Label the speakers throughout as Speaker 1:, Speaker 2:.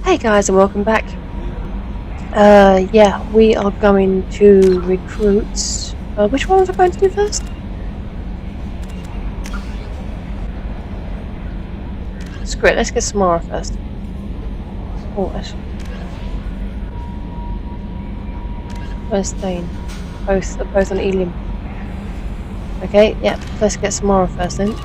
Speaker 1: Hey guys, and welcome back. Yeah, we are going to recruit. Which one was I going to do first? Screw it, let's get Samara first. Oh, actually. Where's Thane? Both on Elium. Okay, yeah, let's get Samara first then.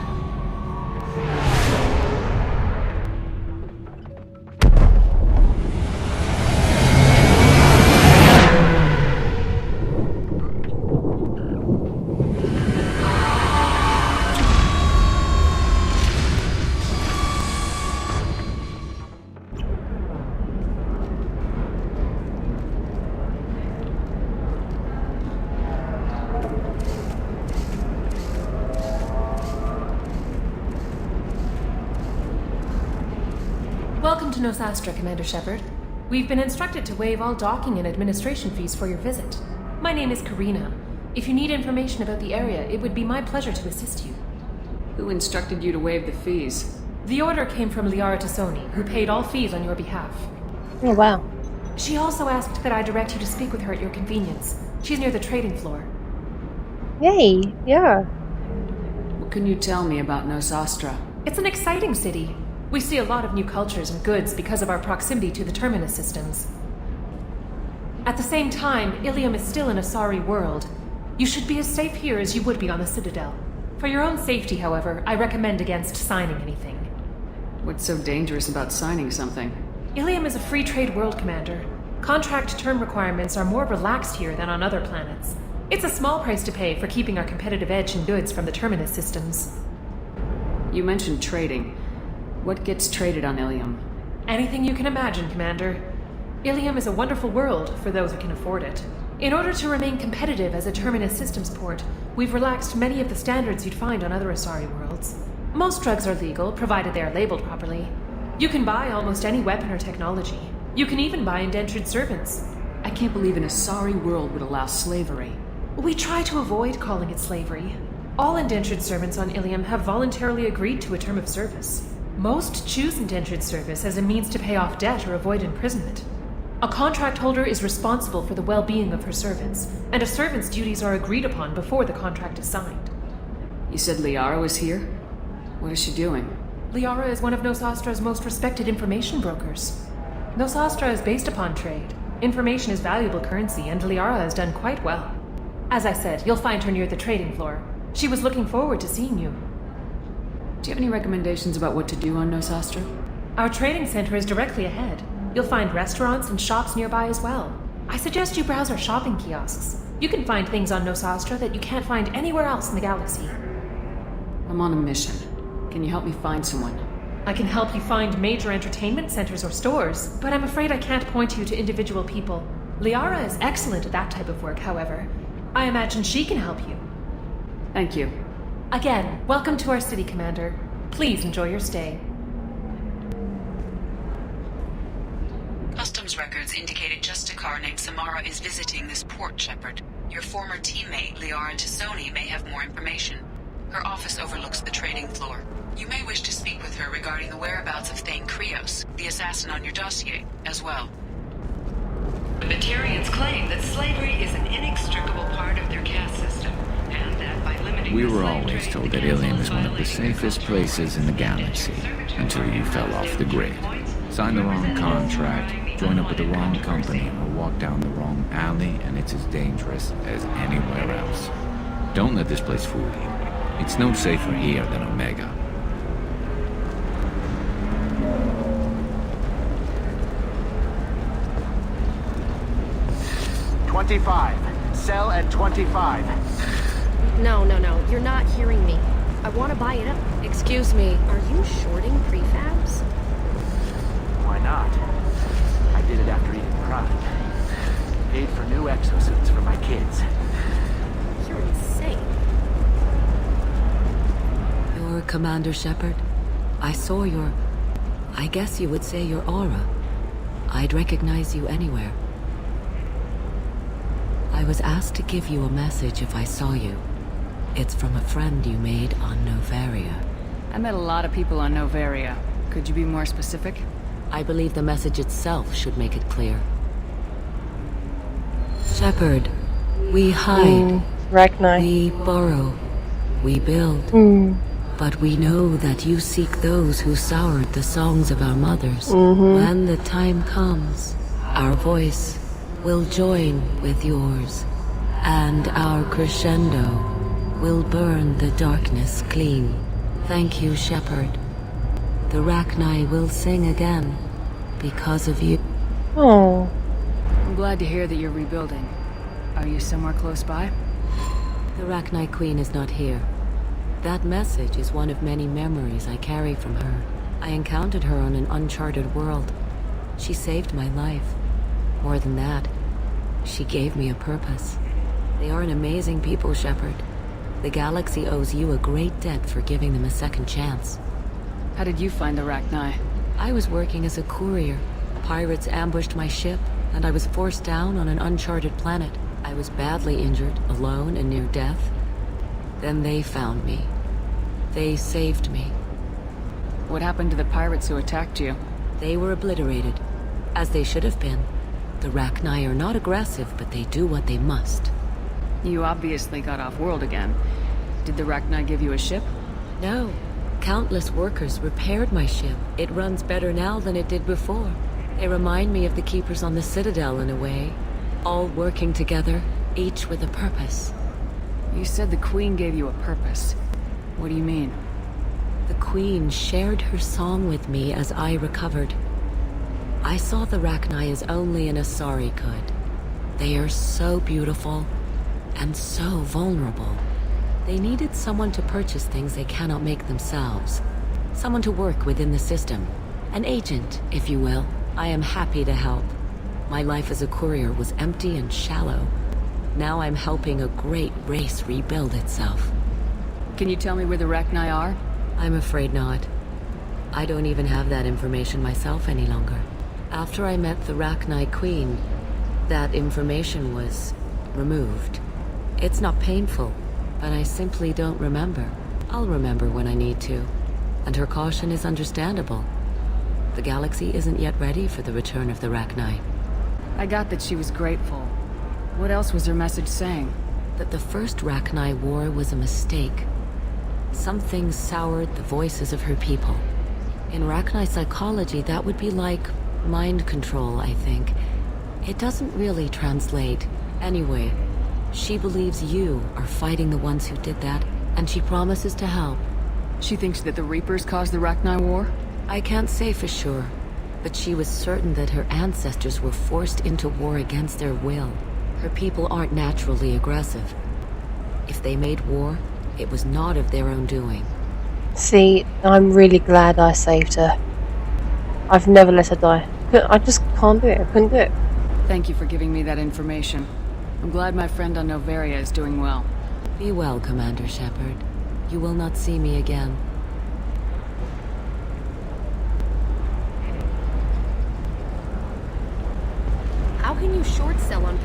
Speaker 2: Welcome to Nosastra, Commander Shepard. We've been instructed to waive all docking and administration fees for your visit. My name is Karina. If you need information about the area, it would be my pleasure to assist you.
Speaker 3: Who instructed you to waive the fees?
Speaker 2: The order came from Liara Tassoni, who paid all fees on your behalf.
Speaker 1: Oh, wow.
Speaker 2: She also asked that I direct you to speak with her at your convenience. She's near the trading floor.
Speaker 1: Yay, yeah.
Speaker 3: What can you tell me about Nosastra?
Speaker 2: It's an exciting city. We see a lot of new cultures and goods because of our proximity to the Terminus systems. At the same time, Ilium is still an Asari world. You should be as safe here as you would be on the Citadel. For your own safety, however, I recommend against signing anything.
Speaker 3: What's so dangerous about signing something?
Speaker 2: Ilium is a free trade world, Commander. Contract term requirements are more relaxed here than on other planets. It's a small price to pay for keeping our competitive edge in goods from the Terminus systems.
Speaker 3: You mentioned trading. What gets traded on Ilium?
Speaker 2: Anything you can imagine, Commander. Ilium is a wonderful world for those who can afford it. In order to remain competitive as a Terminus systems port, we've relaxed many of the standards you'd find on other Asari worlds. Most drugs are legal, provided they are labeled properly. You can buy almost any weapon or technology. You can even buy indentured servants.
Speaker 3: I can't believe an Asari world would allow slavery.
Speaker 2: We try to avoid calling it slavery. All indentured servants on Ilium have voluntarily agreed to a term of service. Most choose indentured service as a means to pay off debt or avoid imprisonment. A contract holder is responsible for the well-being of her servants, and a servant's duties are agreed upon before the contract is signed.
Speaker 3: You said Liara was here? What is she doing?
Speaker 2: Liara is one of Nosastra's most respected information brokers. Nosastra is based upon trade. Information is valuable currency, and Liara has done quite well. As I said, you'll find her near the trading floor. She was looking forward to seeing you.
Speaker 3: Do you have any recommendations about what to do on Nosastra?
Speaker 2: Our trading center is directly ahead. You'll find restaurants and shops nearby as well. I suggest you browse our shopping kiosks. You can find things on Nosastra that you can't find anywhere else in the galaxy.
Speaker 3: I'm on a mission. Can you help me find someone?
Speaker 2: I can help you find major entertainment centers or stores, but I'm afraid I can't point you to individual people. Liara is excellent at that type of work, however. I imagine she can help you.
Speaker 3: Thank you.
Speaker 2: Again, welcome to our city, Commander. Please enjoy your stay.
Speaker 4: Customs records indicated just a car named Samara is visiting this port, Shepard. Your former teammate, Liara Tassoni, may have more information. Her office overlooks the trading floor. You may wish to speak with her regarding the whereabouts of Thane Krios, the assassin on your dossier, as well.
Speaker 5: The Batarians claim that slavery is an inextricable part of their caste system, and that by limiting
Speaker 6: We
Speaker 5: the
Speaker 6: were
Speaker 5: slave
Speaker 6: always
Speaker 5: trade,
Speaker 6: told
Speaker 5: the
Speaker 6: that
Speaker 5: council
Speaker 6: Ilium
Speaker 5: is
Speaker 6: is one of the
Speaker 5: violating their
Speaker 6: safest
Speaker 5: cultural
Speaker 6: places in the galaxy, until you fell off the grid. Sign the wrong contract, join up with the wrong company, or walk down the wrong alley, and it's as dangerous as anywhere else. Don't let this place fool you. It's no safer here than Omega.
Speaker 7: Sell at 25.
Speaker 8: No, you're not hearing me. I want to buy it up. Excuse me, are you shorting prefabs?
Speaker 7: Why not? I did it after eating Prime. Paid for new exosuits for my kids.
Speaker 8: You're insane.
Speaker 9: You're Commander Shepard? I saw I guess you would say your aura. I'd recognize you anywhere. I was asked to give you a message if I saw you. It's from a friend you made on Novaria.
Speaker 3: I met a lot of people on Novaria. Could you be more specific?
Speaker 9: I believe the message itself should make it clear. Shepard, we hide,
Speaker 1: Ragnar.
Speaker 9: we borrow, we build. But we know that you seek those who soured the songs of our mothers. When the time comes, our voice will join with yours, and our crescendo will burn the darkness clean. Thank you, Shepard. The Rachni will sing again because of you.
Speaker 1: Oh.
Speaker 3: I'm glad to hear that you're rebuilding. Are you somewhere close by?
Speaker 9: The Rachni Queen is not here. That message is one of many memories I carry from her. I encountered her on an uncharted world. She saved my life. More than that, she gave me a purpose. They are an amazing people, Shepard. The galaxy owes you a great debt for giving them a second chance.
Speaker 3: How did you find the Rachni?
Speaker 9: I was working as a courier. Pirates ambushed my ship, and I was forced down on an uncharted planet. I was badly injured, alone and near death. Then they found me. They saved me.
Speaker 3: What happened to the pirates who attacked you?
Speaker 9: They were obliterated, as they should have been. The Rachni are not aggressive, but they do what they must.
Speaker 3: You obviously got off-world again. Did the Rachni give you a ship?
Speaker 9: No. Countless workers repaired my ship. It runs better now than it did before. They remind me of the Keepers on the Citadel in a way. All working together, each with a purpose.
Speaker 3: You said the Queen gave you a purpose. What do you mean?
Speaker 9: The Queen shared her song with me as I recovered. I saw the Rachni as only an Asari could. They are so beautiful and so vulnerable. They needed someone to purchase things they cannot make themselves. Someone to work within the system. An agent, if you will. I am happy to help. My life as a courier was empty and shallow. Now I'm helping a great race rebuild itself.
Speaker 3: Can you tell me where the Rachni are?
Speaker 9: I'm afraid not. I don't even have that information myself any longer. After I met the Rachni Queen, that information was removed. It's not painful, but I simply don't remember. I'll remember when I need to, and her caution is understandable. The galaxy isn't yet ready for the return of the Rachni.
Speaker 3: I got that she was grateful. What else was her message saying?
Speaker 9: That the first Rachni war was a mistake. Something soured the voices of her people. In Rachni psychology, that would be like mind control, I think. It doesn't really translate. Anyway, she believes you are fighting the ones who did that, and she promises to help.
Speaker 3: She thinks that the Reapers caused the Rachni war?
Speaker 9: I can't say for sure, but she was certain that her ancestors were forced into war against their will. Her people aren't naturally aggressive. If they made war, it was not of their own doing.
Speaker 1: See, I'm really glad I saved her. I've never let her die. I just can't do it. I couldn't do it.
Speaker 3: Thank you for giving me that information. I'm glad my friend on Noveria is doing well.
Speaker 9: Be well, Commander Shepard. You will not see me again.
Speaker 8: How can you short sell on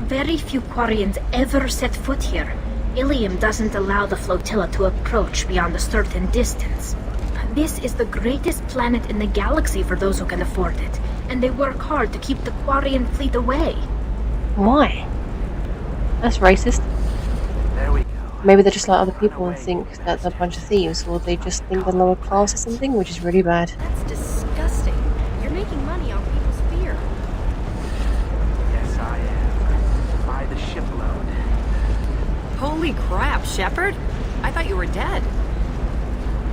Speaker 10: Very few Quarians ever set foot here. Ilium doesn't allow the flotilla to approach beyond a certain distance. This is the greatest planet in the galaxy for those who can afford it, and they work hard to keep the Quarian fleet away.
Speaker 1: Why? That's racist.
Speaker 7: There we go.
Speaker 1: Maybe they're just like other people and think that they're a bunch of thieves, or they just think they're lower class or something, which is really bad.
Speaker 8: That's disgusting. You're making money on people's fear.
Speaker 7: Yes, I am. By the shipload.
Speaker 2: Holy crap, Shepard! I thought you were dead.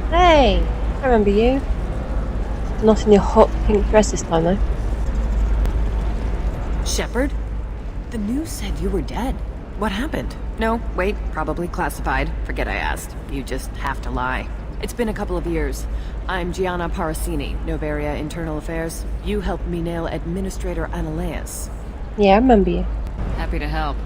Speaker 1: Hey! I remember you. Not in your hot pink dress this time, though.
Speaker 2: Shepard? The news said you were dead. What happened? No, wait, probably classified. Forget I asked. You just have to lie. It's been a couple of years. I'm Gianna Parasini, Noveria Internal Affairs. You helped me nail Administrator Analeas.
Speaker 1: Yeah, I remember you.
Speaker 3: Happy to help.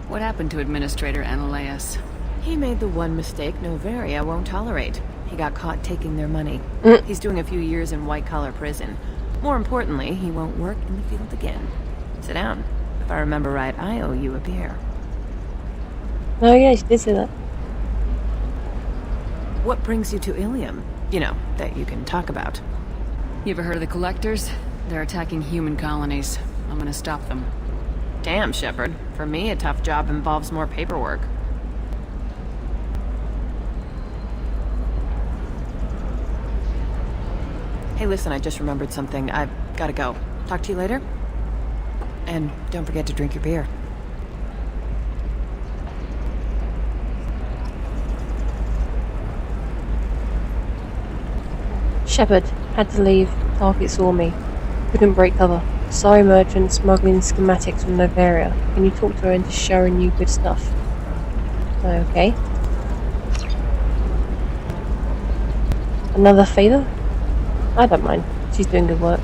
Speaker 3: What happened to Administrator Analeas?
Speaker 2: He made the one mistake Noveria won't tolerate. He got caught taking their money. He's doing a few years in white-collar prison. More importantly, he won't work in the field again. Sit down. If I remember right, I owe you a beer.
Speaker 1: Oh yeah, she did say that.
Speaker 2: What brings you to Ilium? You know, that you can talk about.
Speaker 3: You ever heard of the Collectors? They're attacking human colonies. I'm gonna stop them.
Speaker 11: Damn, Shepard. For me, a tough job involves more paperwork. Hey, listen, I just remembered something. I've gotta go. Talk to you later? And don't forget to drink your beer.
Speaker 1: Shepard had to leave. Target saw me. Couldn't break cover. Sorry, merchant smuggling schematics from Novaria. Can you talk to her into showing you good stuff? Okay. Another favor? I don't mind. She's doing good work.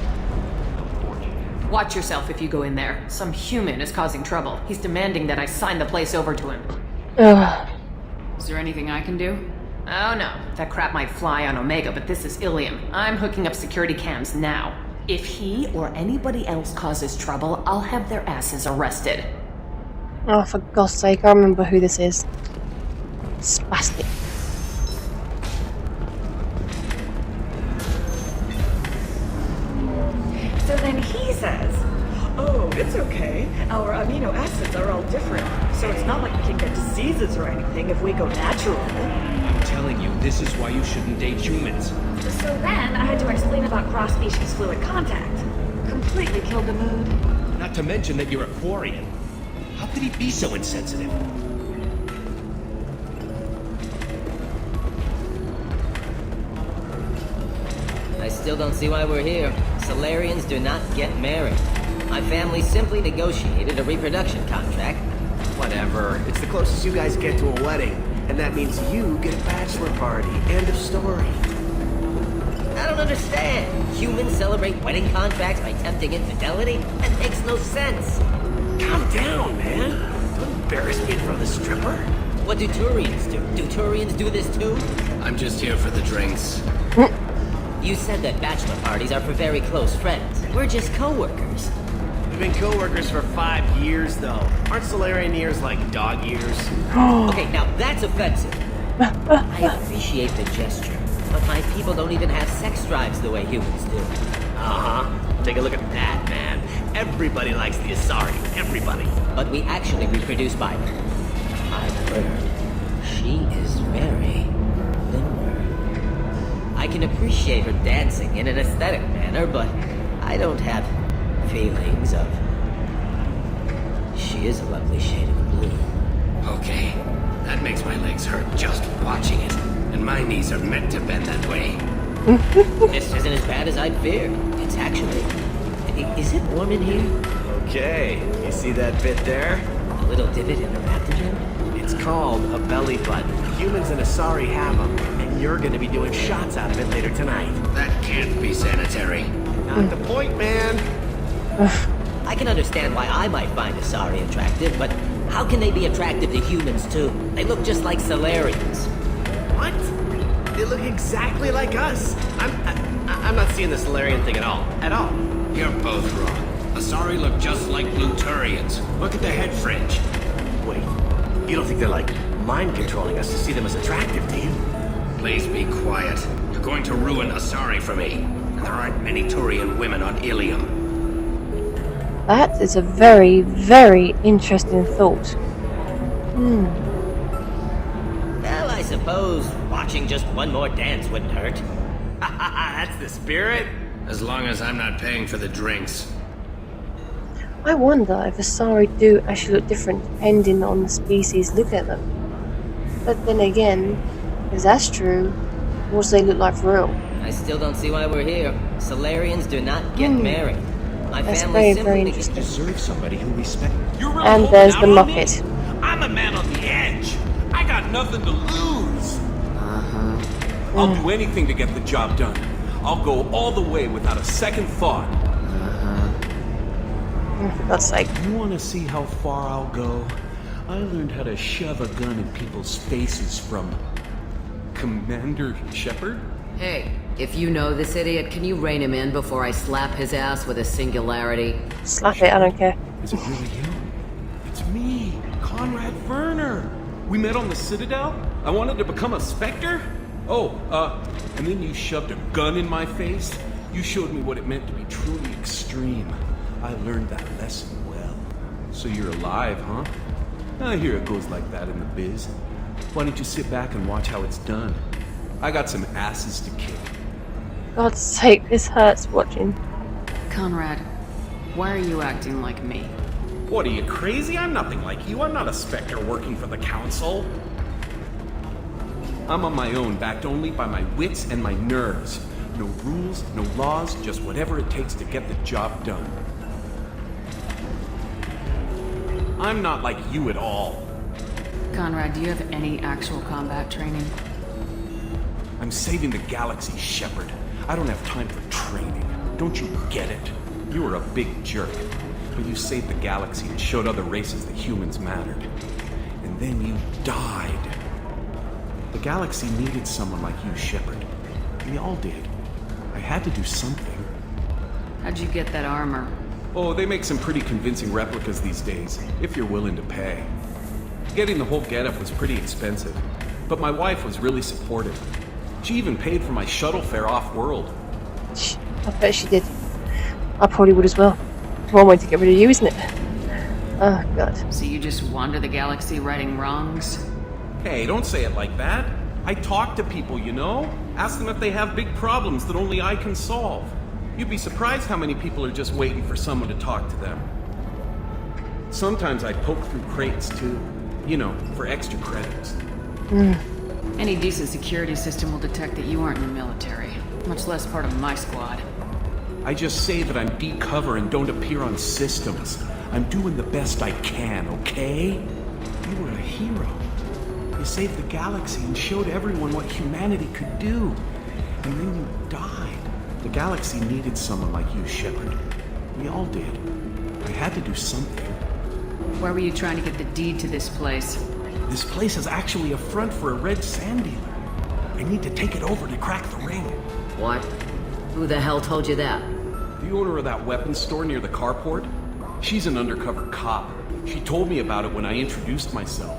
Speaker 2: Watch yourself if you go in there. Some human is causing trouble. He's demanding that I sign the place over to him.
Speaker 1: Ugh.
Speaker 3: Is there anything I can do?
Speaker 2: Oh no, that crap might fly on Omega, but this is Ilium. I'm hooking up security cams now. If he or anybody else causes trouble, I'll have their asses arrested.
Speaker 1: Oh, for God's sake, I remember who this is. Spastic.
Speaker 12: So then he says, oh, it's okay. Our amino acids are all different, so it's not like we can get diseases or anything if we go natural.
Speaker 13: I'm telling you, this is why you shouldn't date humans.
Speaker 12: So then I had to explain about cross-species fluid contact. Completely killed the mood.
Speaker 13: Not to mention that you're a Quarian. How could he be so insensitive?
Speaker 14: I still don't see why we're here. Solarians do not get married. My family simply negotiated a reproduction contract.
Speaker 15: Whatever. It's the closest you guys get to a wedding. And that means you get a bachelor party. End of story.
Speaker 14: I don't understand. Humans celebrate wedding contracts by tempting infidelity? That makes no sense.
Speaker 15: Calm down, man. Don't embarrass me in front of the stripper.
Speaker 14: What do Turians do? Do Turians do this too?
Speaker 13: I'm just here for the drinks.
Speaker 14: You said that bachelor parties are for very close friends. We're just co-workers.
Speaker 15: We've been co-workers for 5 years, though. Aren't Solarian years like dog years?
Speaker 14: Okay, now that's offensive. I appreciate the gesture, but my people don't even have sex drives the way humans do.
Speaker 15: Uh-huh. Take a look at that, man. Everybody likes the Asari. Everybody.
Speaker 14: But we actually reproduce by them. I've heard she is very limber. I can appreciate her dancing in an aesthetic manner, but I don't have feelings of... She is a lovely shade of blue.
Speaker 13: Okay, that makes my legs hurt just watching it. And my knees are meant to bend that way.
Speaker 14: This isn't as bad as I'd feared. It's actually... Is it warm in here?
Speaker 15: Okay, you see that bit there?
Speaker 14: A little divot in the adaptogen?
Speaker 15: It's called a belly button. Humans and Asari have them, and you're gonna be doing shots out of it later tonight.
Speaker 13: That can't be sanitary.
Speaker 15: Not the point, man.
Speaker 14: I can understand why I might find Asari attractive, but how can they be attractive to humans too? They look just like Solarians.
Speaker 15: What? They look exactly like us. I'm not seeing the Solarian thing at all. At all.
Speaker 13: You're both wrong. Asari look just like blue Turians. Look at the head fringe.
Speaker 15: Wait, you don't think they're like mind controlling us to see them as attractive, do you?
Speaker 13: Please be quiet. You're going to ruin Asari for me. And there aren't many Turian women on Ilium.
Speaker 1: That is a very, very interesting thought.
Speaker 14: Well, I suppose watching just one more dance wouldn't hurt.
Speaker 15: That's the spirit.
Speaker 13: As long as I'm not paying for the drinks.
Speaker 1: I wonder if Asari do actually look different depending on the species look at them. But then again, if that's true, what do they look like for real?
Speaker 14: I still don't see why we're here. Solarians do not get married. My
Speaker 1: That's
Speaker 14: family
Speaker 1: very
Speaker 14: simply
Speaker 1: interesting.
Speaker 13: Deserve somebody who respects.
Speaker 1: And there's the Muppet.
Speaker 16: I'm a man on the edge. I got nothing to lose. I'll do anything to get the job done. I'll go all the way without a second thought.
Speaker 1: For God's sake.
Speaker 16: You want to see how far I'll go? I learned how to shove a gun in people's faces from Commander Shepard.
Speaker 9: Hey, if you know this idiot, can you rein him in before I slap his ass with a singularity?
Speaker 1: Slap it, I don't care.
Speaker 16: Is it really you? It's me, Conrad Werner. We met on the Citadel. I wanted to become a Spectre. Oh, and then you shoved a gun in my face. You showed me what it meant to be truly extreme. I learned that lesson well. So you're alive, huh? I hear it goes like that in the biz. Why don't you sit back and watch how it's done? I got some asses to kick.
Speaker 1: God's sake, this hurts watching.
Speaker 3: Conrad, why are you acting like me?
Speaker 13: What, are you crazy? I'm nothing like you. I'm not a Spectre working for the Council.
Speaker 16: I'm on my own, backed only by my wits and my nerves. No rules, no laws, just whatever it takes to get the job done. I'm not like you at all.
Speaker 3: Conrad, do you have any actual combat training?
Speaker 16: I'm saving the galaxy, Shepard. I don't have time for training. Don't you get it? You were a big jerk, but you saved the galaxy and showed other races that humans mattered. And then you died. The galaxy needed someone like you, Shepard. We all did. I had to do something.
Speaker 3: How'd you get that armor?
Speaker 16: Oh, they make some pretty convincing replicas these days, if you're willing to pay. Getting the whole getup was pretty expensive, but my wife was really supportive. She even paid for my shuttle fare off-world.
Speaker 1: I bet she did. I probably would as well. One way to get rid of you, isn't it? Oh, God.
Speaker 3: So you just wander the galaxy righting wrongs?
Speaker 16: Hey, don't say it like that. I talk to people, you know? Ask them if they have big problems that only I can solve. You'd be surprised how many people are just waiting for someone to talk to them. Sometimes I poke through crates, too. You know, for extra credits.
Speaker 3: Any decent security system will detect that you aren't in the military, much less part of my squad.
Speaker 16: I just say that I'm deep cover and don't appear on systems. I'm doing the best I can, okay? You were a hero. You saved the galaxy and showed everyone what humanity could do. And then you died. The galaxy needed someone like you, Shepard. We all did. I had to do something.
Speaker 3: Why were you trying to get the deed to this place?
Speaker 16: This place is actually a front for a red sand dealer. I need to take it over to crack the ring.
Speaker 9: What? Who the hell told you that?
Speaker 16: The owner of that weapons store near the carport. She's an undercover cop. She told me about it when I introduced myself.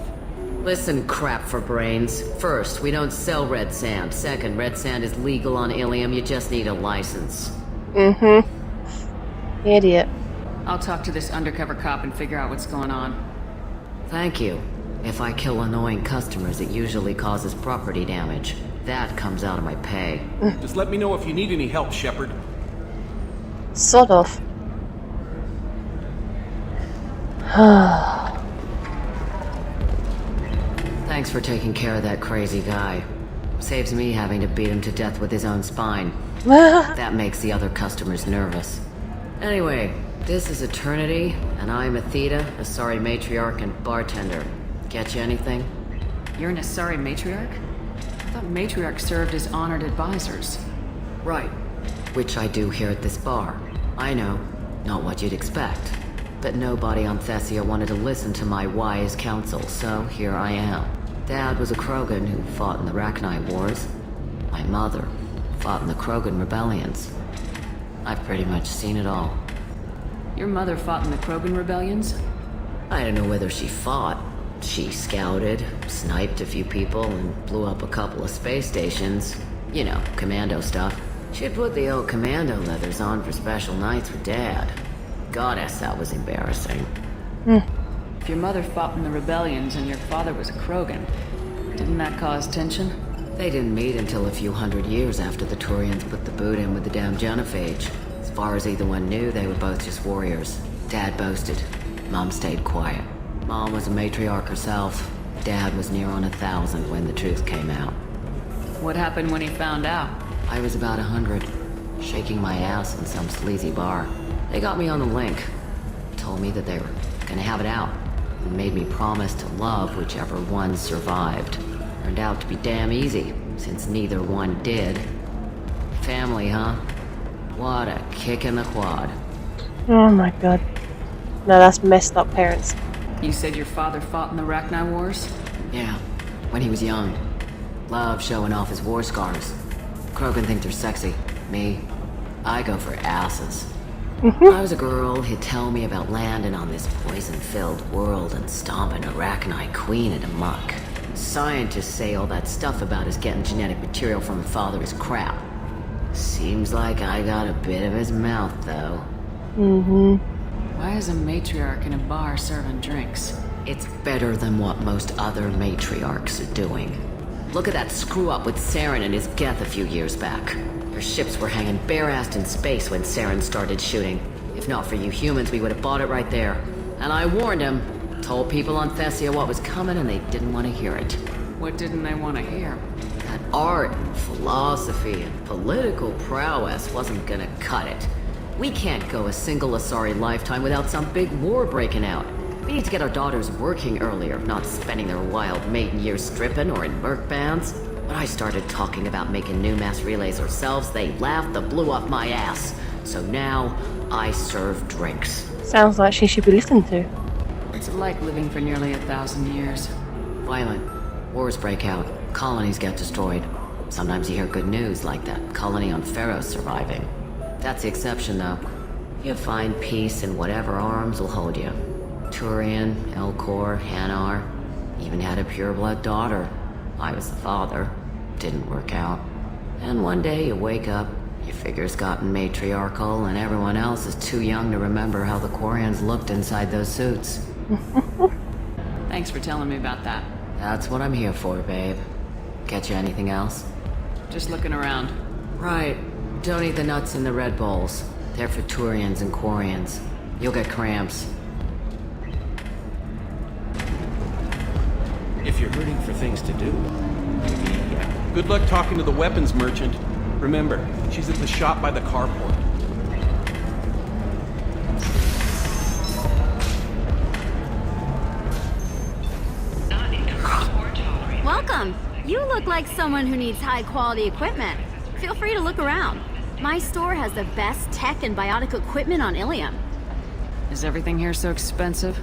Speaker 9: Listen, crap for brains. First, we don't sell red sand. Second, red sand is legal on Ilium. You just need a license.
Speaker 1: Idiot.
Speaker 3: I'll talk to this undercover cop and figure out what's going on.
Speaker 9: Thank you. If I kill annoying customers, it usually causes property damage. That comes out of my pay.
Speaker 16: Just let me know if you need any help, Shepard.
Speaker 1: Sod off.
Speaker 9: Thanks for taking care of that crazy guy. Saves me having to beat him to death with his own spine. That makes the other customers nervous. Anyway, this is Eternity, and I'm Athena, Asari matriarch and bartender. Get you anything?
Speaker 3: You're an Asari matriarch? I thought matriarchs served as honored advisors.
Speaker 9: Right. Which I do here at this bar. I know, not what you'd expect. But nobody on Thessia wanted to listen to my wise counsel, so here I am. Dad was a Krogan who fought in the Rachni Wars. My mother fought in the Krogan rebellions. I've pretty much seen it all.
Speaker 3: Your mother fought in the Krogan rebellions?
Speaker 9: I don't know whether she fought. She scouted, sniped a few people, and blew up a couple of space stations. You know, commando stuff. She put the old commando leathers on for special nights with Dad. Goddess, that was embarrassing.
Speaker 3: If your mother fought in the rebellions and your father was a Krogan, didn't that cause tension?
Speaker 9: They didn't meet until a few hundred years after the Turians put the boot in with the damn genophage. As far as either one knew, they were both just warriors. Dad boasted. Mom stayed quiet. Mom was a matriarch herself. Dad was near on 1,000 when the truth came out.
Speaker 3: What happened when he found out?
Speaker 9: I was about 100, shaking my ass in some sleazy bar. They got me on the link. Told me that they were gonna have it out. And made me promise to love whichever one survived. Turned out to be damn easy, since neither one did. Family, huh? What a kick in the quad.
Speaker 1: Oh my god. No, that's messed up parents.
Speaker 3: You said your father fought in the Rachni Wars?
Speaker 9: Yeah, when he was young. Loved showing off his war scars. Krogan think they're sexy. Me, I go for asses. When I was a girl, he'd tell me about landing on this poison-filled world and stomping a Rachni queen into muck. Scientists say all that stuff about us getting genetic material from the father is crap. Seems like I got a bit of his mouth, though.
Speaker 1: Mm-hmm.
Speaker 3: Why is a matriarch in a bar serving drinks?
Speaker 9: It's better than what most other matriarchs are doing. Look at that screw-up with Saren and his Geth a few years back. Their ships were hanging bare-assed in space when Saren started shooting. If not for you humans, we would have bought it right there. And I warned him. Told people on Thessia what was coming and they didn't want to hear it.
Speaker 3: What didn't they want to hear?
Speaker 9: That art, and philosophy, and political prowess wasn't gonna cut it. We can't go a single Asari lifetime without some big war breaking out. We need to get our daughters working earlier, not spending their wild maiden years stripping or in merc bands. When I started talking about making new mass relays ourselves, they laughed the blue off my ass. So now, I serve drinks.
Speaker 1: Sounds like she should be listened to.
Speaker 3: What's it like living for nearly 1,000 years?
Speaker 9: Violent. Wars break out. Colonies get destroyed. Sometimes you hear good news, like that colony on Pharaoh surviving. That's the exception, though. You find peace in whatever arms will hold you. Turian, Elcor, Hanar. Even had a pureblood daughter. I was the father. Didn't work out. And one day you wake up, your figure's gotten matriarchal, and everyone else is too young to remember how the Quarians looked inside those suits.
Speaker 3: Thanks for telling me about that.
Speaker 9: That's what I'm here for, babe. Get you anything else?
Speaker 3: Just looking around.
Speaker 9: Right. Don't eat the nuts in the Red Bowls. They're for Turians and Quarians. You'll get cramps.
Speaker 16: If you're hurting for things to do, yeah. Good luck talking to the weapons merchant. Remember, she's at the shop by the carport.
Speaker 17: Welcome. You look like someone who needs high-quality equipment. Feel free to look around. My store has the best tech and biotic equipment on Ilium.
Speaker 3: Is everything here so expensive?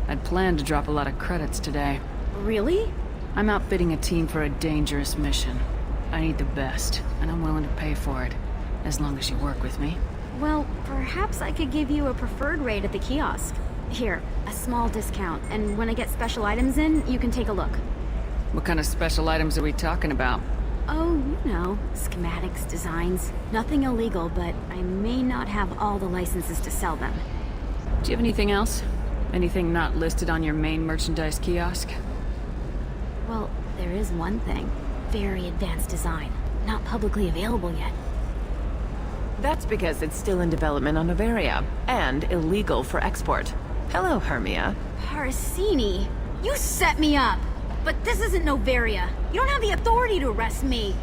Speaker 3: I'd planned to drop a lot of credits today.
Speaker 17: Really?
Speaker 3: I'm outfitting a team for a dangerous mission. I need the best, and I'm willing to pay for it, as long as you work with me.
Speaker 17: Well, perhaps I could give you a preferred rate at the kiosk. Here, a small discount, and when I get special items in, you can take a look.
Speaker 3: What kind of special items are we talking about?
Speaker 17: Oh, you know, schematics, designs. Nothing illegal, but I may not have all the licenses to sell them.
Speaker 3: Do you have anything else? Anything not listed on your main merchandise kiosk?
Speaker 17: Well, there is one thing. Very advanced design. Not publicly available yet.
Speaker 11: That's because it's still in development on Noveria, and illegal for export. Hello, Hermia.
Speaker 17: Parsini, you set me up! But this isn't Noveria. You don't have the authority to arrest me.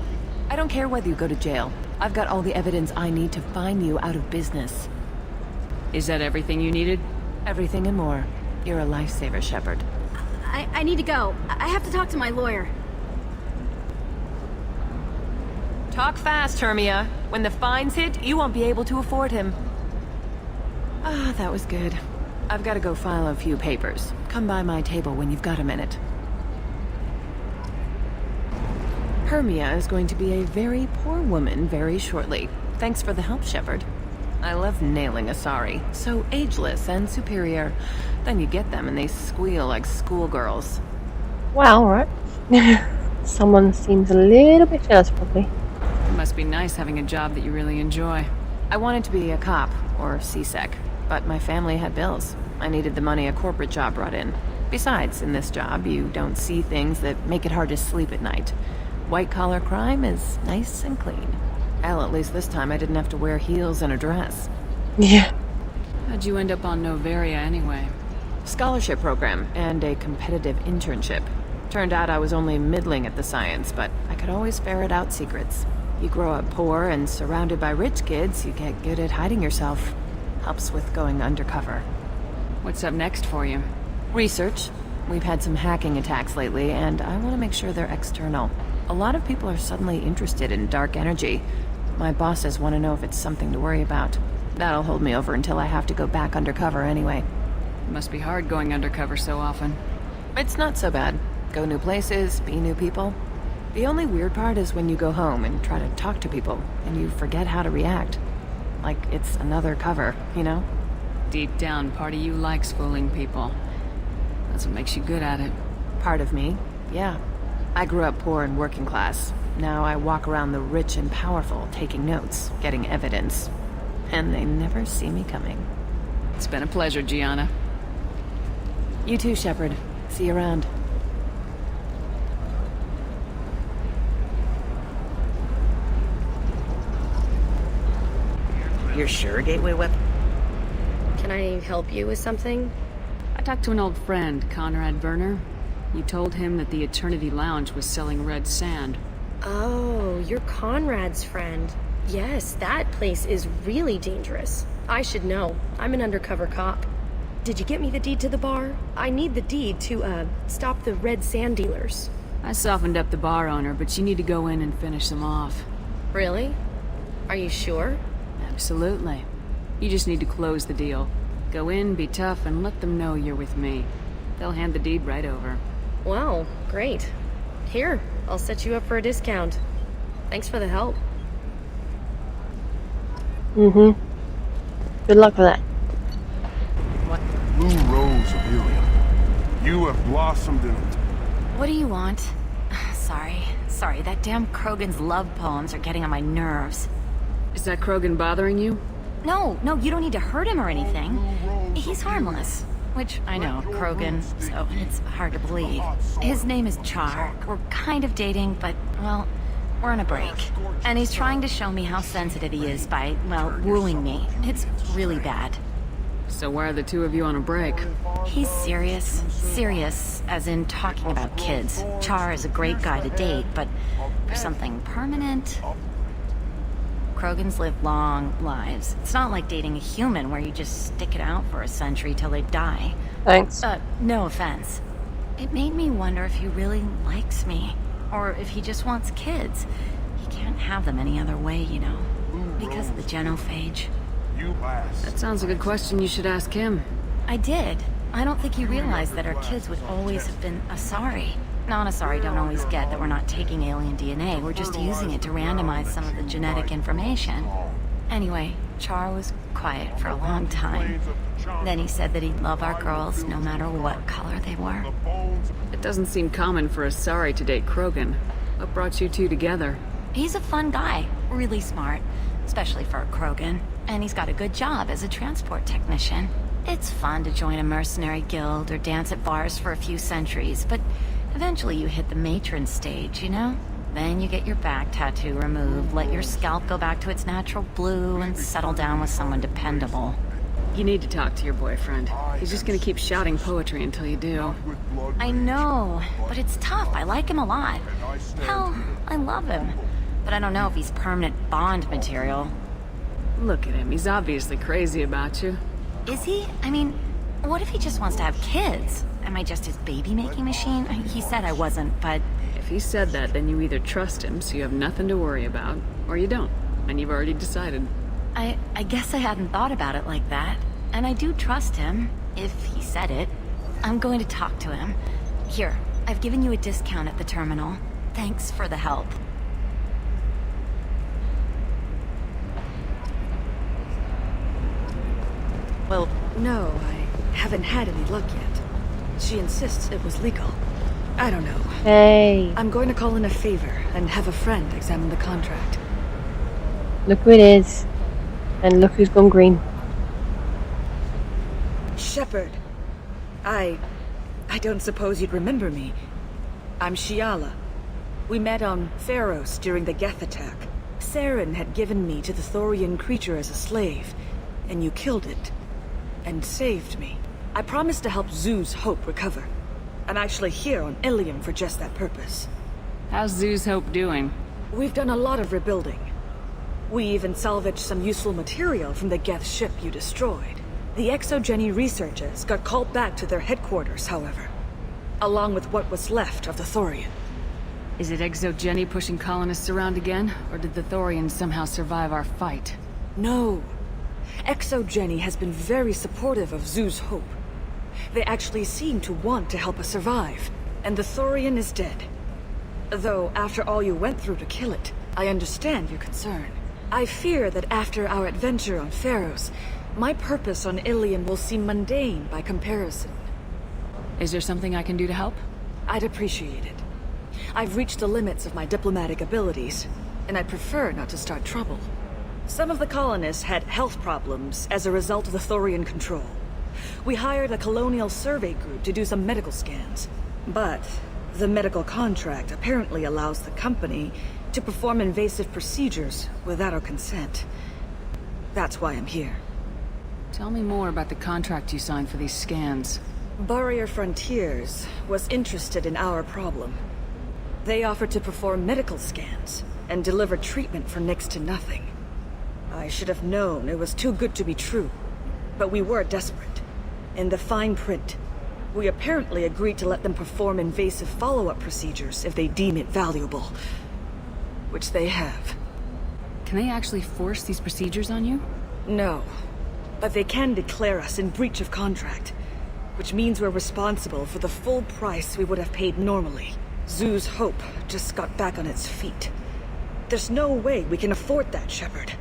Speaker 11: I don't care whether you go to jail. I've got all the evidence I need to find you out of business.
Speaker 3: Is that everything you needed?
Speaker 11: Everything and more. You're a lifesaver, Shepard.
Speaker 17: I need to go. I have to talk to my lawyer.
Speaker 11: Talk fast, Hermia. When the fines hit, you won't be able to afford him. Ah, that was good. I've got to go file a few papers. Come by my table when you've got a minute. Hermia is going to be a very poor woman very shortly. Thanks for the help, Shepard. I love nailing Asari. So ageless and superior. Then you get them and they squeal like schoolgirls.
Speaker 1: Well, right. Someone seems a little bit jealous, probably.
Speaker 3: It must be nice having a job that you really enjoy.
Speaker 11: I wanted to be a cop, or CSEC, but my family had bills. I needed the money a corporate job brought in. Besides, in this job, you don't see things that make it hard to sleep at night. White-collar crime is nice and clean. Hell, at least this time I didn't have to wear heels and a dress.
Speaker 1: Yeah.
Speaker 3: How'd you end up on Noveria anyway?
Speaker 11: Scholarship program and a competitive internship. Turned out I was only middling at the science, but I could always ferret out secrets. You grow up poor and surrounded by rich kids, you get good at hiding yourself. Helps with going undercover.
Speaker 3: What's up next for you?
Speaker 11: Research. We've had some hacking attacks lately, and I want to make sure they're external. A lot of people are suddenly interested in dark energy. My bosses want to know if it's something to worry about. That'll hold me over until I have to go back undercover anyway.
Speaker 3: It must be hard going undercover so often.
Speaker 11: It's not so bad. Go new places, be new people. The only weird part is when you go home and try to talk to people, and you forget how to react. Like it's another cover, you know?
Speaker 3: Deep down, part of you likes fooling people. That's what makes you good at it.
Speaker 11: Part of me, yeah. I grew up poor and working class. Now I walk around the rich and powerful, taking notes, getting evidence. And they never see me coming.
Speaker 3: It's been a pleasure, Gianna.
Speaker 11: You too, Shepard. See you around.
Speaker 14: You're sure gateway weapon?
Speaker 8: Can I help you with something?
Speaker 3: I talked to an old friend, Conrad Werner. You told him that the Eternity Lounge was selling red sand.
Speaker 8: Oh, you're Conrad's friend. Yes, that place is really dangerous. I should know. I'm an undercover cop. Did you get me the deed to the bar? I need the deed to, stop the red sand dealers.
Speaker 3: I softened up the bar owner, but you need to go in and finish them off.
Speaker 8: Really? Are you sure?
Speaker 3: Absolutely. You just need to close the deal. Go in, be tough, and let them know you're with me. They'll hand the deed right over.
Speaker 8: Wow, great. Here, I'll set you up for a discount. Thanks for the help.
Speaker 1: Mm-hmm. Good luck with that.
Speaker 18: Blue Rose of Helium. You have blossomed in it.
Speaker 17: What do you want? Sorry, that damn Krogan's love poems are getting on my nerves.
Speaker 3: Is that Krogan bothering you?
Speaker 17: No, you don't need to hurt him or anything. He's harmless. Which, I know, Krogan, so it's hard to believe. His name is Char. We're kind of dating, but, well, we're on a break. And he's trying to show me how sensitive he is by, well, wooing me. It's really bad.
Speaker 3: So why are the two of you on a break?
Speaker 17: He's serious. Serious, as in talking about kids. Char is a great guy to date, but for something permanent... Krogans live long lives. It's not like dating a human where you just stick it out for a century till they die.
Speaker 1: Thanks.
Speaker 17: No offense. It made me wonder if he really likes me. Or if he just wants kids. He can't have them any other way, you know. Because of the genophage.
Speaker 3: That sounds like a question you should ask him.
Speaker 17: I did. I don't think he realized that our kids would always have been Asari. Non-Asari don't always get that we're not taking alien DNA. We're just using it to randomize some of the genetic information. Anyway, Char was quiet for a long time. Then he said that he'd love our girls no matter what color they were.
Speaker 3: It doesn't seem common for Asari to date Krogan. What brought you two together?
Speaker 17: He's a fun guy. Really smart. Especially for a Krogan. And he's got a good job as a transport technician. It's fun to join a mercenary guild or dance at bars for a few centuries, but eventually you hit the matron stage, you know? Then you get your back tattoo removed, let your scalp go back to its natural blue, and settle down with someone dependable.
Speaker 3: You need to talk to your boyfriend. He's just gonna keep shouting poetry until you do.
Speaker 17: I know, but it's tough. I like him a lot. Hell, I love him. But I don't know if he's permanent Bond material.
Speaker 3: Look at him. He's obviously crazy about you.
Speaker 17: Is he? I mean, what if he just wants to have kids? Am I just his baby-making machine? He said I wasn't, but...
Speaker 3: If he said that, then you either trust him, so you have nothing to worry about, or you don't, and you've already decided.
Speaker 17: I guess I hadn't thought about it like that. And I do trust him, if he said it. I'm going to talk to him. Here, I've given you a discount at the terminal. Thanks for the help.
Speaker 12: Well, no, I haven't had any luck yet. She insists it was legal. I don't know.
Speaker 1: Hey.
Speaker 12: I'm going to call in a favor and have a friend examine the contract.
Speaker 1: Look who it is. And look who's gone green.
Speaker 12: Shepard. I don't suppose you'd remember me. I'm Shiala. We met on Pharos during the Geth attack. Saren had given me to the Thorian creature as a slave, and you killed it. And saved me. I promised to help Zoo's Hope recover. I'm actually here on Ilium for just that purpose.
Speaker 3: How's Zoo's Hope doing?
Speaker 12: We've done a lot of rebuilding. We even salvaged some useful material from the Geth ship you destroyed. The Exogeny researchers got called back to their headquarters, however. Along with what was left of the Thorian.
Speaker 3: Is it Exogeny pushing colonists around again? Or did the Thorians somehow survive our fight?
Speaker 12: No. Exogeny has been very supportive of Zoo's Hope. They actually seem to want to help us survive, and the Thorian is dead. Though, after all you went through to kill it, I understand your concern. I fear that after our adventure on Pharos, my purpose on Ilium will seem mundane by comparison.
Speaker 3: Is there something I can do to help?
Speaker 12: I'd appreciate it. I've reached the limits of my diplomatic abilities, and I prefer not to start trouble. Some of the colonists had health problems as a result of the Thorian control. We hired a colonial survey group to do some medical scans. But the medical contract apparently allows the company to perform invasive procedures without our consent. That's why I'm here.
Speaker 3: Tell me more about the contract you signed for these scans.
Speaker 12: Barrier Frontiers was interested in our problem. They offered to perform medical scans and deliver treatment for next to nothing. I should have known it was too good to be true, but we were desperate. In the fine print, we apparently agreed to let them perform invasive follow-up procedures if they deem it valuable. Which they have.
Speaker 3: Can they actually force these procedures on you?
Speaker 12: No, but they can declare us in breach of contract, which means we're responsible for the full price we would have paid normally. Zoo's hope just got back on its feet. There's no way we can afford that, Shepard.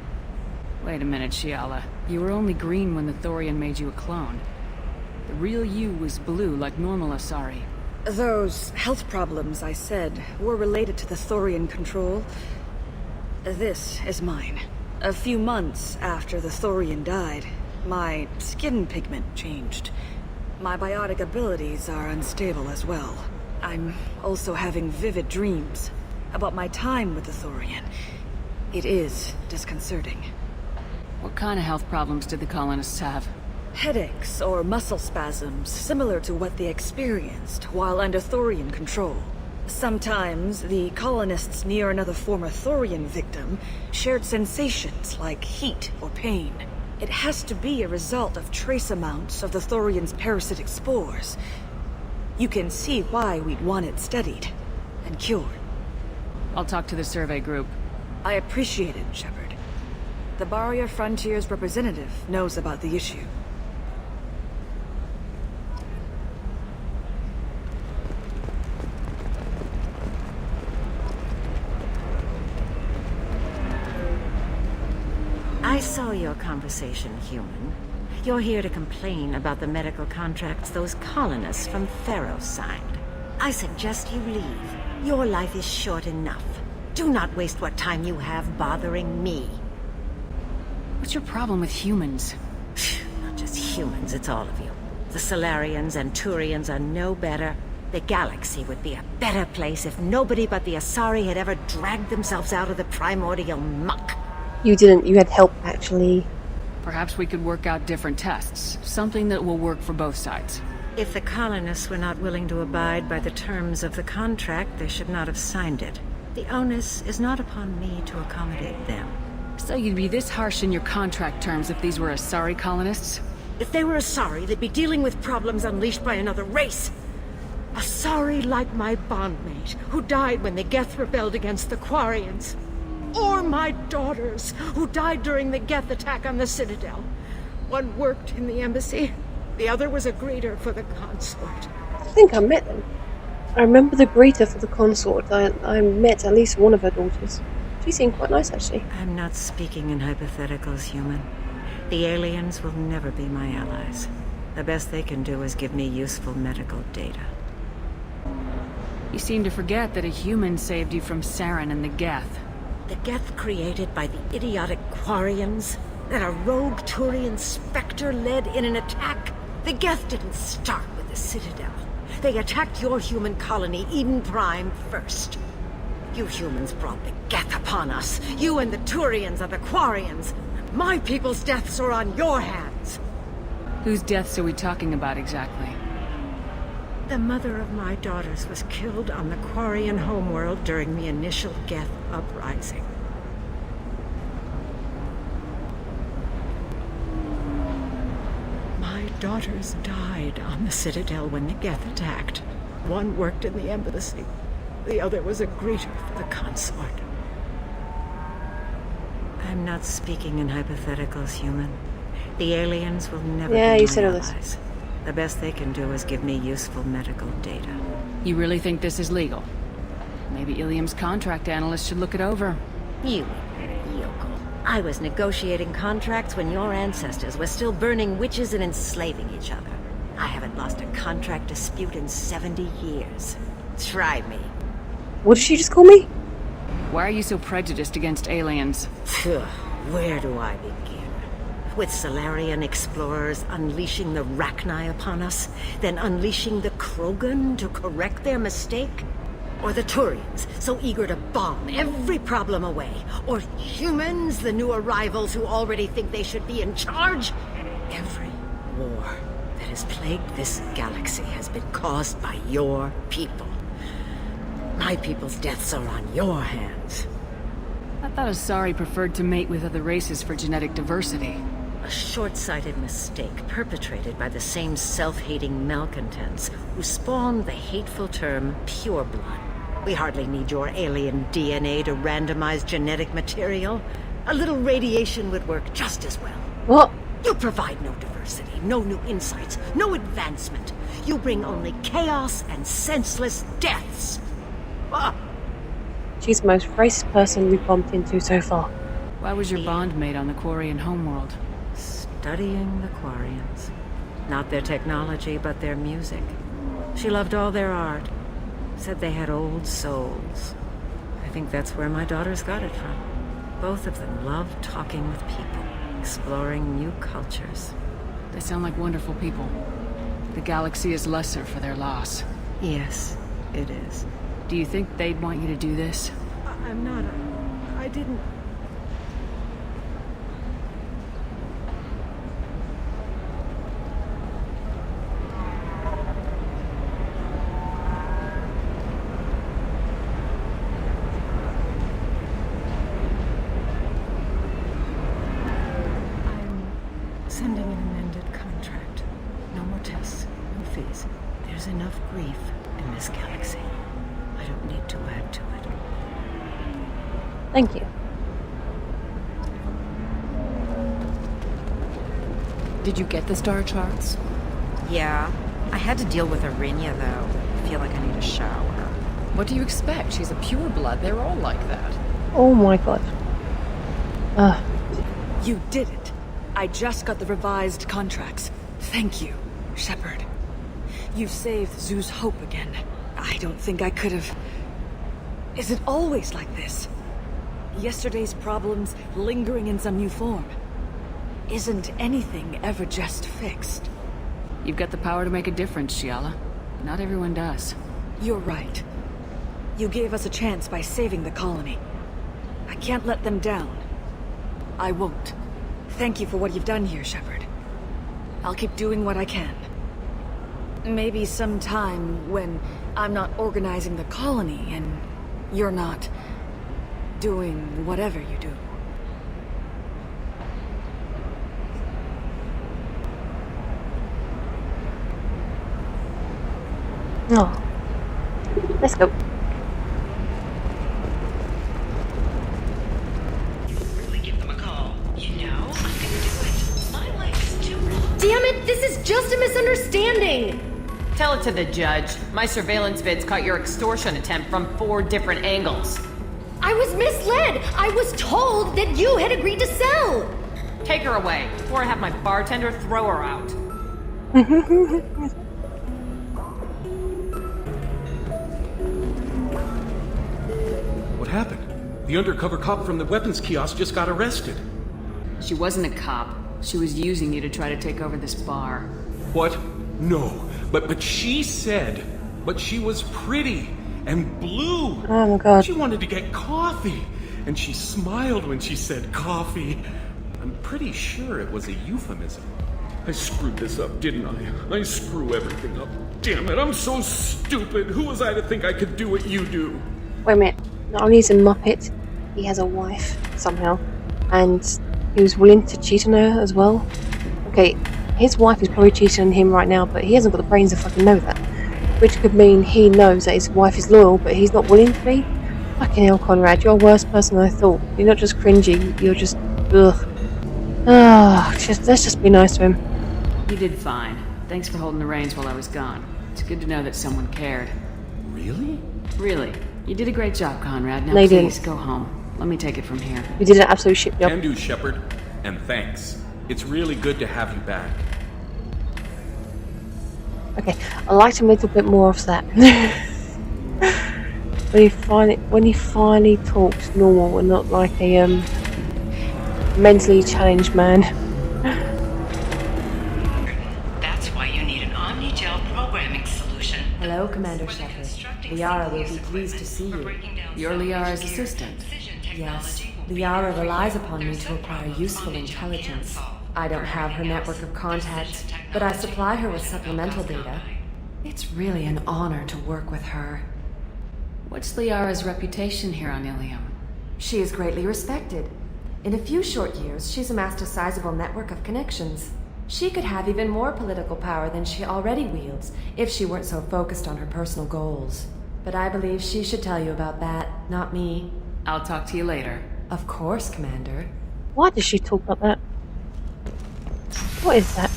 Speaker 3: Wait a minute, Shiala. You were only green when the Thorian made you a clone. The real you was blue like normal Asari.
Speaker 12: Those health problems I said were related to the Thorian control. This is mine. A few months after the Thorian died, my skin pigment changed. My biotic abilities are unstable as well. I'm also having vivid dreams about my time with the Thorian. It is disconcerting.
Speaker 3: What kind of health problems did the colonists have?
Speaker 12: Headaches or muscle spasms, similar to what they experienced while under Thorian control. Sometimes, the colonists near another former Thorian victim shared sensations like heat or pain. It has to be a result of trace amounts of the Thorian's parasitic spores. You can see why we'd want it studied and cured.
Speaker 3: I'll talk to the survey group.
Speaker 12: I appreciate it, Shepard. The Barrier Frontiers representative knows about the issue.
Speaker 19: I saw your conversation, human. You're here to complain about the medical contracts those colonists from Theros signed. I suggest you leave. Your life is short enough. Do not waste what time you have bothering me.
Speaker 3: What's your problem with humans?
Speaker 19: Not just humans, it's all of you. The Solarians and Turians are no better. The galaxy would be a better place if nobody but the Asari had ever dragged themselves out of the primordial muck.
Speaker 1: You didn't. You had help, actually.
Speaker 3: Perhaps we could work out different tests. Something that will work for both sides.
Speaker 19: If the colonists were not willing to abide by the terms of the contract, they should not have signed it. The onus is not upon me to accommodate them.
Speaker 3: So you'd be this harsh in your contract terms if these were Asari colonists?
Speaker 19: If they were Asari, they'd be dealing with problems unleashed by another race. Asari like my bondmate, who died when the Geth rebelled against the Quarians. Or my daughters, who died during the Geth attack on the Citadel. One worked in the embassy, the other was a greeter for the consort.
Speaker 1: I think I met them. I remember the greeter for the consort. I met at least one of her daughters. She seemed quite nice, actually.
Speaker 19: I'm not speaking in hypotheticals, human. The aliens will never be my allies. The best they can do is give me useful medical data.
Speaker 3: You seem to forget that a human saved you from Saren and the Geth.
Speaker 19: The Geth created by the idiotic Quarians? That a rogue Turian Spectre led in an attack? The Geth didn't start with the Citadel. They attacked your human colony, Eden Prime, first. You humans brought the Geth upon us. You and the Turians are the Quarians. My people's deaths are on your hands.
Speaker 3: Whose deaths are we talking about exactly?
Speaker 19: The mother of my daughters was killed on the Quarian homeworld during the initial Geth uprising. My daughters died on the Citadel when the Geth attacked. One worked in the embassy. The other was a greeter for the consort. I'm not speaking in hypotheticals, human. The aliens will never be my allies. The best they can do is give me useful medical data.
Speaker 3: You really think this is legal? Maybe Ilium's contract analyst should look it over.
Speaker 19: You yokel. I was negotiating contracts when your ancestors were still burning witches and enslaving each other. I haven't lost a contract dispute in 70 years. Try me.
Speaker 1: What did she just call me?
Speaker 3: Why are you so prejudiced against aliens?
Speaker 19: Where do I begin? With Solarian explorers unleashing the Rachni upon us, then unleashing the Krogan to correct their mistake? Or the Turians, so eager to bomb every problem away? Or humans, the new arrivals who already think they should be in charge? Every war that has plagued this galaxy has been caused by your people. My people's deaths are on your hands.
Speaker 3: I thought Asari preferred to mate with other races for genetic diversity.
Speaker 19: A short-sighted mistake perpetrated by the same self-hating malcontents who spawned the hateful term pureblood. We hardly need your alien DNA to randomize genetic material. A little radiation would work just as well.
Speaker 1: What?
Speaker 19: You provide no diversity, no new insights, no advancement. You bring only chaos and senseless deaths. Ah.
Speaker 1: She's the most racist person we've bumped into so far.
Speaker 3: Why was your bond made on the Quarian homeworld?
Speaker 19: Studying the Quarians. Not their technology, but their music. She loved all their art. Said they had old souls. I think that's where my daughters got it from. Both of them love talking with people, exploring new cultures.
Speaker 3: They sound like wonderful people. The galaxy is lesser for their loss.
Speaker 19: Yes, it is.
Speaker 3: Do you think they'd want you to do this?
Speaker 19: I'm not. I didn't. Sending an amended contract. No more tests, no fees. There's enough grief in this galaxy. I don't need to add to it.
Speaker 1: Thank you.
Speaker 2: Did you get the star charts?
Speaker 20: Yeah. I had to deal with Arinya, though. I feel like I need a shower.
Speaker 2: What do you expect? She's a pureblood. They're all like that.
Speaker 1: Oh my god.
Speaker 12: You did it. I just got the revised contracts. Thank you, Shepard. You've saved Zoo's hope again. I don't think I could have... Is it always like this? Yesterday's problems lingering in some new form. Isn't anything ever just fixed?
Speaker 3: You've got the power to make a difference, Shiala. Not everyone does.
Speaker 12: You're right. You gave us a chance by saving the colony. I can't let them down. I won't. Thank you for what you've done here, Shepard. I'll keep doing what I can. Maybe sometime when I'm not organizing the colony and you're not doing whatever you do.
Speaker 1: Oh. Let's go.
Speaker 8: Damn it, this is just a misunderstanding!
Speaker 11: Tell it to the judge. My surveillance vids caught your extortion attempt from 4 different angles.
Speaker 8: I was misled! I was told that you had agreed to sell!
Speaker 11: Take her away, before I have my bartender throw her out.
Speaker 16: What happened? The undercover cop from the weapons kiosk just got arrested.
Speaker 3: She wasn't a cop. She was using you to try to take over this bar.
Speaker 16: What? No. But she said, but she was pretty and blue.
Speaker 1: Oh my god.
Speaker 16: She wanted to get coffee. And she smiled when she said coffee. I'm pretty sure it was a euphemism. I screwed this up, didn't I? I screw everything up. Damn it, I'm so stupid. Who was I to think I could do what you do?
Speaker 1: Wait a minute. Not only is he a muppet, he has a wife somehow. And he was willing to cheat on her as well. Okay, his wife is probably cheating on him right now, but he hasn't got the brains to fucking know that. Which could mean he knows that his wife is loyal, but he's not willing to be. Fucking hell, Conrad, you're a worse person than I thought. You're not just cringy, you're just... ugh. Let's just be nice to him.
Speaker 3: You did fine. Thanks for holding the reins while I was gone. It's good to know that someone cared.
Speaker 16: Really?
Speaker 3: Really. You did a great job, Conrad. Now
Speaker 1: No, you
Speaker 3: please,
Speaker 1: didn't.
Speaker 3: go home. Let me take it from here.
Speaker 1: You did an absolute shit job.
Speaker 16: Can do, Shepard. And thanks. It's really good to have you back.
Speaker 1: Okay, I liked him a little bit more of that. when he finally talks normal and not like a mentally challenged man.
Speaker 5: That's why you need an Omni-Gel programming solution.
Speaker 21: Hello, Commander Shepard. Liara will be pleased to see you.
Speaker 3: You're Liara's assistant.
Speaker 21: Yes, Liara relies upon me to acquire useful intelligence. I don't have her network of contacts, but I supply her with supplemental data. It's really an honor to work with her.
Speaker 3: What's Liara's reputation here on Ilium?
Speaker 21: She is greatly respected. In a few short years, she's amassed a sizable network of connections. She could have even more political power than she already wields if she weren't so focused on her personal goals. But I believe she should tell you about that, not me.
Speaker 3: I'll talk to you later.
Speaker 21: Of course, Commander.
Speaker 1: Why does she talk like that? What is that?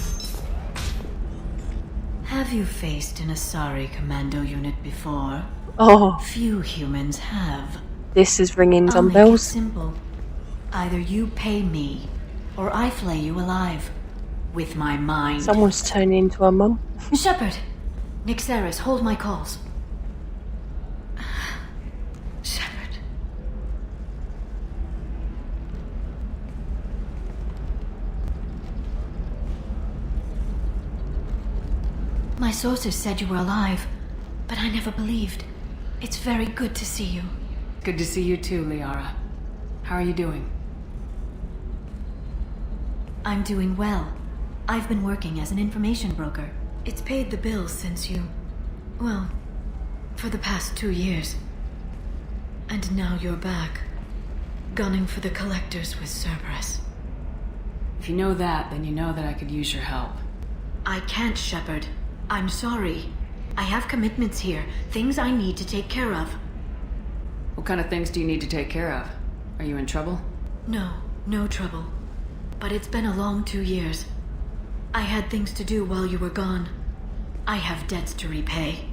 Speaker 22: Have you faced an Asari commando unit before?
Speaker 1: Oh.
Speaker 22: Few humans have.
Speaker 1: This is ringing some
Speaker 22: I'll
Speaker 1: bells.
Speaker 22: make it simple. Either you pay me, or I flay you alive. With my mind.
Speaker 1: Someone's turning into a mum.
Speaker 22: Shepard! Nixeris, hold my calls. Shepard. My sources said you were alive, but I never believed. It's very good to see you.
Speaker 3: Good to see you too, Liara. How are you doing?
Speaker 22: I'm doing well. I've been working as an information broker. It's paid the bills since you... well, for the past 2 years. And now you're back, gunning for the collectors with Cerberus.
Speaker 3: If you know that, then you know that I could use your help.
Speaker 22: I can't, Shepard. I'm sorry. I have commitments here, things I need to take care of.
Speaker 3: What kind of things do you need to take care of? Are you in trouble?
Speaker 22: No, no trouble. But it's been a long 2 years. I had things to do while you were gone. I have debts to repay.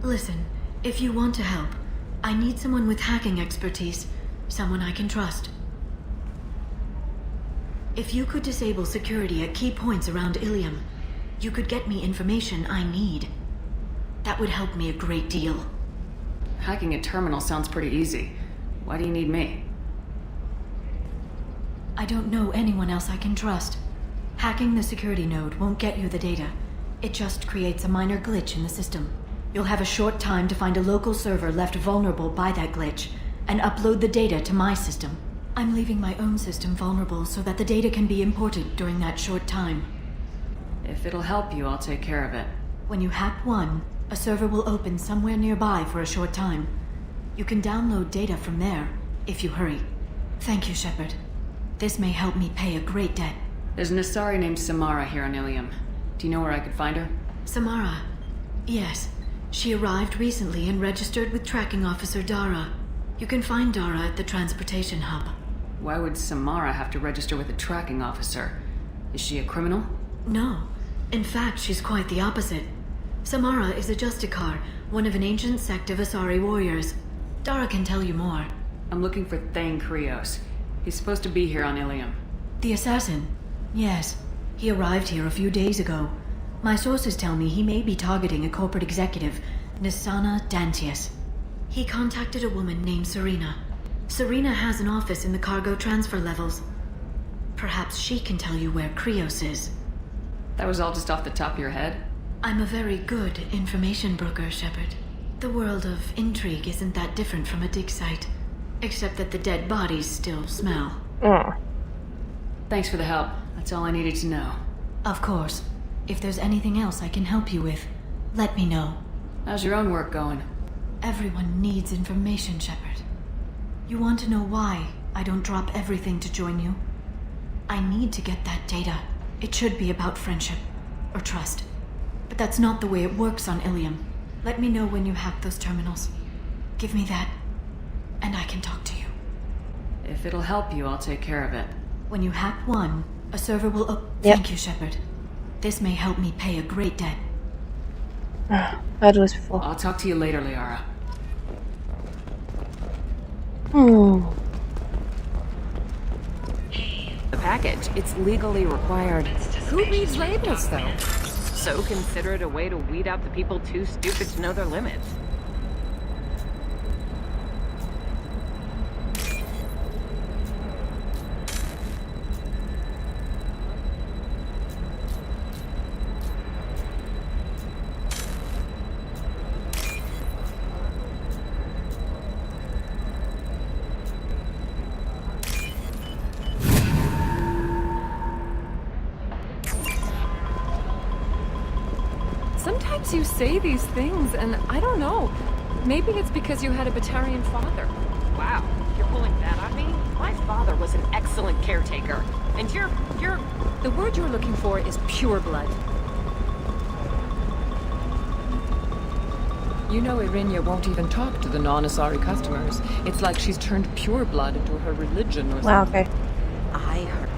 Speaker 22: Listen, if you want to help, I need someone with hacking expertise. Someone I can trust. If you could disable security at key points around Ilium, you could get me information I need. That would help me a great deal.
Speaker 3: Hacking a terminal sounds pretty easy. Why do you need me?
Speaker 22: I don't know anyone else I can trust. Hacking the security node won't get you the data. It just creates a minor glitch in the system. You'll have a short time to find a local server left vulnerable by that glitch, and upload the data to my system. I'm leaving my own system vulnerable so that the data can be imported during that short time.
Speaker 3: If it'll help you, I'll take care of it.
Speaker 22: When you hack one, a server will open somewhere nearby for a short time. You can download data from there, if you hurry. Thank you, Shepard. This may help me pay a great debt.
Speaker 3: There's an Asari named Samara here on Ilium. Do you know where I could find her?
Speaker 22: Samara? Yes. She arrived recently and registered with Tracking Officer Dara. You can find Dara at the transportation hub.
Speaker 3: Why would Samara have to register with a tracking officer? Is she a criminal?
Speaker 22: No. In fact, she's quite the opposite. Samara is a Justicar, one of an ancient sect of Asari warriors. Dara can tell you more.
Speaker 3: I'm looking for Thane Krios. He's supposed to be here on Ilium.
Speaker 22: The assassin? Yes. He arrived here a few days ago. My sources tell me he may be targeting a corporate executive, Nisana Dantius. He contacted a woman named Serena. Serena has an office in the cargo transfer levels. Perhaps she can tell you where Krios is.
Speaker 3: That was all just off the top of your head?
Speaker 22: I'm a very good information broker, Shepard. The world of intrigue isn't that different from a dig site, except that the dead bodies still smell.
Speaker 3: Thanks for the help. That's all I needed to know.
Speaker 22: Of course. If there's anything else I can help you with, let me know.
Speaker 3: How's your own work going?
Speaker 22: Everyone needs information, Shepard. You want to know why I don't drop everything to join you? I need to get that data. It should be about friendship, or trust. But that's not the way it works on Ilium. Let me know when you hack those terminals. Give me that, and I can talk to you.
Speaker 3: If it'll help you, I'll take care of it.
Speaker 22: When you hack one, a server will Thank you, Shepard. This may help me pay a great debt.
Speaker 1: Heard this before.
Speaker 3: I'll talk to you later, Liara.
Speaker 11: The package. It's legally required.
Speaker 21: Who reads labels, though?
Speaker 11: So consider it a way to weed out the people too stupid to know their limits. Sometimes you say these things, and I don't know. Maybe it's because you had a Batarian father. Wow, you're pulling that on me? My father was an excellent caretaker. And you're... The word you're looking for is pure blood. You know Irinia won't even talk to the non-Asari customers. It's like she's turned pure blood into her religion or
Speaker 1: Wow,
Speaker 11: something.
Speaker 1: okay.
Speaker 20: I heard.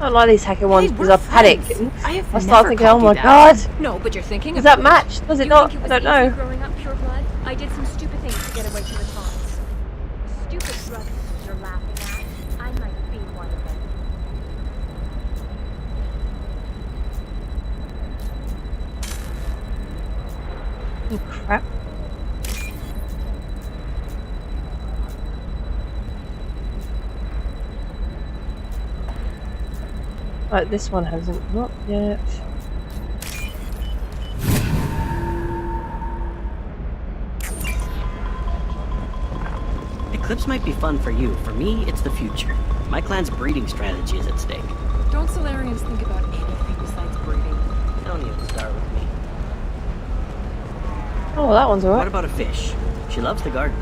Speaker 1: I don't like these hacker ones because I panic. I start
Speaker 11: never
Speaker 1: thinking, oh
Speaker 11: called
Speaker 1: my
Speaker 11: you that.
Speaker 1: god!
Speaker 11: No, but you're thinking
Speaker 1: Does
Speaker 11: about
Speaker 1: that match? Does it
Speaker 11: You
Speaker 1: not?
Speaker 11: think it
Speaker 1: I
Speaker 11: was
Speaker 1: don't
Speaker 11: easy
Speaker 1: know.
Speaker 11: growing up pure blood? I did some stupid things to get away from the taunts.
Speaker 10: Stupid drugs you're laughing at. I might be one of them.
Speaker 1: Oh crap. Right, this one hasn't. Not yet.
Speaker 4: Eclipse might be fun for you. For me, it's the future. My clan's breeding strategy is at stake.
Speaker 11: Don't Solarians think about anything besides breeding?
Speaker 4: Don't even start with me.
Speaker 1: Oh, well, that one's alright.
Speaker 4: What about a fish? She loves the garden.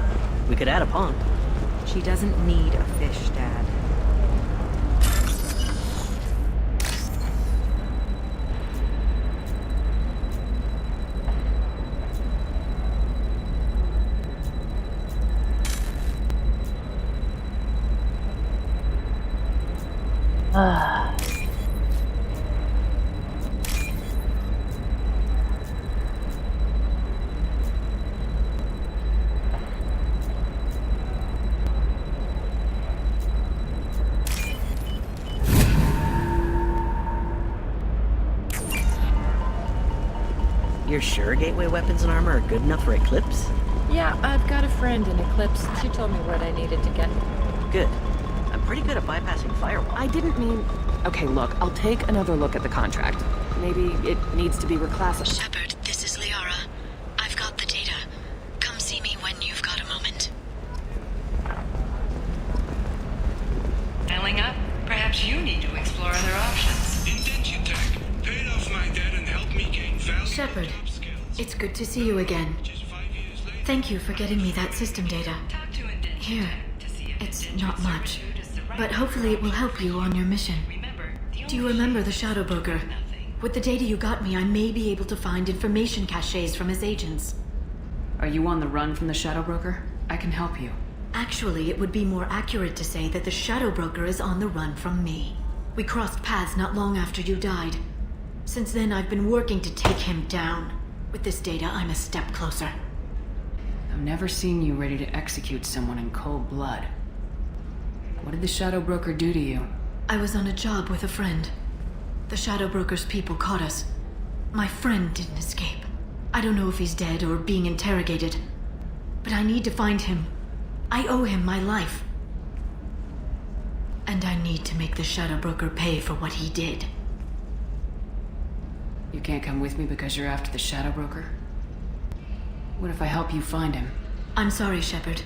Speaker 4: We could add a pond.
Speaker 20: She doesn't need a fish, Dad.
Speaker 1: Ah.
Speaker 4: You're sure gateway weapons and armor are good enough for Eclipse?
Speaker 11: Yeah, I've got a friend in Eclipse. She told me what I needed to get.
Speaker 4: Good. I'm pretty good at bypassing firewall.
Speaker 11: I didn't mean... Okay, look, I'll take another look at the contract. Maybe it needs to be reclassified.
Speaker 9: Shepard, this is Liara. I've got the data. Come see me when you've got a moment.
Speaker 5: Dialing up? Perhaps you need to explore other options.
Speaker 13: Intention tech. Paid off my debt and helped me gain value.
Speaker 22: Shepard, it's good to see you again. Thank you for getting me that system data. Here, it's not much, but hopefully it will help you on your mission. Do you remember the Shadow Broker? With the data you got me, I may be able to find information caches from his agents.
Speaker 3: Are you on the run from the Shadow Broker? I can help you.
Speaker 22: Actually, it would be more accurate to say that the Shadow Broker is on the run from me. We crossed paths not long after you died. Since then, I've been working to take him down. With this data, I'm a step closer.
Speaker 3: I've never seen you ready to execute someone in cold blood. What did the Shadow Broker do to you?
Speaker 22: I was on a job with a friend. The Shadow Broker's people caught us. My friend didn't escape. I don't know if he's dead or being interrogated. But I need to find him. I owe him my life. And I need to make the Shadow Broker pay for what he did.
Speaker 3: You can't come with me because you're after the Shadow Broker? What if I help you find him?
Speaker 22: I'm sorry, Shepard.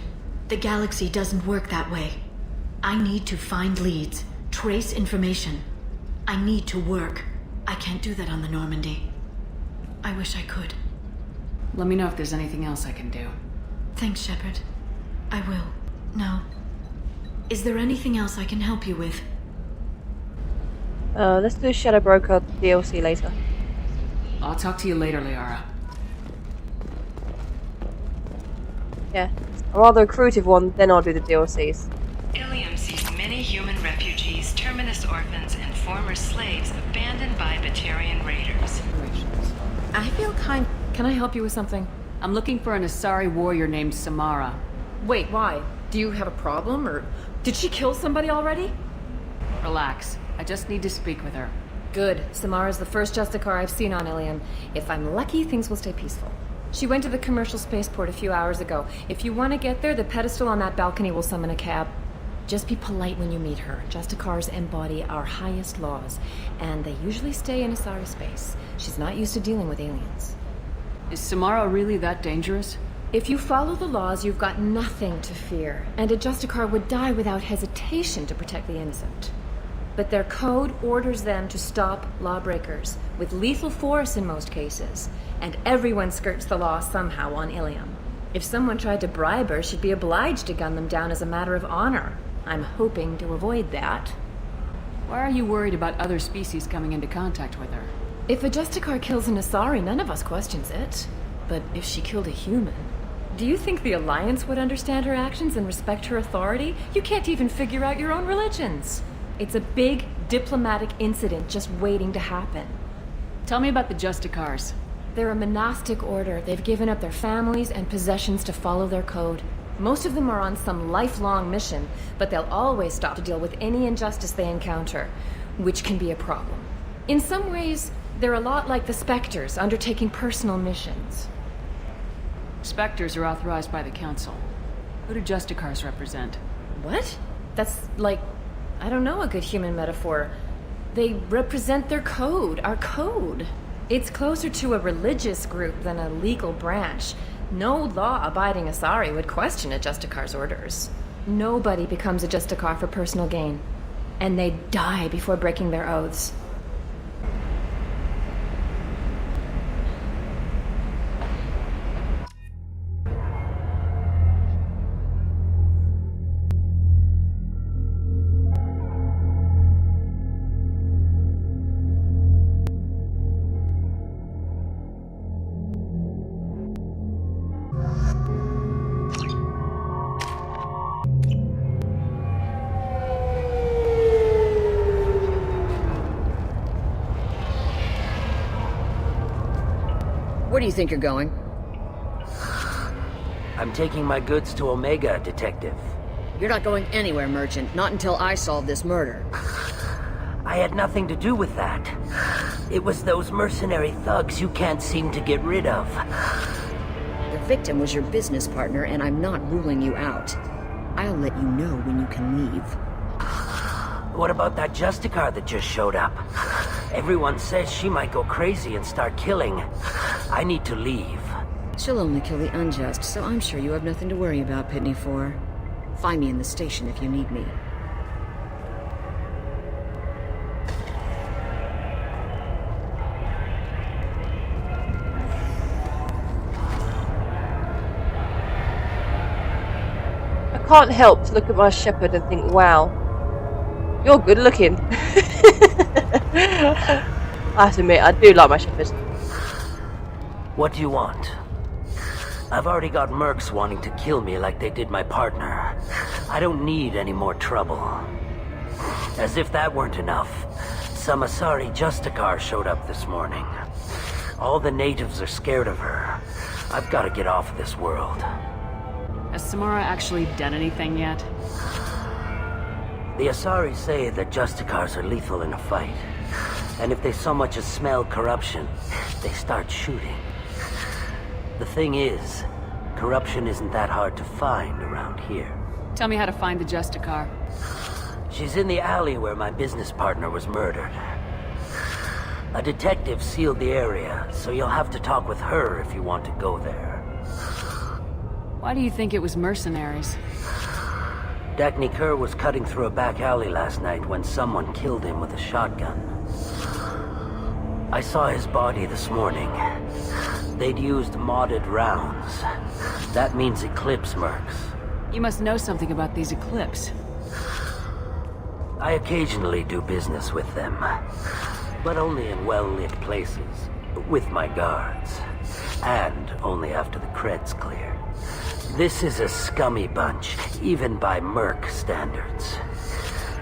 Speaker 22: The galaxy doesn't work that way. I need to find leads, trace information. I need to work. I can't do that on the Normandy. I wish I could.
Speaker 3: Let me know if there's anything else I can do.
Speaker 22: Thanks, Shepard. I will. Now, is there anything else I can help you with?
Speaker 1: Let's do Shadow Broker DLC later.
Speaker 3: I'll talk to you later, Liara.
Speaker 1: Yeah, a rather recruitive one, then I'll do the DLCs.
Speaker 5: Ilium sees many human refugees, terminus orphans, and former slaves abandoned by Batarian raiders.
Speaker 11: I feel kind... Can I help you with something?
Speaker 3: I'm looking for an Asari warrior named Samara.
Speaker 11: Wait, why? Do you have a problem, or... Did she kill somebody already?
Speaker 3: Relax. I just need to speak with her.
Speaker 11: Good. Samara's the first Justicar I've seen on Ilium. If I'm lucky, things will stay peaceful. She went to the commercial spaceport a few hours ago. If you want to get there, the pedestal on that balcony will summon a cab. Just be polite when you meet her. Justicars embody our highest laws, and they usually stay in Asari space. She's not used to dealing with aliens.
Speaker 3: Is Samara really that dangerous?
Speaker 11: If you follow the laws, you've got nothing to fear, and a Justicar would die without hesitation to protect the innocent.
Speaker 6: but their code orders them to stop lawbreakers, with lethal force in most cases, and everyone skirts the law somehow on Ilium. If someone tried to bribe her, she'd be obliged to gun them down as a matter of honor. I'm hoping to avoid that.
Speaker 3: Why are you worried about other species coming into contact with her?
Speaker 6: If a Justicar kills an Asari, none of us questions it. But if she killed a human... Do you think the Alliance would understand her actions and respect her authority? You can't even figure out your own religions. It's a big diplomatic incident just waiting to happen.
Speaker 3: Tell me about the Justicars.
Speaker 6: They're a monastic order. They've given up their families and possessions to follow their code. Most of them are on some lifelong mission, but they'll always stop to deal with any injustice they encounter, which can be a problem. In some ways, they're a lot like the Spectres, undertaking personal missions.
Speaker 3: Spectres are authorized by the Council. Who do Justicars represent?
Speaker 6: What? That's like, I don't know, a good human metaphor. They represent their code, our code. It's closer to a religious group than a legal branch. No law-abiding Asari would question a Justicar's orders. Nobody becomes a Justicar for personal gain. And they die before breaking their oaths.
Speaker 14: Where do you think you're going? I'm taking my goods to Omega, Detective. You're not going anywhere, Merchant. Not until I solve this murder. I had nothing to do with that. It was those mercenary thugs you can't seem to get rid of. The victim was your business partner, and I'm not ruling you out. I'll let you know when you can leave. What about that Justicar that just showed up? Everyone says she might go crazy and start killing. I need to leave. She'll only kill the unjust, so I'm sure you have nothing to worry about, Pitney 4. Find me in the station if you need me.
Speaker 1: I can't help to look at my shepherd and think, wow, you're good looking. I have to admit, I do like my shepherd.
Speaker 14: What do you want? I've already got mercs wanting to kill me like they did my partner. I don't need any more trouble. As if that weren't enough, some Asari Justicar showed up this morning. All the natives are scared of her. I've got to get off of this world.
Speaker 3: Has Samara actually done anything yet?
Speaker 14: The Asari say that Justicars are lethal in a fight. And if they so much as smell corruption, they start shooting. The thing is, corruption isn't that hard to find around here.
Speaker 3: Tell me how to find the Justicar.
Speaker 14: She's in the alley where my business partner was murdered. A detective sealed the area, so you'll have to talk with her if you want to go there.
Speaker 3: Why do you think it was mercenaries?
Speaker 14: Dagny Kerr was cutting through a back alley last night when someone killed him with a shotgun. I saw his body this morning. They'd used modded rounds. That means Eclipse mercs.
Speaker 3: You must know something about these Eclipse.
Speaker 14: I occasionally do business with them, but only in well-lit places, with my guards, and only after the cred's clear. This is a scummy bunch, even by merc standards.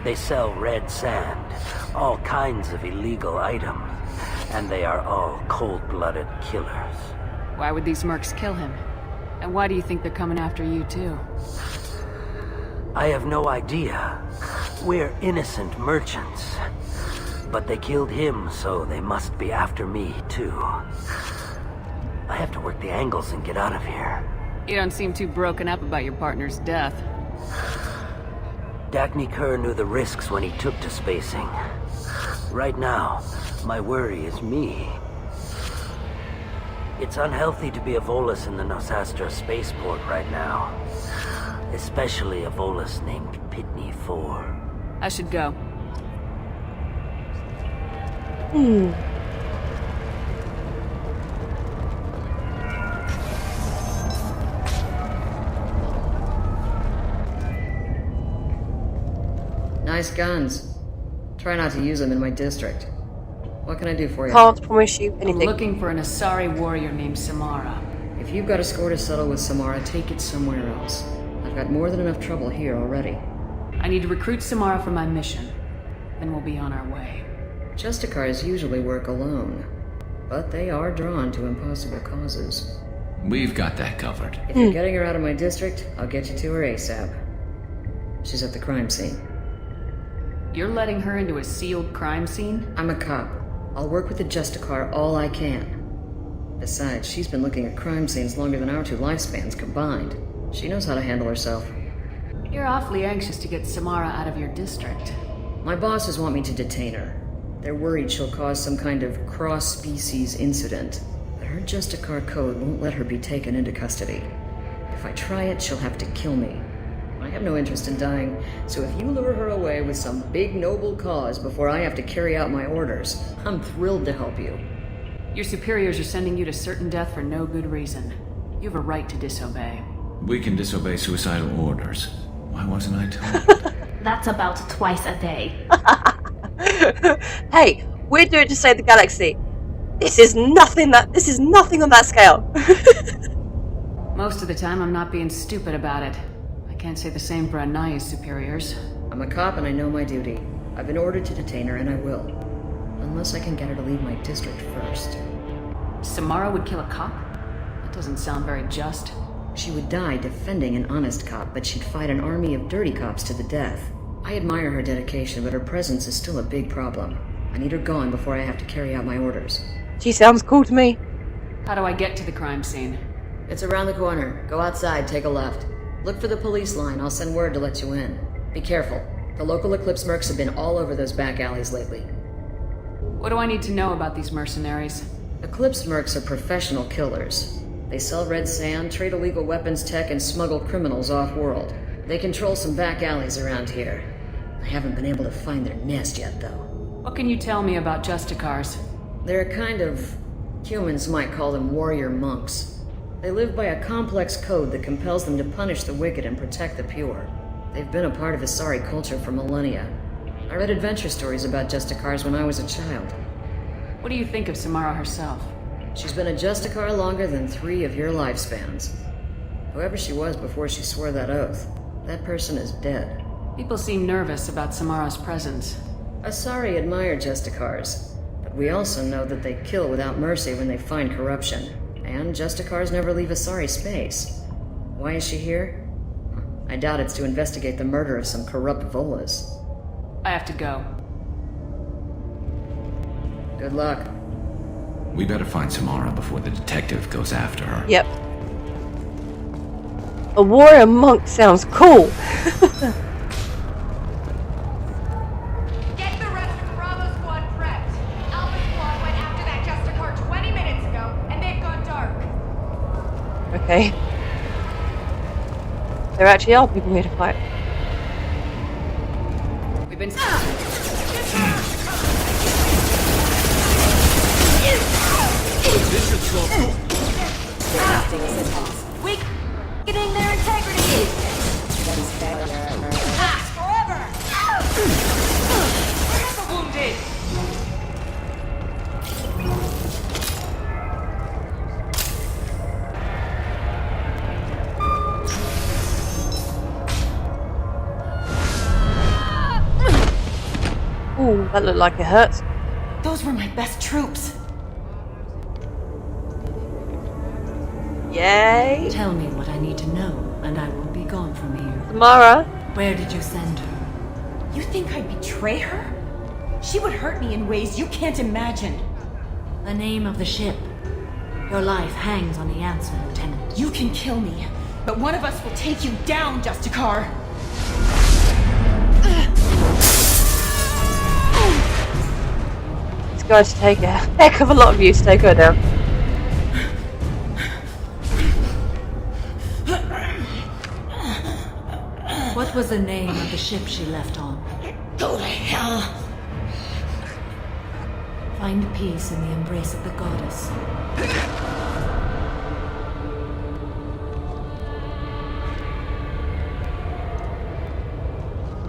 Speaker 14: They sell red sand, all kinds of illegal items, and they are all cold-blooded killers.
Speaker 3: Why would these mercs kill him? And why do you think they're coming after you too?
Speaker 14: I have no idea. We're innocent merchants. But they killed him, so they must be after me too. I have to work the angles and get out of here.
Speaker 3: You don't seem too broken up about your partner's death.
Speaker 14: Dagny Kerr knew the risks when he took to spacing. Right now, my worry is me. It's unhealthy to be a Volus in the Nosastra spaceport right now. Especially a Volus named Pitney 4.
Speaker 3: I should go.
Speaker 1: Hmm.
Speaker 7: Nice guns. Try not to use them in my district. What can I do for you?
Speaker 1: Can't promise you
Speaker 3: I'm
Speaker 1: anything.
Speaker 3: looking for an Asari warrior named Samara.
Speaker 7: If you've got a score to settle with Samara, take it somewhere else. I've got more than enough trouble here already.
Speaker 3: I need to recruit Samara for my mission. Then we'll be on our way.
Speaker 7: Justicars usually work alone, but they are drawn to impossible causes.
Speaker 13: We've got that covered.
Speaker 7: If you're getting her out of my district, I'll get you to her ASAP. She's at the crime scene.
Speaker 3: You're letting her into a sealed crime scene?
Speaker 7: I'm a cop. I'll work with the Justicar all I can. Besides, she's been looking at crime scenes longer than our two lifespans combined. She knows how to handle herself.
Speaker 3: You're awfully anxious to get Samara out of your district.
Speaker 7: My bosses want me to detain her. They're worried she'll cause some kind of cross-species incident. But her Justicar code won't let her be taken into custody. If I try it, she'll have to kill me. I have no interest in dying, so if you lure her away with some big noble cause before I have to carry out my orders, I'm thrilled to help you.
Speaker 3: Your superiors are sending you to certain death for no good reason. You have a right to disobey.
Speaker 13: We can disobey suicidal orders. Why wasn't I told?
Speaker 10: That's about twice a day.
Speaker 1: Hey, we're doing to save the galaxy. This is nothing on that scale.
Speaker 3: Most of the time, I'm not being stupid about it. I can't say the same for Anaya's superiors.
Speaker 7: I'm a cop and I know my duty. I've been ordered to detain her and I will. Unless I can get her to leave my district first.
Speaker 3: Samara would kill a cop? That doesn't sound very just.
Speaker 7: She would die defending an honest cop, but she'd fight an army of dirty cops to the death. I admire her dedication, but her presence is still a big problem. I need her gone before I have to carry out my orders.
Speaker 1: She sounds cool to me.
Speaker 3: How do I get to the crime scene?
Speaker 7: It's around the corner. Go outside, take a left. Look for the police line. I'll send word to let you in. Be careful. The local Eclipse mercs have been all over those back alleys lately.
Speaker 3: What do I need to know about these mercenaries?
Speaker 7: Eclipse mercs are professional killers. They sell red sand, trade illegal weapons tech, and smuggle criminals off-world. They control some back alleys around here. I haven't been able to find their nest yet, though.
Speaker 3: What can you tell me about Justicars?
Speaker 7: They're a kind of... humans might call them warrior monks. They live by a complex code that compels them to punish the wicked and protect the pure. They've been a part of Asari culture for millennia. I read adventure stories about Justicars when I was a child.
Speaker 3: What do you think of Samara herself?
Speaker 7: She's been a Justicar longer than 3 of your lifespans. Whoever she was before she swore that oath, that person is dead.
Speaker 3: People seem nervous about Samara's presence.
Speaker 7: Asari admire Justicars, but we also know that they kill without mercy when they find corruption. And Justicars never leave Asari space. Why is she here? I doubt it's to investigate the murder of some corrupt Volas.
Speaker 3: I have to go.
Speaker 7: Good luck.
Speaker 13: We better find Samara before the detective goes after her.
Speaker 1: Yep. A warrior monk sounds cool.
Speaker 15: Get the rest of Bravo Squad prepped. Alpha Squad went after that Justicar 20 minutes ago, and they've gone dark.
Speaker 1: Okay. There actually are people here to fight.
Speaker 3: We've been...
Speaker 15: Weakening their integrity. Forever. Wounded.
Speaker 1: Ooh, that looked like it hurts.
Speaker 22: Those were my best troops.
Speaker 1: Yay!
Speaker 9: Tell me what I need to know, and I will be gone from here.
Speaker 1: Samara?
Speaker 22: Where did you send her? You think I'd betray her? She would hurt me in ways you can't imagine.
Speaker 9: The name of the ship. Your life hangs on the answer, Lieutenant.
Speaker 22: You can kill me, but one of us will take you down, Justicar.
Speaker 1: It's going to take a heck of a lot of you to take her down.
Speaker 9: What was the name of the ship she left on?
Speaker 22: Go to hell.
Speaker 19: Find peace in the embrace of the goddess.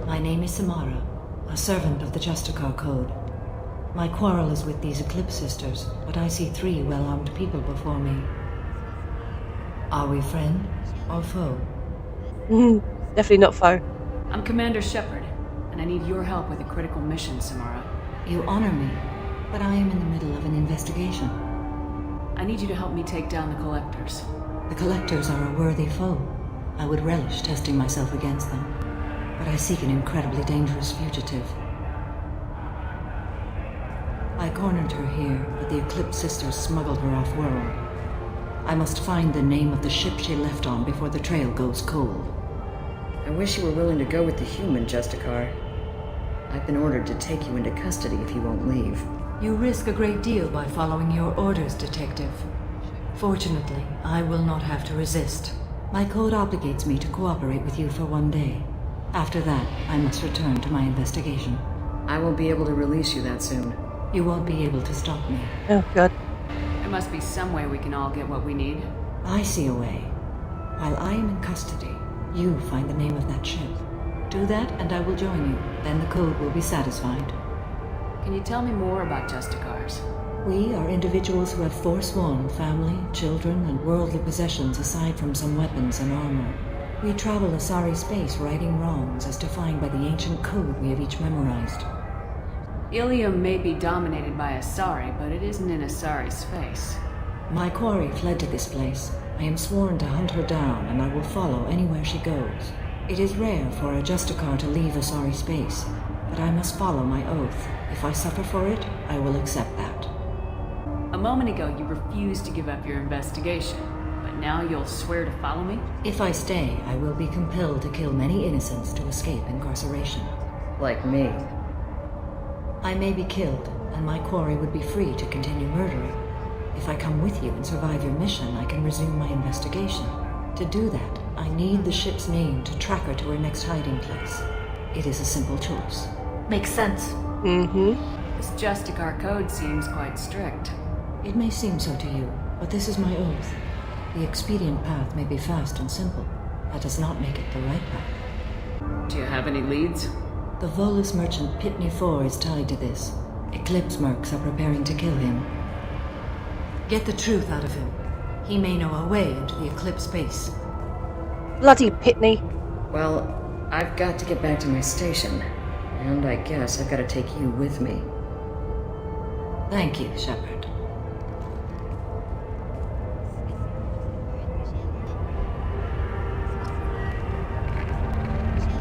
Speaker 19: My name is Samara, a servant of the Justicar Code. My quarrel is with these Eclipse Sisters, but I see 3 well-armed people before me. Are we friend or foe?
Speaker 1: Definitely not foe.
Speaker 3: I'm Commander Shepard, and I need your help with a critical mission, Samara.
Speaker 19: You honor me, but I am in the middle of an investigation.
Speaker 3: I need you to help me take down the Collectors.
Speaker 19: The Collectors are a worthy foe. I would relish testing myself against them, but I seek an incredibly dangerous fugitive. I cornered her here, but the Eclipse Sisters smuggled her off-world. I must find the name of the ship she left on before the trail goes cold.
Speaker 7: I wish you were willing to go with the human, Justicar. I've been ordered to take you into custody if you won't leave.
Speaker 19: You risk a great deal by following your orders, Detective. Fortunately, I will not have to resist. My code obligates me to cooperate with you for 1 day. After that, I must return to my investigation.
Speaker 7: I won't be able to release you that soon.
Speaker 19: You won't be able to stop me.
Speaker 1: Oh, God.
Speaker 3: There must be some way we can all get what we need.
Speaker 19: I see a way. While I am in custody, you find the name of that ship. Do that and I will join you. Then the code will be satisfied.
Speaker 3: Can you tell me more about Justicars?
Speaker 19: We are individuals who have forsworn family, children, and worldly possessions aside from some weapons and armor. We travel Asari space righting wrongs as defined by the ancient code we have each memorized.
Speaker 3: Ilium may be dominated by Asari, but it isn't in Asari space.
Speaker 19: My quarry fled to this place. I am sworn to hunt her down, and I will follow anywhere she goes. It is rare for a Justicar to leave Asari space, but I must follow my oath. If I suffer for it, I will accept that.
Speaker 3: A moment ago, you refused to give up your investigation, but now you'll swear to follow me?
Speaker 19: If I stay, I will be compelled to kill many innocents to escape incarceration.
Speaker 7: Like me.
Speaker 19: I may be killed, and my quarry would be free to continue murdering. If I come with you and survive your mission, I can resume my investigation. To do that, I need the ship's name to track her to her next hiding place. It is a simple choice.
Speaker 10: Makes sense.
Speaker 3: This Justicar code seems quite strict.
Speaker 19: It may seem so to you, but this is my oath. The expedient path may be fast and simple. That does not make it the right path.
Speaker 3: Do you have any leads?
Speaker 19: The Volus merchant Pitney 4 is tied to this. Eclipse mercs are preparing to kill him. Get the truth out of him. He may know a way into the Eclipse base.
Speaker 1: Bloody Pitney.
Speaker 7: Well, I've got to get back to my station. And I guess I've got to take you with me.
Speaker 19: Thank you, Shepard.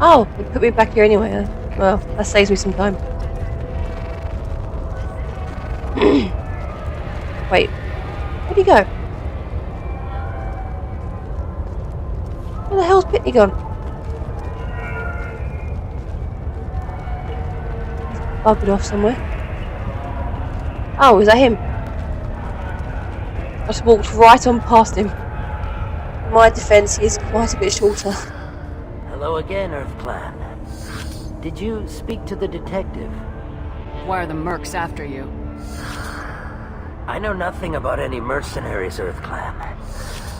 Speaker 1: Oh, they put me back here anyway. Well, that saves me some time. Wait, where'd he go? Where the hell's Pitney gone? He's buggered off somewhere. Oh, is that him? I just walked right on past him. My defense is quite a bit shorter.
Speaker 14: Hello again, Earth Clan. Did you speak to the detective?
Speaker 3: Why are the mercs after you?
Speaker 14: I know nothing about any mercenaries, Earth Clan.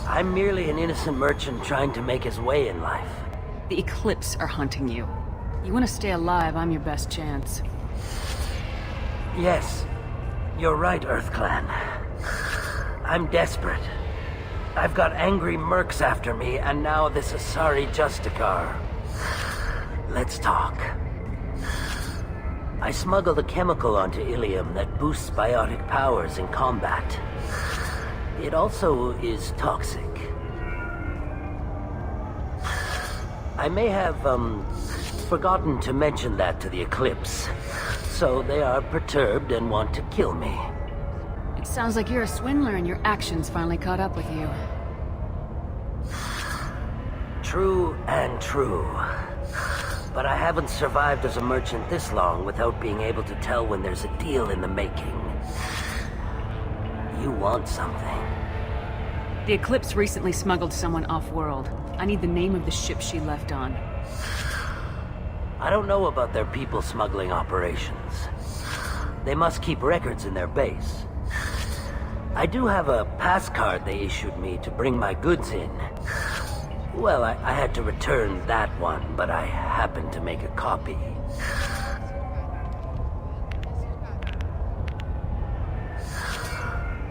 Speaker 14: I'm merely an innocent merchant trying to make his way in life.
Speaker 3: The Eclipse are hunting you. You want to stay alive, I'm your best chance.
Speaker 14: Yes, you're right, Earth Clan. I'm desperate. I've got angry mercs after me, and now this Asari Justicar. Let's talk. I smuggled a chemical onto Ilium that boosts biotic powers in combat. It also is toxic. I may have, forgotten to mention that to the Eclipse. So they are perturbed and want to kill me.
Speaker 3: It sounds like you're a swindler and your actions finally caught up with you.
Speaker 14: True and true. But I haven't survived as a merchant this long without being able to tell when there's a deal in the making. You want something.
Speaker 3: The Eclipse recently smuggled someone off-world. I need the name of the ship she left on.
Speaker 14: I don't know about their people smuggling operations. They must keep records in their base. I do have a pass card they issued me to bring my goods in. Well, I had to return that one, but I happened to make a copy.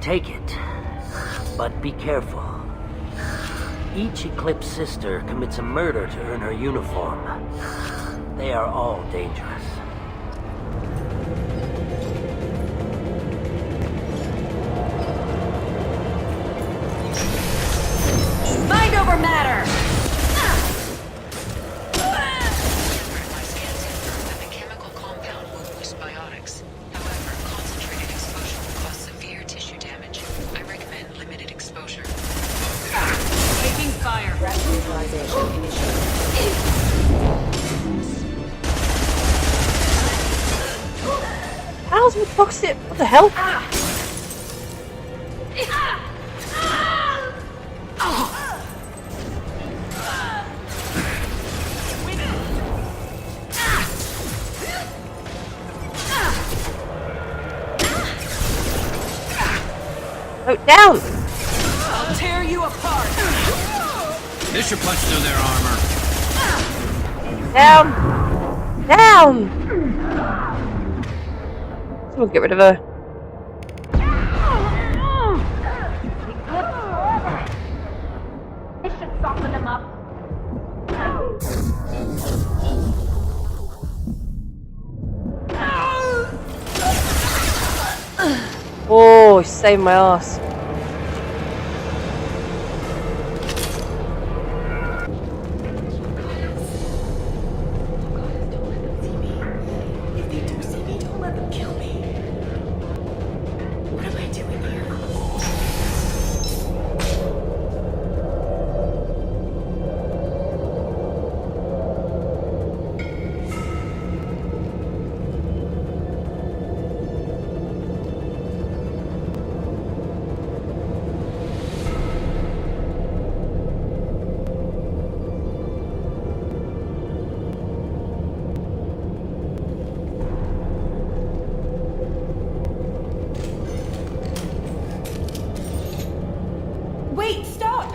Speaker 14: Take it, but be careful. Each Eclipse sister commits a murder to earn her uniform. They are all dangerous.
Speaker 15: Mind over matter!
Speaker 5: My scans confirm that the chemical compound will boost biotics. However, concentrated exposure will cause severe tissue damage. I recommend limited exposure.
Speaker 15: Taking fire.
Speaker 21: Rationalization initiated.
Speaker 1: How's the toxic? What the hell? Oh, down!
Speaker 15: I'll tear you apart!
Speaker 13: This should punch through their armor.
Speaker 1: Down! Down! Someone get rid of her.
Speaker 10: This should soften them up.
Speaker 1: Oh, saved my ass.
Speaker 19: If they do see me, don't let them kill me. What am I doing here?
Speaker 22: Wait, stop!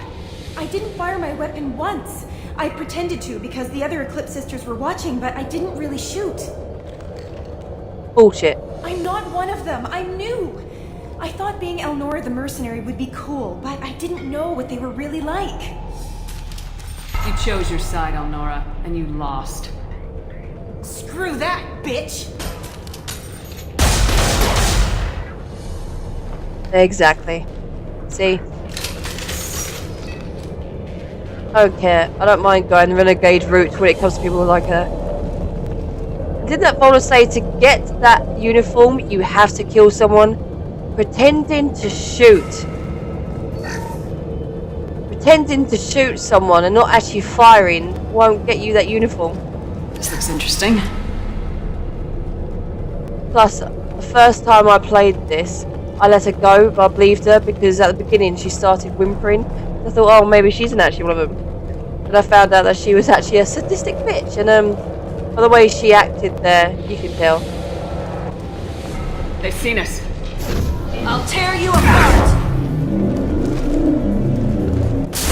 Speaker 22: I didn't fire my weapon once. I pretended to because the other Eclipse sisters were watching, but I didn't really shoot.
Speaker 1: Bullshit.
Speaker 22: I'm not one of them. I'm new. I thought being Elnora the mercenary would be cool, but I didn't know what they were really like.
Speaker 3: You chose your side, Elnora, and you lost.
Speaker 22: Screw that, bitch!
Speaker 1: Exactly. See? I don't care. I don't mind going the renegade route when it comes to people like her. Didn't that folder say to get that uniform, you have to kill someone? Pretending to shoot. Pretending to shoot someone and not actually firing won't get you that uniform.
Speaker 3: This looks interesting.
Speaker 1: Plus, the first time I played this, I let her go, but I believed her because at the beginning she started whimpering. I thought, oh, maybe she isn't actually one of them. But I found out that she was actually a sadistic bitch, and by the way she acted there, you can tell.
Speaker 3: They've seen us.
Speaker 15: I'll tear you apart!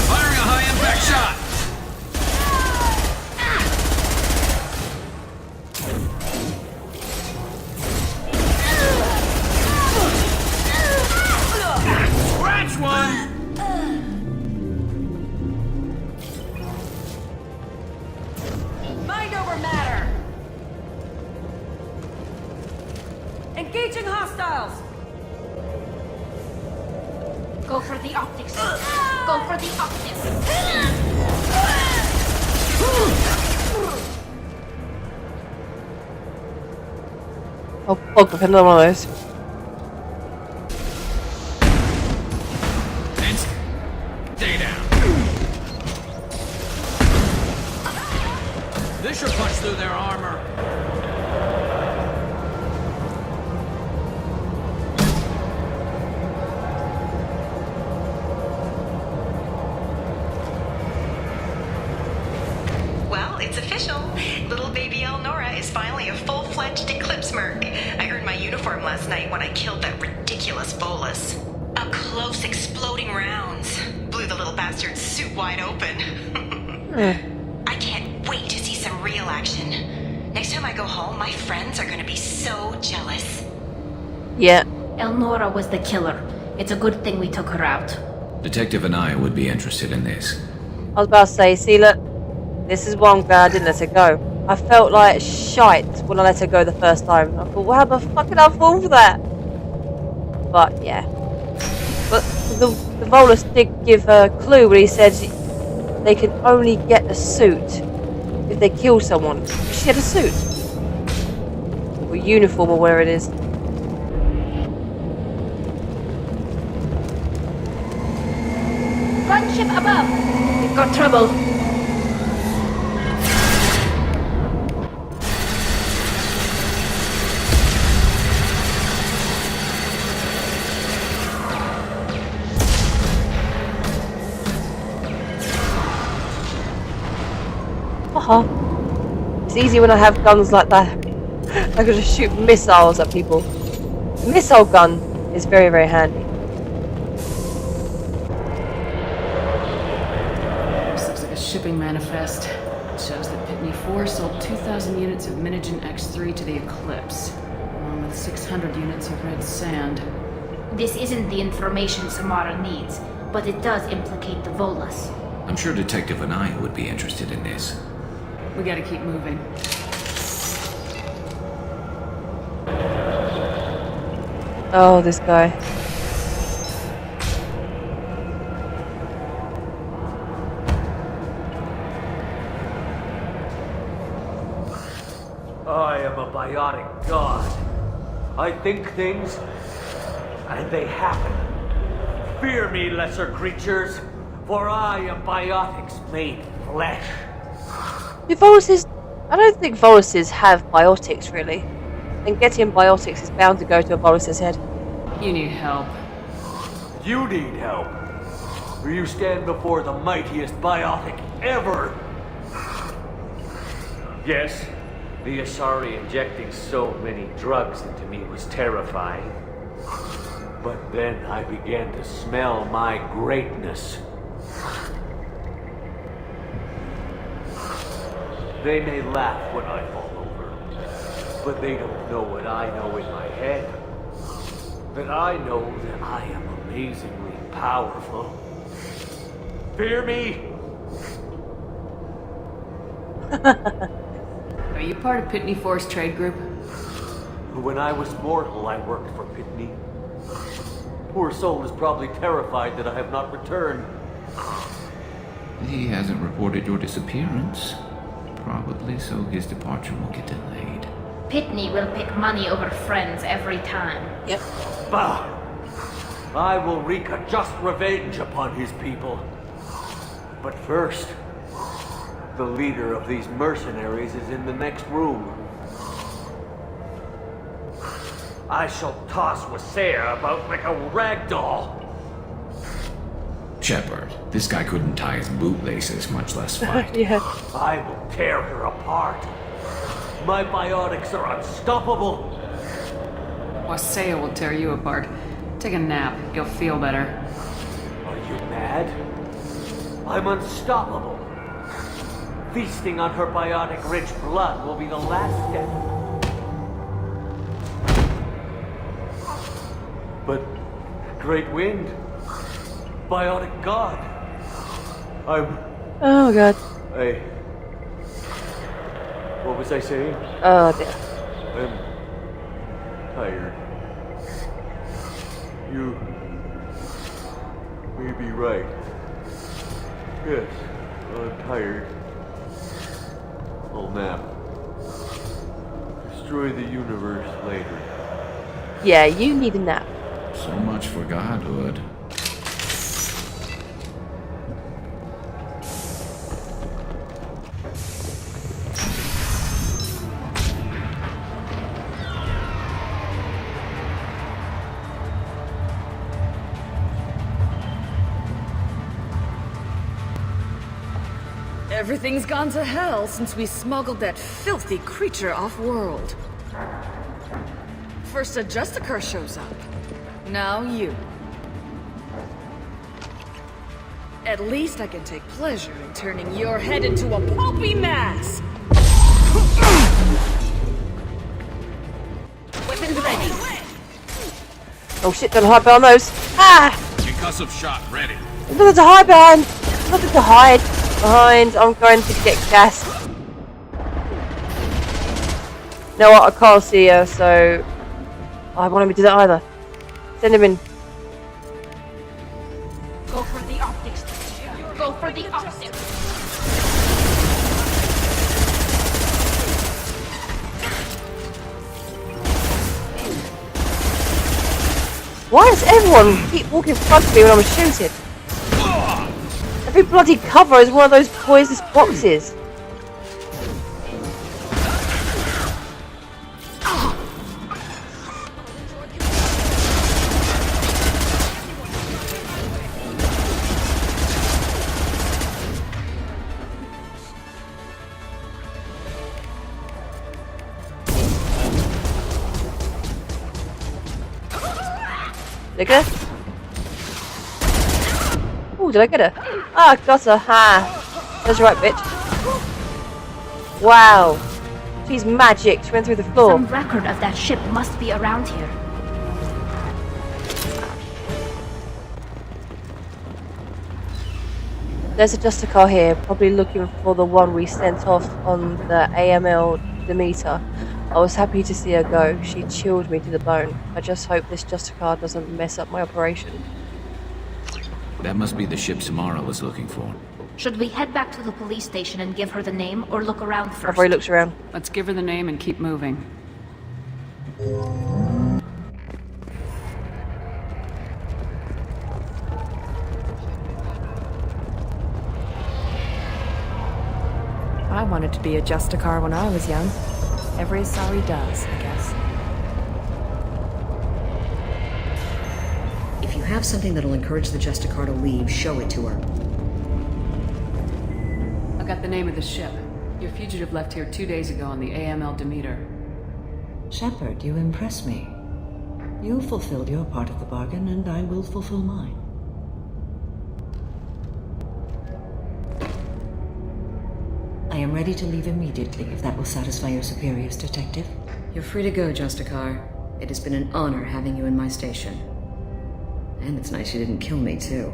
Speaker 13: Firing a high-impact shot! Scratch one!
Speaker 15: Mind over matter! Engaging hostiles!
Speaker 10: Go for the optics. Go for the optics.
Speaker 1: Oh, fuck, I've had another one of those.
Speaker 13: Stay down. This should punch through their armor.
Speaker 5: Well, it's official. Little baby Elnora is finally a full-fledged Eclipse merc. I earned my uniform
Speaker 20: last night when I killed that ridiculous bolus. Up close, exploding rounds. Blew the little bastard's suit wide open. I can't wait to see some real action. Next time I go home, my friends are gonna be so jealous.
Speaker 1: Yeah.
Speaker 10: Elnora was the killer. It's a good thing we took her out.
Speaker 17: Detective and I would be interested in this.
Speaker 1: I was about to say, see, look, this is why I'm glad I didn't let her go. I felt like shite when I let her go the first time. I thought, wow, the fucking I fall for that. But yeah. But the Volus did give a clue when he said they can only get a suit if they kill someone. She had a suit. Or uniform or whatever it is.
Speaker 10: Gunship above! We've got trouble.
Speaker 1: It's easy when I have guns like that. I can just shoot missiles at people. The missile gun is very, very handy.
Speaker 3: This looks like a shipping manifest. It shows that Pitney 4 sold 2,000 units of Minigen X3 to the Eclipse, along with 600 units of red sand.
Speaker 10: This isn't the information Samara needs, but it does implicate the Volus.
Speaker 17: I'm sure Detective and I would be interested in this.
Speaker 3: We gotta keep moving.
Speaker 1: Oh, this guy.
Speaker 18: I am a biotic god. I think things, and they happen. Fear me, lesser creatures, for I am biotics made flesh.
Speaker 1: The Voluses, I don't think Voluses have biotics, really. And getting biotics is bound to go to a Volus's head.
Speaker 3: You need help.
Speaker 18: You need help. For you stand before the mightiest biotic ever. Yes, the Asari injecting so many drugs into me was terrifying. But then I began to smell my greatness. They may laugh when I fall over, but they don't know what I know in my head. That I know that I am amazingly powerful. Fear me?
Speaker 3: Are you part of Pitney 4's trade group?
Speaker 18: When I was mortal, I worked for Pitney. Poor soul is probably terrified that I have not returned.
Speaker 17: He hasn't reported your disappearance. Probably so his departure will get delayed.
Speaker 10: Pitney will pick money over friends every time.
Speaker 1: Yep.
Speaker 18: Bah! I will wreak a just revenge upon his people. But first, the leader of these mercenaries is in the next room. I shall toss Wasea about like a rag doll.
Speaker 17: Shepard, this guy couldn't tie his bootlaces, much less fight.
Speaker 1: Yeah.
Speaker 18: I will tear her apart. My biotics are unstoppable.
Speaker 3: Wasea will tear you apart. Take a nap. You'll feel better.
Speaker 18: Are you mad? I'm unstoppable. Feasting on her biotic-rich blood will be the last step. But, Great Wind, biotic god,
Speaker 1: Oh god.
Speaker 18: What was I saying?
Speaker 1: Oh dear.
Speaker 18: I'm tired. You may be right. Yes, I'm tired. I'll nap. Destroy the universe later.
Speaker 1: Yeah, you need a nap.
Speaker 17: So much for godhood.
Speaker 12: Everything's gone to hell since we smuggled that filthy creature off-world. First a Justicar shows up. Now you. At least I can take pleasure in turning your head into a pulpy mass!
Speaker 1: Weapons ready! Oh shit, don't hide behind those! Ah!
Speaker 13: Concussive shot ready.
Speaker 1: There's nothing to hide behind! There's nothing to hide behind! I'm going to get gassed. You know what, I can't see her, so... I won't even do that either. Send him in.
Speaker 10: Go for the optics. Go for the optics.
Speaker 1: Why does everyone keep walking in front of me when I'm shooting? Every bloody cover is one of those poisonous boxes. Did I get her? Oh, did I get her? Ah, got her. Ha! That's right, bitch. Wow. She's magic. She went through the floor.
Speaker 10: Some record of that ship must be around here.
Speaker 1: There's a Justicar here, probably looking for the one we sent off on the AML Demeter. I was happy to see her go. She chilled me to the bone. I just hope this Justicar doesn't mess up my operation.
Speaker 17: That must be the ship Samara was looking for.
Speaker 10: Should we head back to the police station and give her the name, or look around first?
Speaker 1: Everybody looks around.
Speaker 3: Let's give her the name and keep moving.
Speaker 6: I wanted to be a Justicar when I was young. Every Asari does, I guess.
Speaker 7: If you have something that'll encourage the Justicar to leave, show it to her.
Speaker 3: I got the name of the ship. Your fugitive left here 2 days ago on the AML Demeter.
Speaker 2: Shepard, you impress me. You fulfilled your part of the bargain, and I will fulfill mine. I am ready to leave immediately, if that will satisfy your superiors, Detective.
Speaker 7: You're free to go, Justicar. It has been an honor having you in my station. And it's nice you didn't kill me, too.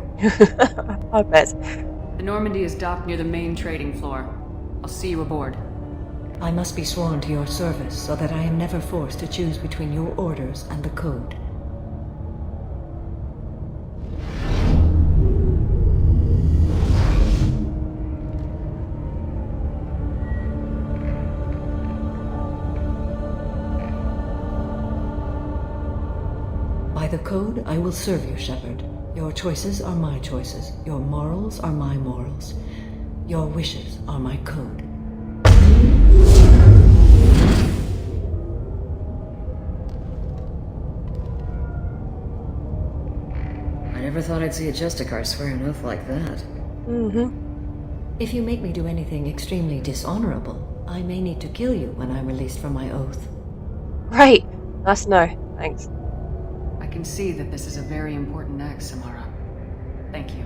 Speaker 1: I bet.
Speaker 3: The Normandy is docked near the main trading floor. I'll see you aboard.
Speaker 2: I must be sworn to your service, so that I am never forced to choose between your orders and the Code. By the Code, I will serve you, Shepard. Your choices are my choices. Your morals are my morals. Your wishes are my code.
Speaker 7: I never thought I'd see a Justicar swear an oath like that.
Speaker 2: If you make me do anything extremely dishonorable, I may need to kill you when I'm released from my oath.
Speaker 1: Right. That's no. Thanks.
Speaker 3: I can see that this is a very important act, Samara. Thank you.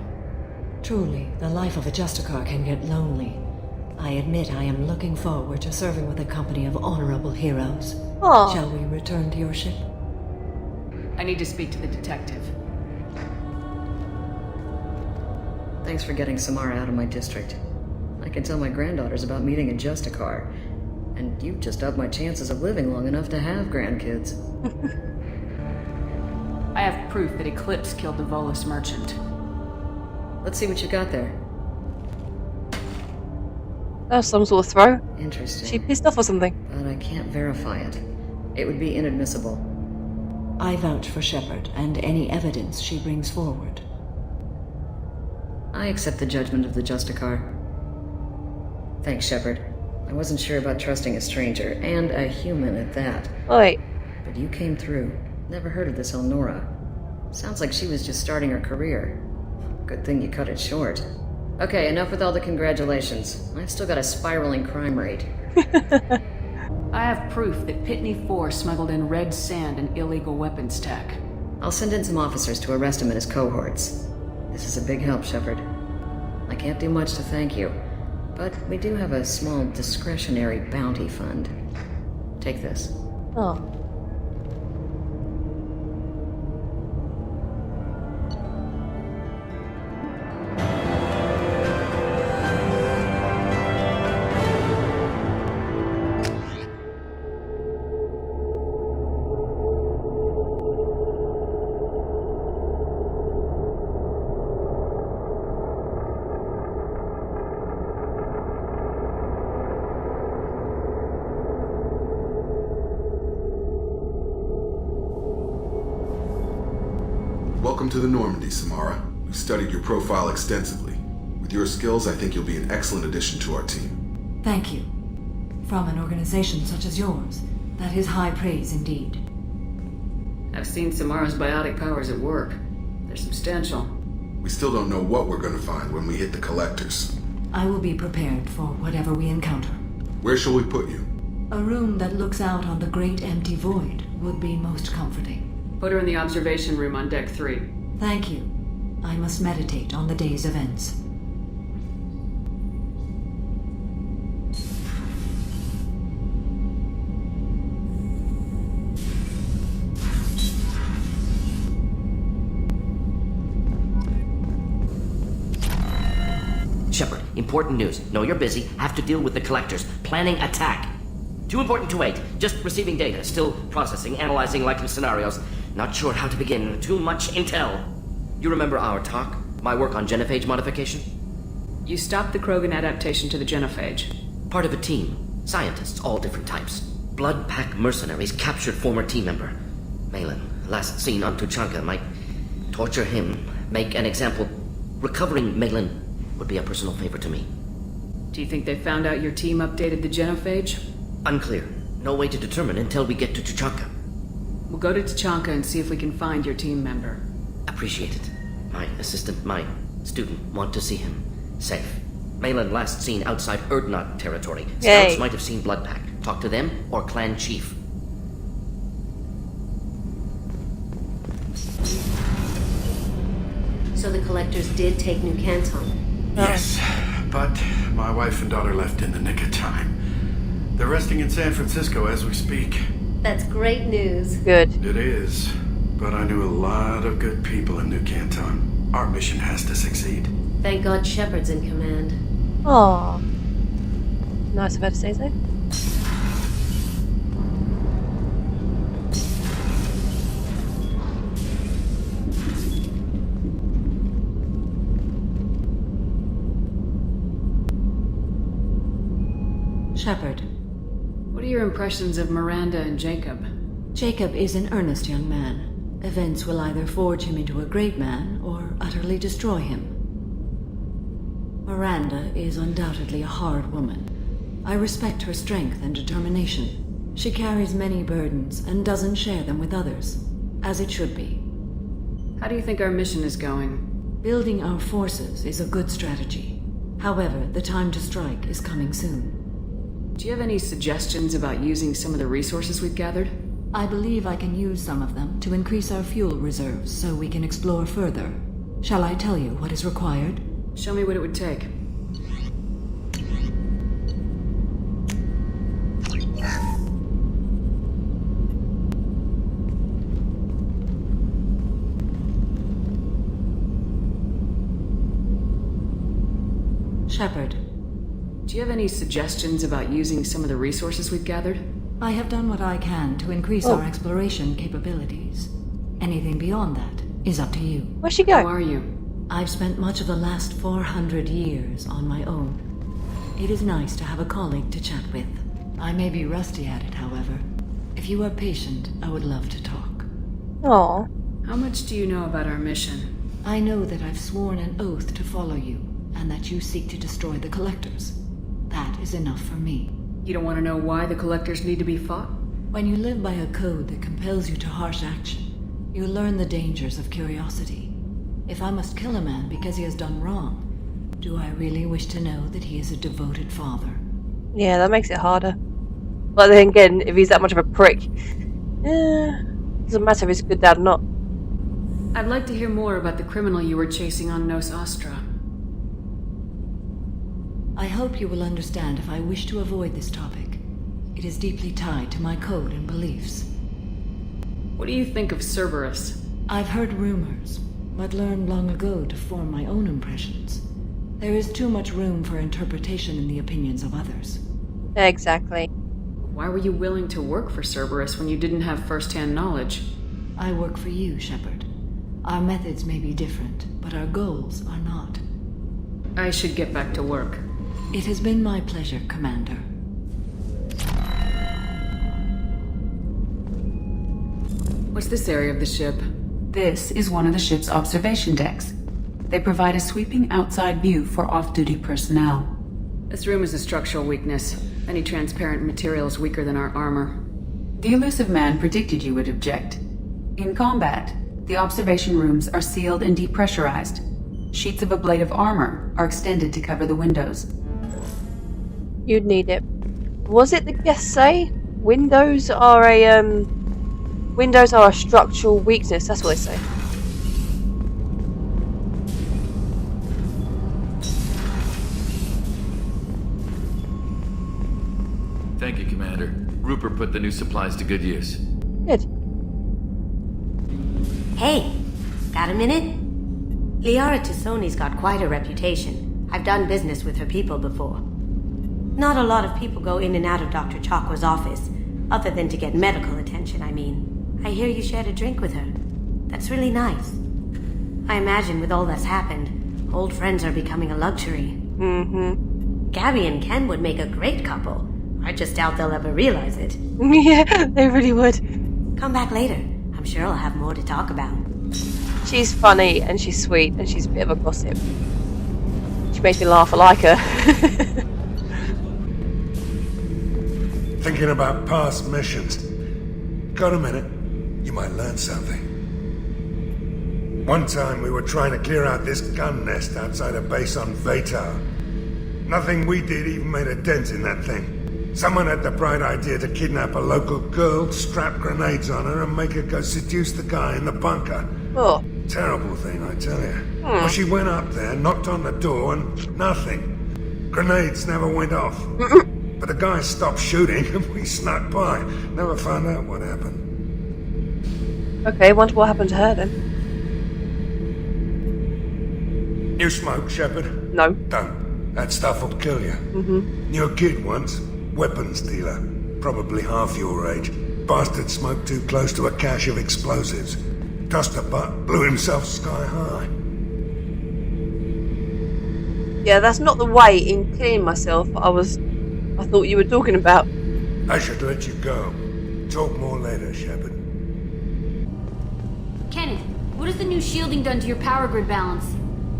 Speaker 2: Truly, the life of a Justicar can get lonely. I admit I am looking forward to serving with a company of honorable heroes.
Speaker 1: Aww.
Speaker 2: Shall we return to your ship?
Speaker 3: I need to speak to the detective.
Speaker 7: Thanks for getting Samara out of my district. I can tell my granddaughters about meeting a Justicar. And you've just upped my chances of living long enough to have grandkids.
Speaker 3: I have proof that Eclipse killed the Volus merchant.
Speaker 7: Let's see what you got there.
Speaker 1: That was some sort of throw.
Speaker 7: Interesting.
Speaker 1: She pissed off or something.
Speaker 7: But I can't verify it. It would be inadmissible.
Speaker 2: I vouch for Shepard and any evidence she brings forward.
Speaker 7: I accept the judgment of the Justicar. Thanks, Shepard. I wasn't sure about trusting a stranger, and a human at that.
Speaker 1: Oi.
Speaker 7: But you came through. Never heard of this Elnora. Sounds like she was just starting her career. Good thing you cut it short. Okay, enough with all the congratulations. I've still got a spiraling crime rate.
Speaker 3: I have proof that Pitney 4 smuggled in red sand and illegal weapons tech.
Speaker 7: I'll send in some officers to arrest him and his cohorts. This is a big help, Shepard. I can't do much to thank you, but we do have a small discretionary bounty fund. Take this.
Speaker 1: Oh.
Speaker 8: Welcome to the Normandy, Samara. We've studied your profile extensively. With your skills, I think you'll be an excellent addition to our team.
Speaker 2: Thank you. From an organization such as yours, that is high praise indeed.
Speaker 3: I've seen Samara's biotic powers at work. They're substantial.
Speaker 8: We still don't know what we're going to find when we hit the collectors.
Speaker 2: I will be prepared for whatever we encounter.
Speaker 8: Where shall we put you?
Speaker 2: A room that looks out on the great empty void would be most comforting.
Speaker 3: Put her in the observation room on deck 3.
Speaker 2: Thank you. I must meditate on the day's events.
Speaker 14: Shepard, important news. Know you're busy. Have to deal with the collectors. Planning attack. Too important to wait. Just receiving data. Still processing, analyzing likely scenarios. Not sure how to begin. Too much intel. You remember our talk? My work on genophage modification?
Speaker 3: You stopped the Krogan adaptation to the genophage.
Speaker 14: Part of a team. Scientists, all different types. Blood pack mercenaries captured former team member. Madeline, last seen on Tuchanka, might torture him, make an example. Recovering Madeline would be a personal favor to me.
Speaker 3: Do you think they found out your team updated the genophage?
Speaker 14: Unclear. No way to determine until we get to Tuchanka.
Speaker 3: We'll go to Tuchanka and see if we can find your team member.
Speaker 14: Appreciate it. My assistant, my student, want to see him. Safe. Madeline last seen outside Erdnot territory. Scouts
Speaker 1: Yay.
Speaker 14: might have seen Bloodpack. Talk to them or clan chief.
Speaker 16: So the collectors did take New Canton?
Speaker 23: Yes, but my wife and daughter left in the nick of time. They're resting in San Francisco as we speak.
Speaker 16: That's great news.
Speaker 1: Good.
Speaker 23: It is, but I knew a lot of good people in New Canton. Our mission has to succeed.
Speaker 16: Thank God Shepard's in command.
Speaker 1: Aww. Nice of her to say so.
Speaker 2: Shepard.
Speaker 3: What are your impressions of Miranda and Jacob?
Speaker 2: Jacob is an earnest young man. Events will either forge him into a great man or utterly destroy him. Miranda is undoubtedly a hard woman. I respect her strength and determination. She carries many burdens and doesn't share them with others, as it should be.
Speaker 3: How do you think our mission is going?
Speaker 2: Building our forces is a good strategy. However, the time to strike is coming soon.
Speaker 3: Do you have any suggestions about using some of the resources we've gathered?
Speaker 2: I believe I can use some of them to increase our fuel reserves so we can explore further. Shall I tell you what is required?
Speaker 3: Show me what it would take.
Speaker 2: Shepard.
Speaker 3: Do you have any suggestions about using some of the resources we've gathered?
Speaker 2: I have done what I can to increase our exploration capabilities. Anything beyond that is up to you.
Speaker 1: Where'd she go?
Speaker 3: How are you?
Speaker 2: I've spent much of the last 400 years on my own. It is nice to have a colleague to chat with. I may be rusty at it, however. If you are patient, I would love to talk.
Speaker 1: Aww.
Speaker 3: How much do you know about our mission?
Speaker 2: I know that I've sworn an oath to follow you, and that you seek to destroy the Collectors. That is enough for me.
Speaker 3: You don't want to know why the Collectors need to be fought?
Speaker 2: When you live by a code that compels you to harsh action, you learn the dangers of curiosity. If I must kill a man because he has done wrong, do I really wish to know that he is a devoted father?
Speaker 1: Yeah, that makes it harder. But then again, if he's that much of a prick, doesn't matter if he's a good dad or not.
Speaker 3: I'd like to hear more about the criminal you were chasing on Nos Astra.
Speaker 2: I hope you will understand if I wish to avoid this topic. It is deeply tied to my code and beliefs.
Speaker 3: What do you think of Cerberus?
Speaker 2: I've heard rumors, but learned long ago to form my own impressions. There is too much room for interpretation in the opinions of others.
Speaker 1: Exactly.
Speaker 3: Why were you willing to work for Cerberus when you didn't have first-hand knowledge?
Speaker 2: I work for you, Shepard. Our methods may be different, but our goals are not.
Speaker 3: I should get back to work.
Speaker 2: It has been my pleasure, Commander.
Speaker 3: What's this area of the ship?
Speaker 4: This is one of the ship's observation decks. They provide a sweeping outside view for off-duty personnel.
Speaker 3: This room is a structural weakness. Any transparent material is weaker than our armor.
Speaker 4: The elusive man predicted you would object. In combat, the observation rooms are sealed and depressurized. Sheets of ablative armor are extended to cover the windows.
Speaker 1: You'd need it. Was it the guests say? Windows are a structural weakness, that's what they say.
Speaker 9: Thank you, Commander. Rupert put the new supplies to good use.
Speaker 1: Good.
Speaker 16: Hey, got a minute? Liara Tassoni's got quite a reputation. I've done business with her people before. Not a lot of people go in and out of Dr. Chakwa's office, other than to get medical attention, I mean. I hear you shared a drink with her. That's really nice. I imagine with all that's happened, old friends are becoming a luxury.
Speaker 1: Mm-hmm.
Speaker 16: Gabby and Ken would make a great couple. I just doubt they'll ever realize it.
Speaker 1: Yeah, they really would.
Speaker 16: Come back later. I'm sure I'll have more to talk about.
Speaker 1: She's funny, and she's sweet, and she's a bit of a gossip. She makes me laugh, I like her.
Speaker 11: Thinking about past missions. Got a minute? You might learn something. One time we were trying to clear out this gun nest outside a base on Vatar. Nothing we did even made a dent in that thing. Someone had the bright idea to kidnap a local girl, strap grenades on her, and make her go seduce the guy in the bunker.
Speaker 1: Oh.
Speaker 11: Terrible thing, I tell you. Well, she went up there, knocked on the door, and nothing. Grenades never went off. But the guy stopped shooting, and we snuck by. Never found out what happened.
Speaker 1: Okay, wonder what happened to her then.
Speaker 11: You smoke, Shepard?
Speaker 1: No.
Speaker 11: Don't. That stuff will kill you.
Speaker 1: Mm-hmm.
Speaker 11: Knew a kid once. Weapons dealer. Probably half your age. Bastard smoked too close to a cache of explosives. Tossed a butt, blew himself sky high.
Speaker 1: Yeah, that's not the way in killing myself I thought you were talking about.
Speaker 11: I should let you go. Talk more later, Shepard.
Speaker 24: Kenneth, what has the new shielding done to your power grid balance?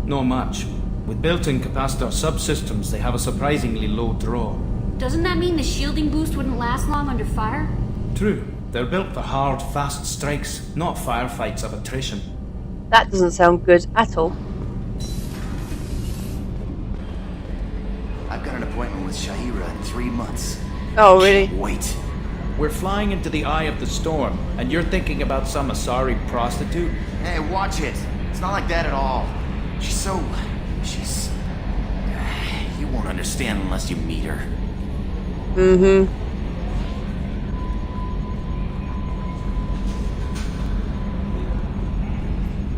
Speaker 25: Not much. With built-in capacitor subsystems, they have a surprisingly low draw.
Speaker 24: Doesn't that mean the shielding boost wouldn't last long under fire?
Speaker 25: True. They're built for hard, fast strikes, not firefights of attrition.
Speaker 1: That doesn't sound good at all.
Speaker 26: I've got an appointment with Shahira in 3 months.
Speaker 1: Oh, really?
Speaker 26: Wait.
Speaker 25: We're flying into the eye of the storm, and you're thinking about some Asari prostitute?
Speaker 26: Hey, watch it. It's not like that at all. She's... You won't understand unless you meet her.
Speaker 1: Mm-hmm.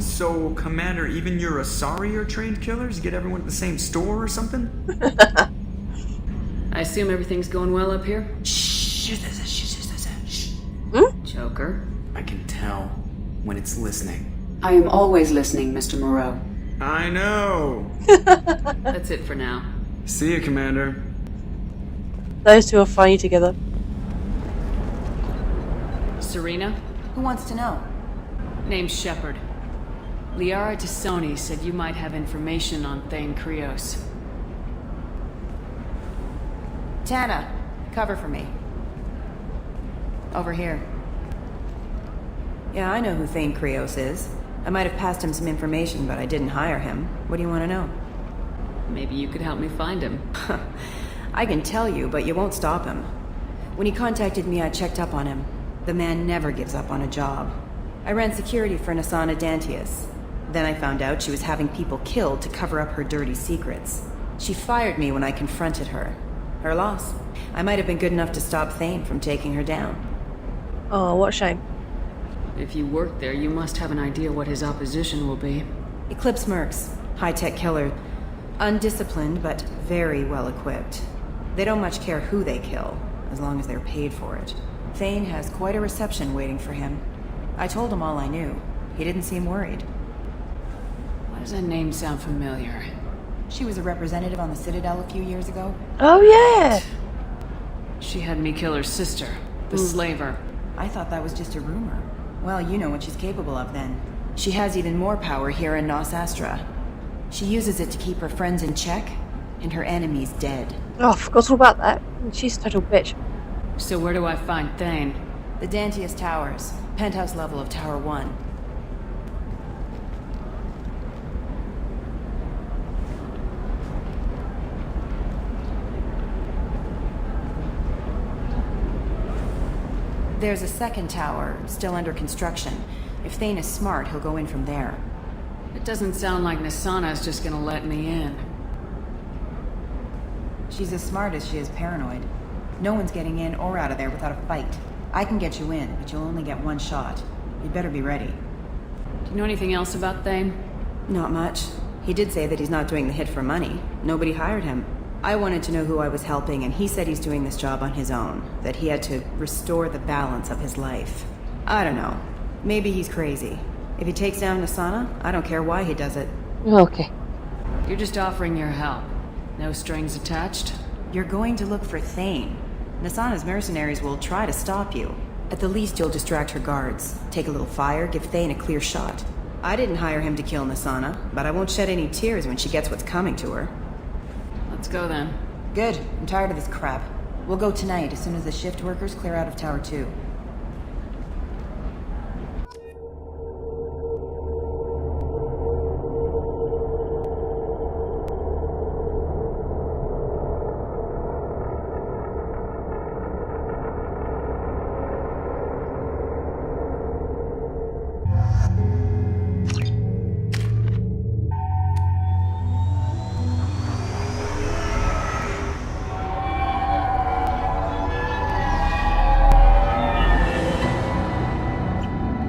Speaker 27: So, Commander, even your Asari are trained killers? Get everyone at the same store or something?
Speaker 3: I assume everything's going well up here?
Speaker 26: Shh.
Speaker 3: Joker?
Speaker 27: I can tell when it's listening.
Speaker 4: I am always listening, Mr. Moreau.
Speaker 27: I know!
Speaker 3: That's it for now.
Speaker 27: See you, Commander.
Speaker 1: Those two are funny together.
Speaker 3: Serena?
Speaker 12: Who wants to know?
Speaker 3: Name's Shepard. Liara Tassoni said you might have information on Thane Krios.
Speaker 12: Tana, cover for me. Over here. Yeah, I know who Thane Krios is. I might have passed him some information, but I didn't hire him. What do you want to know?
Speaker 3: Maybe you could help me find him.
Speaker 12: I can tell you, but you won't stop him.
Speaker 5: When he contacted me, I checked up on him. The man never gives up on a job. I ran security for Nasana Dantius. Then I found out she was having people killed to cover up her dirty secrets. She fired me when I confronted her. Her loss. I might have been good enough to stop Thane from taking her down.
Speaker 1: Oh, what a shame.
Speaker 3: If you work there, you must have an idea what his opposition will be.
Speaker 5: Eclipse mercs. High-tech killer. Undisciplined, but very well-equipped. They don't much care who they kill, as long as they're paid for it. Thane has quite a reception waiting for him. I told him all I knew. He didn't seem worried.
Speaker 3: Why does that name sound familiar?
Speaker 5: She was a representative on the Citadel a few years ago.
Speaker 1: Oh, yeah!
Speaker 3: She had me kill her sister, the slaver.
Speaker 5: I thought that was just a rumor. Well, you know what she's capable of then. She has even more power here in Nos Astra. She uses it to keep her friends in check, and her enemies dead.
Speaker 1: Oh, I forgot all about that. She's a total bitch.
Speaker 3: So where do I find Thane?
Speaker 5: The Dantius Towers. Penthouse level of Tower 1. There's a second tower, still under construction. If Thane is smart, he'll go in from there.
Speaker 3: It doesn't sound like Nasana's just gonna let me in.
Speaker 5: She's as smart as she is paranoid. No one's getting in or out of there without a fight. I can get you in, but you'll only get one shot. You'd better be ready.
Speaker 3: Do you know anything else about Thane?
Speaker 5: Not much. He did say that he's not doing the hit for money. Nobody hired him. I wanted to know who I was helping, and he said he's doing this job on his own. That he had to restore the balance of his life. I don't know. Maybe he's crazy. If he takes down Nasana, I don't care why he does it.
Speaker 1: Okay.
Speaker 3: You're just offering your help. No strings attached?
Speaker 5: You're going to look for Thane. Nasana's mercenaries will try to stop you. At the least, you'll distract her guards. Take a little fire, give Thane a clear shot. I didn't hire him to kill Nasana, but I won't shed any tears when she gets what's coming to her.
Speaker 3: Let's go then.
Speaker 5: Good. I'm tired of this crap. We'll go tonight as soon as the shift workers clear out of Tower 2.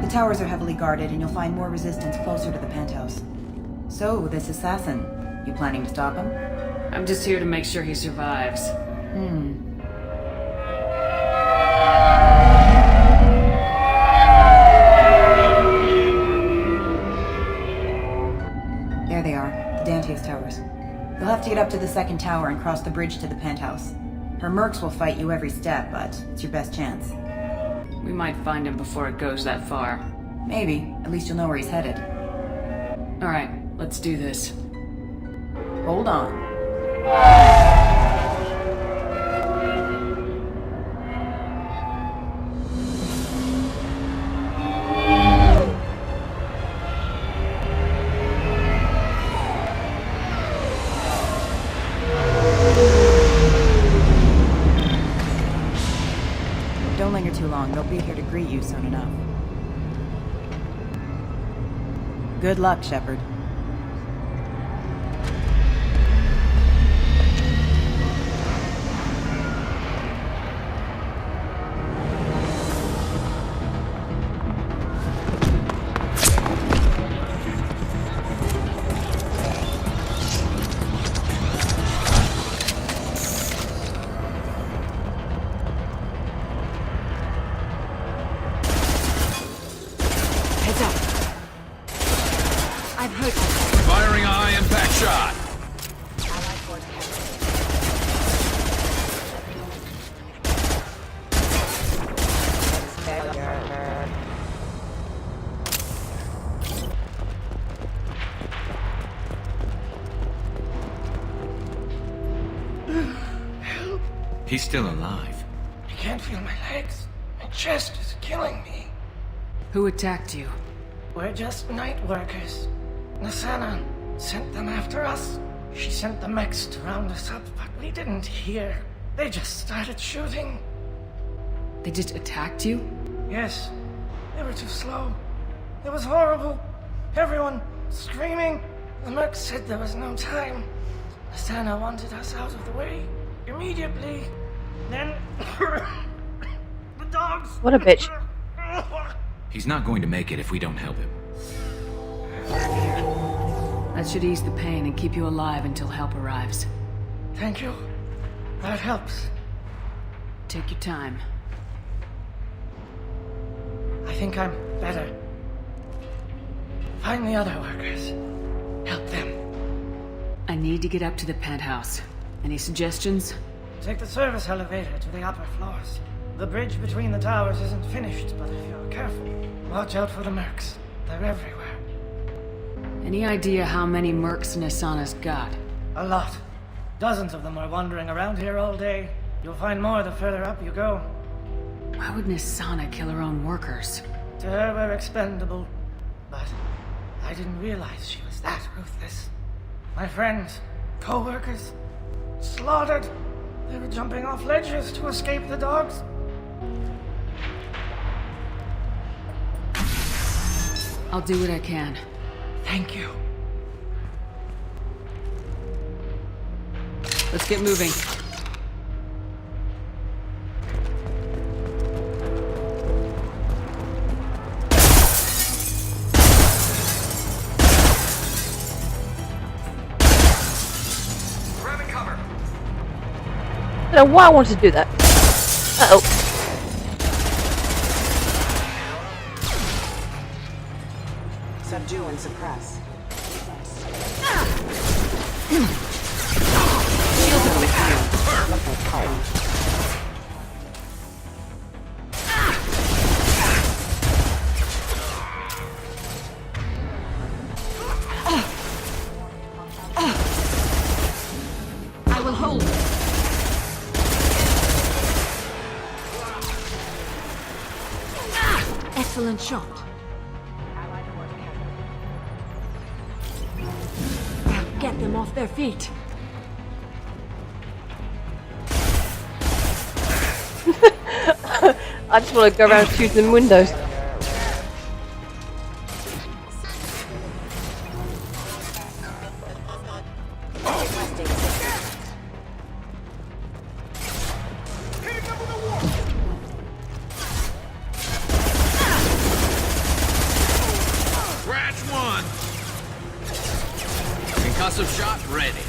Speaker 5: The towers are heavily guarded, and you'll find more resistance closer to the penthouse. So, this assassin, you planning to stop him?
Speaker 3: I'm just here to make sure he survives.
Speaker 5: There they are, the Dantius Towers. You'll have to get up to the second tower and cross the bridge to the penthouse. Her mercs will fight you every step, but it's your best chance.
Speaker 3: We might find him before it goes that far.
Speaker 5: Maybe. At least you'll know where he's headed.
Speaker 3: Alright, let's do this.
Speaker 5: Hold on. Don't linger too long. They'll be here to greet you soon enough. Good luck, Shepard.
Speaker 9: Firing a high-impact shot.
Speaker 17: He's still alive.
Speaker 15: I can't feel my legs. My chest is killing me.
Speaker 3: Who attacked you?
Speaker 15: We're just night workers. Nasana sent them after us. She sent the mechs to round us up, but we didn't hear. They just started shooting.
Speaker 3: They just attacked you?
Speaker 15: Yes. They were too slow. It was horrible. Everyone screaming. The merc said there was no time. Santa wanted us out of the way immediately. Then the dogs.
Speaker 1: What a bitch.
Speaker 25: He's not going to make it if we don't help him.
Speaker 3: That should ease the pain and keep you alive until help arrives.
Speaker 15: Thank you. That helps.
Speaker 3: Take your time.
Speaker 15: I think I'm better. Find the other workers. Help them.
Speaker 3: I need to get up to the penthouse. Any suggestions?
Speaker 15: Take the service elevator to the upper floors. The bridge between the towers isn't finished, but if you're careful, watch out for the mercs. They're everywhere.
Speaker 3: Any idea how many mercs Nasana's got?
Speaker 15: A lot. Dozens of them are wandering around here all day. You'll find more the further up you go.
Speaker 3: Why would Nasana kill her own workers?
Speaker 15: To her, we're expendable. But I didn't realize she was that ruthless. My friends, co-workers, slaughtered. They were jumping off ledges to escape the dogs.
Speaker 3: I'll do what I can.
Speaker 15: Thank you.
Speaker 3: Let's get moving.
Speaker 15: Grabbing cover.
Speaker 1: I don't know why I wanted to do that. Uh-oh.
Speaker 5: Subdue and suppress.
Speaker 3: I will hold. Excellent shot. Get them off their feet.
Speaker 1: I just want to go around shooting them windows.
Speaker 9: Scratch one. Concussive shot ready.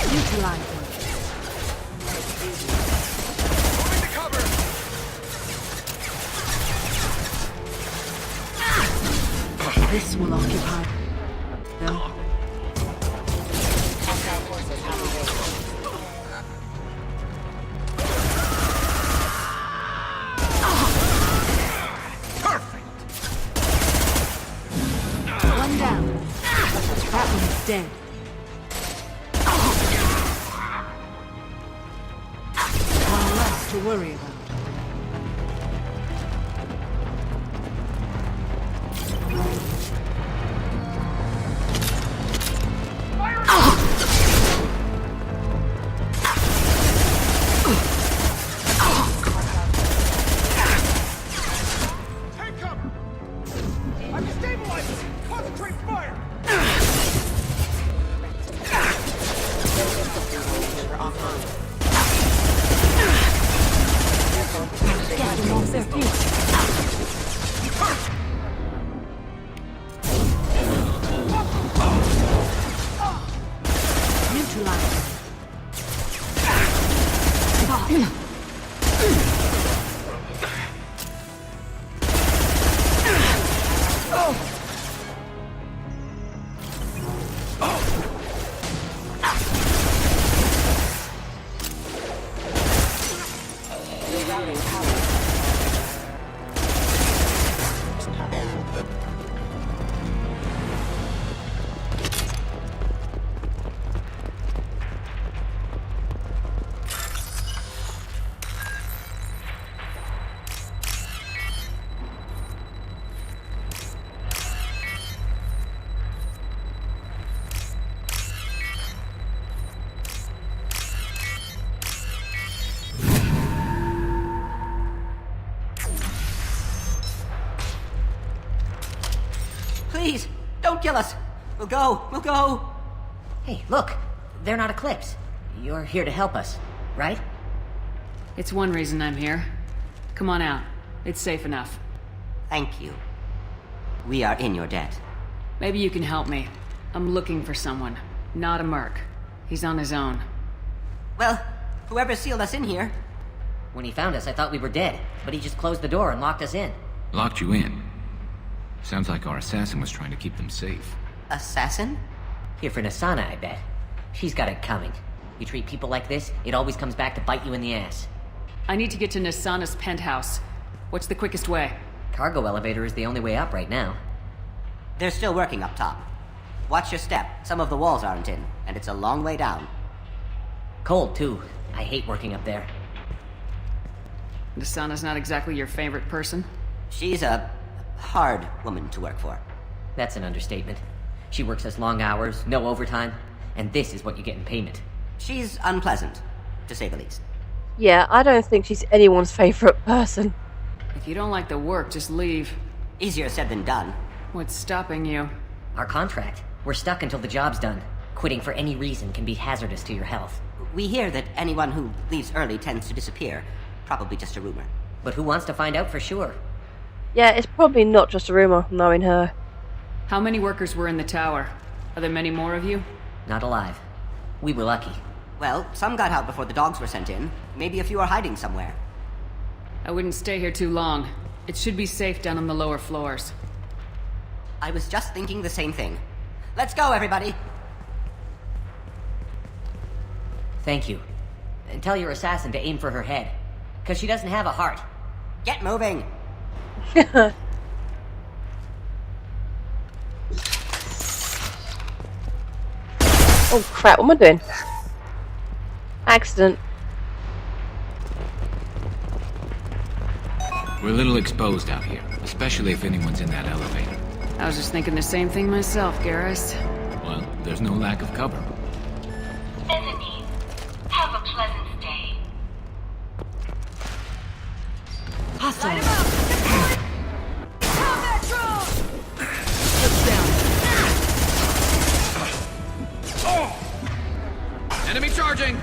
Speaker 3: Neutralize them.
Speaker 15: Moving to cover.
Speaker 3: This will occupy them. One down. That one's dead. One less to worry about.
Speaker 15: Take cover. I'm destabilizing. Concentrate fire.
Speaker 3: Get them off their feet. Neutralize them.
Speaker 14: Please, don't kill us. We'll go. Hey, look. They're not Eclipse. You're here to help us, right?
Speaker 3: It's one reason I'm here. Come on out. It's safe enough.
Speaker 14: Thank you. We are in your debt.
Speaker 3: Maybe you can help me. I'm looking for someone. Not a merc. He's on his own.
Speaker 14: Well, whoever sealed us in here. When he found us, I thought we were dead, but he just closed the door and locked us in.
Speaker 17: Locked you in? Sounds like our assassin was trying to keep them safe.
Speaker 14: Assassin? Here for Nasana, I bet. She's got it coming. You treat people like this, it always comes back to bite you in the ass.
Speaker 3: I need to get to Nasana's penthouse. What's the quickest way?
Speaker 14: Cargo elevator is the only way up right now. They're still working up top. Watch your step. Some of the walls aren't in, and it's a long way down. Cold, too. I hate working up there.
Speaker 3: Nasana's not exactly your favorite person?
Speaker 14: She's a hard woman to work for. That's an understatement. She works us long hours, no overtime, and this is what you get in payment. She's unpleasant, to say the least.
Speaker 1: Yeah, I don't think she's anyone's favourite person.
Speaker 3: If you don't like the work, just leave.
Speaker 14: Easier said than done.
Speaker 3: What's stopping you?
Speaker 14: Our contract. We're stuck until the job's done. Quitting for any reason can be hazardous to your health. We hear that anyone who leaves early tends to disappear. Probably just a rumor. But who wants to find out for sure?
Speaker 1: Yeah, it's probably not just a rumour, knowing her.
Speaker 3: How many workers were in the tower? Are there many more of you?
Speaker 14: Not alive. We were lucky. Well, some got out before the dogs were sent in. Maybe a few are hiding somewhere.
Speaker 3: I wouldn't stay here too long. It should be safe down on the lower floors.
Speaker 14: I was just thinking the same thing. Let's go, everybody! Thank you. And tell your assassin to aim for her head. Because she doesn't have a heart. Get moving!
Speaker 1: Oh crap, what am I doing? Accident.
Speaker 17: We're a little exposed out here, especially if anyone's in that elevator.
Speaker 3: I was just thinking the same thing myself, Garrus.
Speaker 17: Well, there's no lack of cover.
Speaker 10: Mezzanine, have a pleasant stay.
Speaker 3: Hostile.
Speaker 10: Combat drone!
Speaker 9: Enemy charging!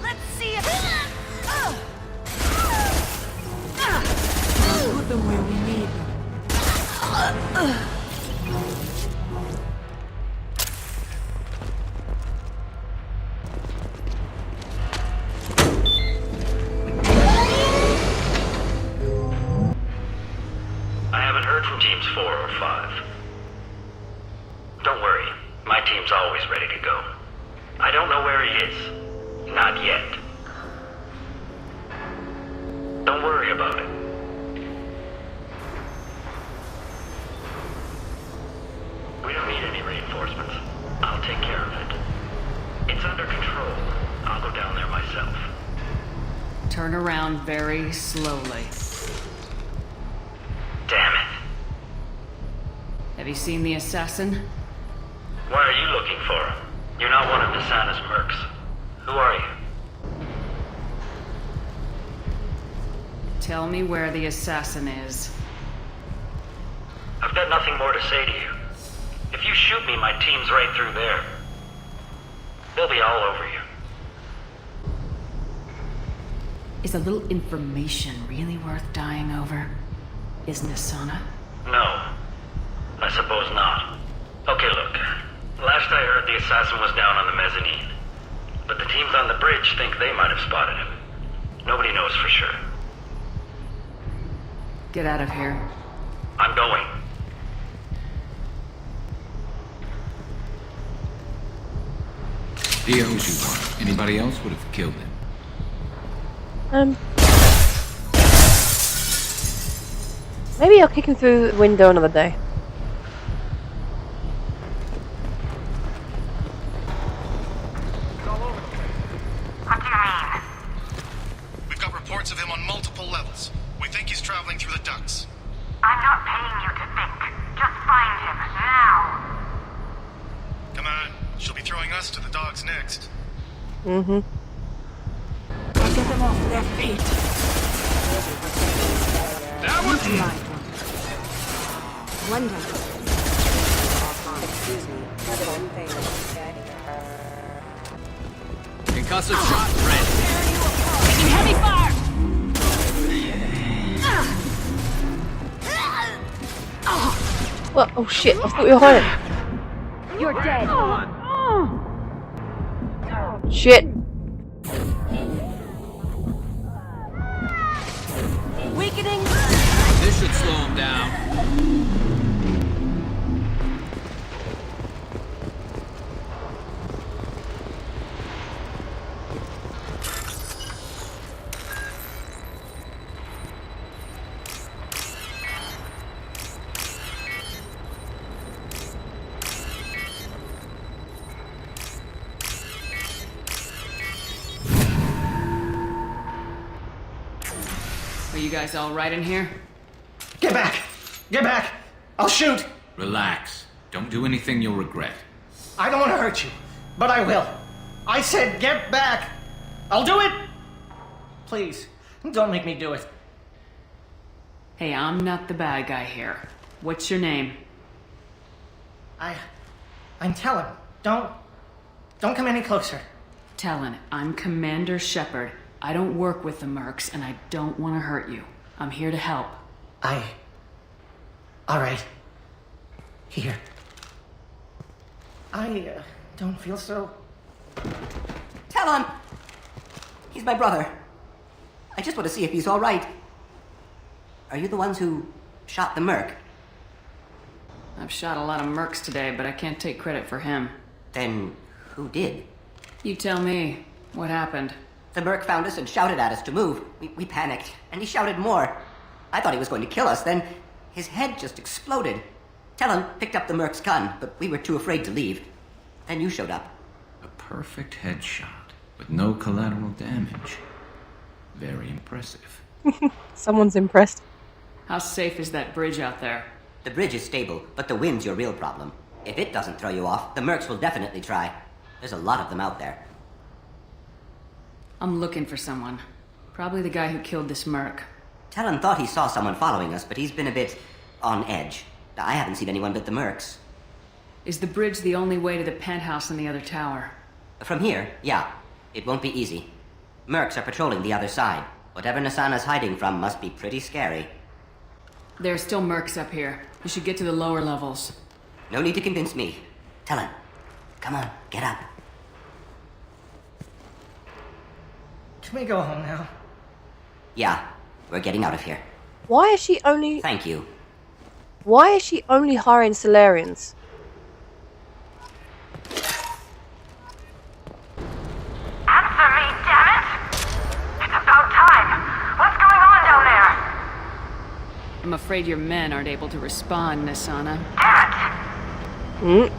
Speaker 10: Let's see if...
Speaker 12: Put them where we need them.
Speaker 13: I haven't heard from teams 4 or 5. Don't worry, my team's always ready to go. I don't know where he is. Not yet. Don't worry about it. We don't need any reinforcements. I'll take care of it. It's under control. I'll go down there myself.
Speaker 3: Turn around very slowly.
Speaker 13: Damn it.
Speaker 3: Have you seen the assassin?
Speaker 13: Why are you looking for him? You're not one of Nasana's mercs. Who are you?
Speaker 3: Tell me where the assassin is.
Speaker 13: I've got nothing more to say to you. If you shoot me, my team's right through there. They'll be all over you.
Speaker 3: Is a little information really worth dying over? Is Nasana?
Speaker 13: No. I suppose not. Okay, look. Last I heard, the assassin was down on the mezzanine. But the teams on the bridge think they might have spotted him. Nobody knows for sure.
Speaker 3: Get out of here.
Speaker 13: I'm going.
Speaker 17: Dia owes you one. Anybody else would have killed him.
Speaker 1: Maybe I'll kick him through the window another day.
Speaker 10: What do you mean?
Speaker 18: We've got reports of him on multiple levels. We think he's traveling through the ducts.
Speaker 10: I'm not paying you to think. Just find him, now.
Speaker 1: Mm-hmm.
Speaker 15: I'll get them off their feet.
Speaker 18: That was
Speaker 16: Wonder.
Speaker 5: Excuse me. That's one thing.
Speaker 6: Concussive shot ready.
Speaker 24: Taking heavy fire!
Speaker 1: What? Oh shit! I thought you were hiding.
Speaker 24: You're dead.
Speaker 1: Shit!
Speaker 24: Weakening.
Speaker 6: This should slow him down.
Speaker 3: Are you guys all right in here?
Speaker 15: Get back! Get back! I'll shoot!
Speaker 17: Relax. Don't do anything you'll regret.
Speaker 15: I don't want to hurt you, but I will. I said get back! I'll do it! Please, don't make me do it.
Speaker 3: Hey, I'm not the bad guy here. What's your name?
Speaker 15: I'm Talon. Don't come any closer.
Speaker 3: Talon, I'm Commander Shepard. I don't work with the mercs, and I don't want to hurt you. I'm here to help.
Speaker 15: Alright. Here. I don't feel so...
Speaker 14: Talon! He's my brother. I just want to see if he's all right. Are you the ones who shot the merc?
Speaker 3: I've shot a lot of mercs today, but I can't take credit for him.
Speaker 14: Then who did?
Speaker 3: You tell me. What happened?
Speaker 14: The merc found us and shouted at us to move. We panicked, and he shouted more. I thought he was going to kill us, then his head just exploded. Talon picked up the merc's gun, but we were too afraid to leave. Then you showed up.
Speaker 17: A perfect headshot with no collateral damage. Very impressive.
Speaker 1: Someone's impressed.
Speaker 3: How safe is that bridge out there?
Speaker 14: The bridge is stable, but the wind's your real problem. If it doesn't throw you off, the mercs will definitely try. There's a lot of them out there.
Speaker 3: I'm looking for someone. Probably the guy who killed this merc.
Speaker 14: Talon thought he saw someone following us, but he's been a bit on edge. I haven't seen anyone but the mercs.
Speaker 3: Is the bridge the only way to the penthouse in the other tower?
Speaker 14: From here, yeah. It won't be easy. Mercs are patrolling the other side. Whatever Nasana's hiding from must be pretty scary.
Speaker 3: There are still mercs up here. You should get to the lower levels.
Speaker 14: No need to convince me. Talon, come on, get up.
Speaker 15: Can we go home now?
Speaker 14: Yeah, we're getting out of here.
Speaker 1: Why is she only...
Speaker 14: Thank you.
Speaker 1: Why is she only hiring Solarians?
Speaker 10: Answer me, damn it! It's about time. What's going on down there?
Speaker 3: I'm afraid your men aren't able to respond, Nasana.
Speaker 10: Damn it!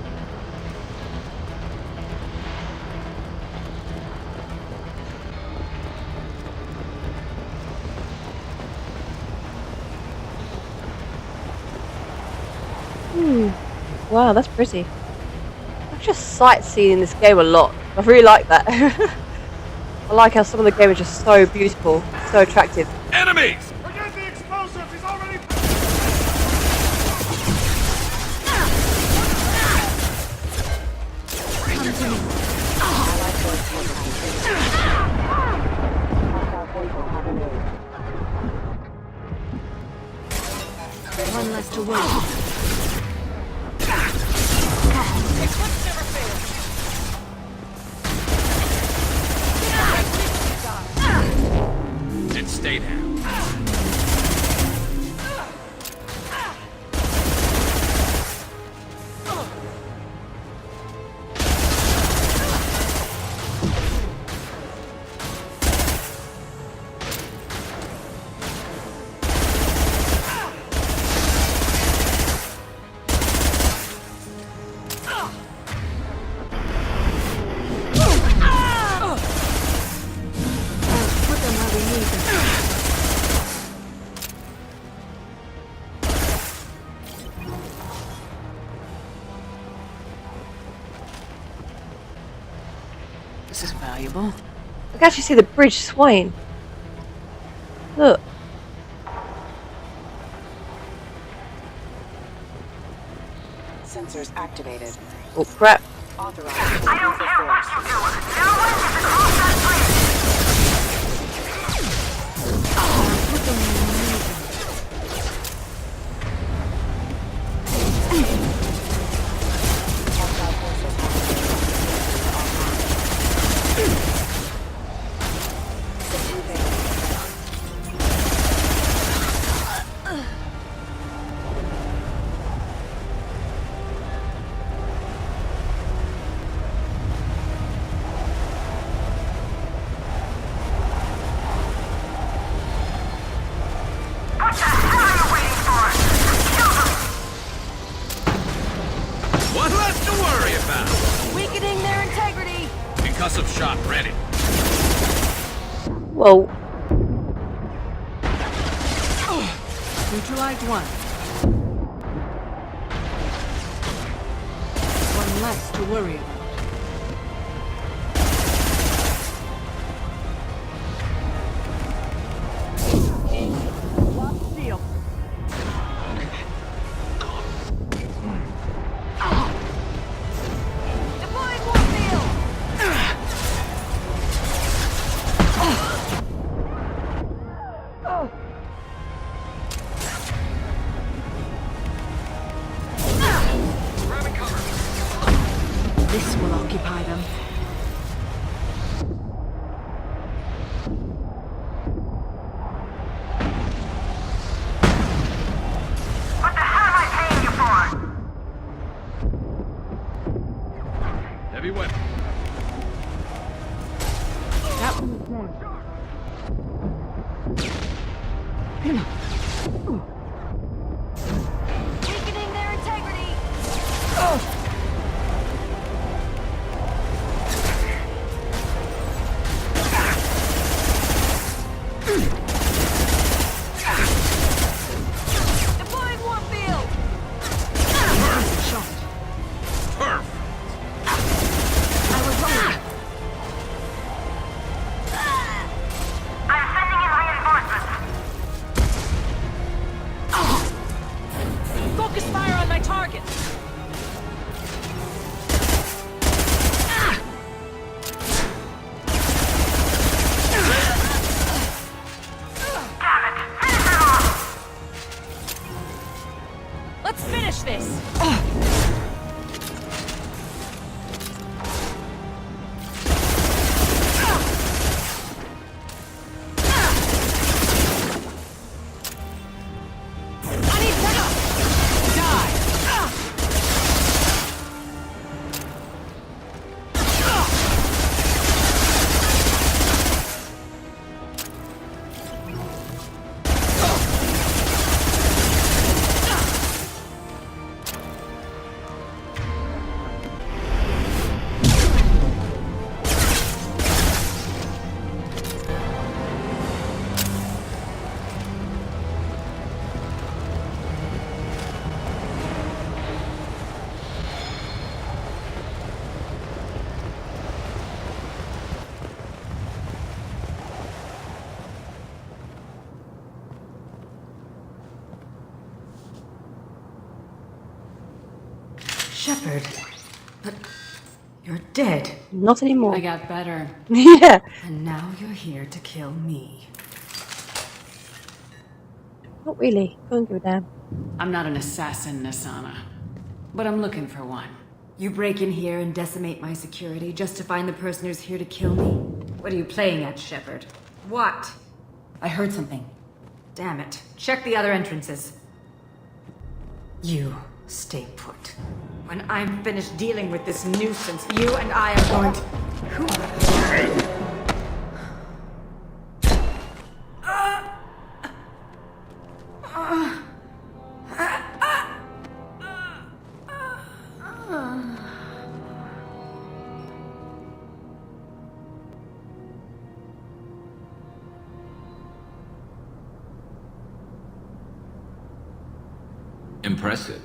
Speaker 1: Wow, that's pretty. I've just sightseeing this game a lot. I really like that. I like how some of the game is just so beautiful, so attractive.
Speaker 18: enemies! Forget the explosive! He's already...
Speaker 16: One less to wait.
Speaker 6: And stay down.
Speaker 3: This is valuable.
Speaker 1: I can actually see the bridge swaying. Look.
Speaker 5: Sensors activated.
Speaker 1: Oh crap.
Speaker 5: Authorized.
Speaker 10: I don't care what you do. No one is across that
Speaker 6: One less to worry about.
Speaker 24: Weakening their integrity.
Speaker 6: Concussive shot ready.
Speaker 1: Whoa.
Speaker 12: Neutralized one. One less to worry about. This will occupy them.
Speaker 10: What the hell am I paying you for?
Speaker 6: Heavy weapon.
Speaker 12: That one's one.
Speaker 24: Weakening their integrity. Deploying warp field.
Speaker 6: Perf.
Speaker 24: I was wrong.
Speaker 10: I'm sending in reinforcements.
Speaker 24: Focus fire on my target. Let's finish this. I need backup. Die.
Speaker 2: Shepard. But you're dead.
Speaker 1: Not anymore.
Speaker 3: I got better.
Speaker 1: Yeah.
Speaker 2: And now you're here to kill me.
Speaker 1: Not really. Don't give a damn.
Speaker 3: I'm not an assassin, Nasana. But I'm looking for one.
Speaker 2: You break in here and decimate my security just to find the person who's here to kill me? What are you playing at, Shepard? What? I heard something. Damn it. Check the other entrances. You stay put. When I'm finished dealing with this nuisance, you and I are going to... Who are you?
Speaker 17: Impressive.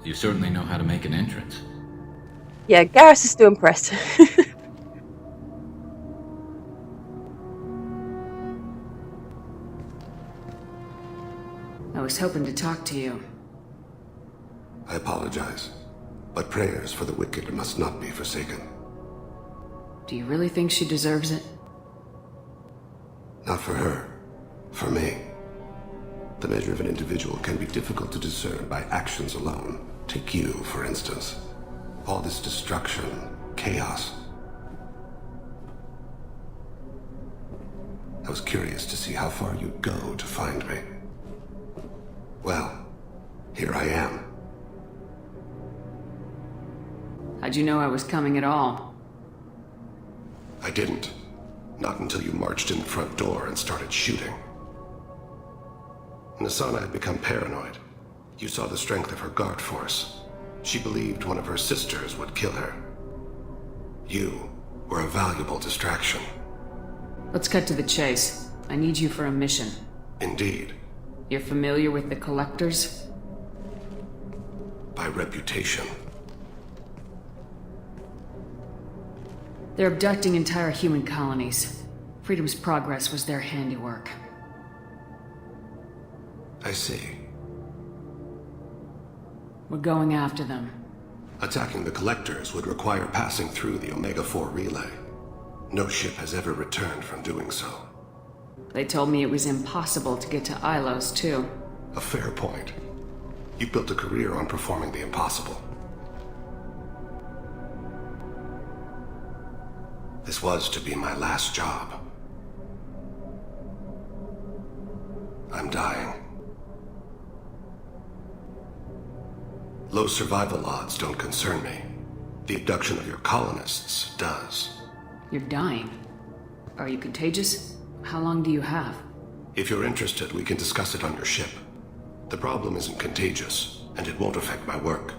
Speaker 17: You certainly know how to make an entrance.
Speaker 1: Yeah, Garrus is still impressed.
Speaker 3: was hoping to talk to you.
Speaker 7: I apologize, but prayers for the wicked must not be forsaken.
Speaker 3: Do you really think she deserves it?
Speaker 7: Not for her. For me. The measure of an individual can be difficult to discern by actions alone. Take you, for instance. All this destruction, chaos. I was curious to see how far you'd go to find me. Well, here I am.
Speaker 3: How'd you know I was coming at all?
Speaker 7: I didn't. Not until you marched in the front door and started shooting. Nasana had become paranoid. You saw the strength of her guard force. She believed one of her sisters would kill her. You were a valuable distraction.
Speaker 3: Let's cut to the chase. I need you for a mission.
Speaker 7: Indeed.
Speaker 3: You're familiar with the Collectors?
Speaker 7: By reputation.
Speaker 3: They're abducting entire human colonies. Freedom's Progress was their handiwork.
Speaker 7: I see.
Speaker 3: We're going after them.
Speaker 7: Attacking the Collectors would require passing through the Omega-4 relay. No ship has ever returned from doing so.
Speaker 3: They told me it was impossible to get to Ilos, too.
Speaker 7: A fair point. You built a career on performing the impossible. This was to be my last job. I'm dying. Low survival odds don't concern me. The abduction of your colonists does.
Speaker 3: You're dying. Are you contagious? How long do you have?
Speaker 7: If you're interested, we can discuss it on your ship. The problem isn't contagious, and it won't affect my work.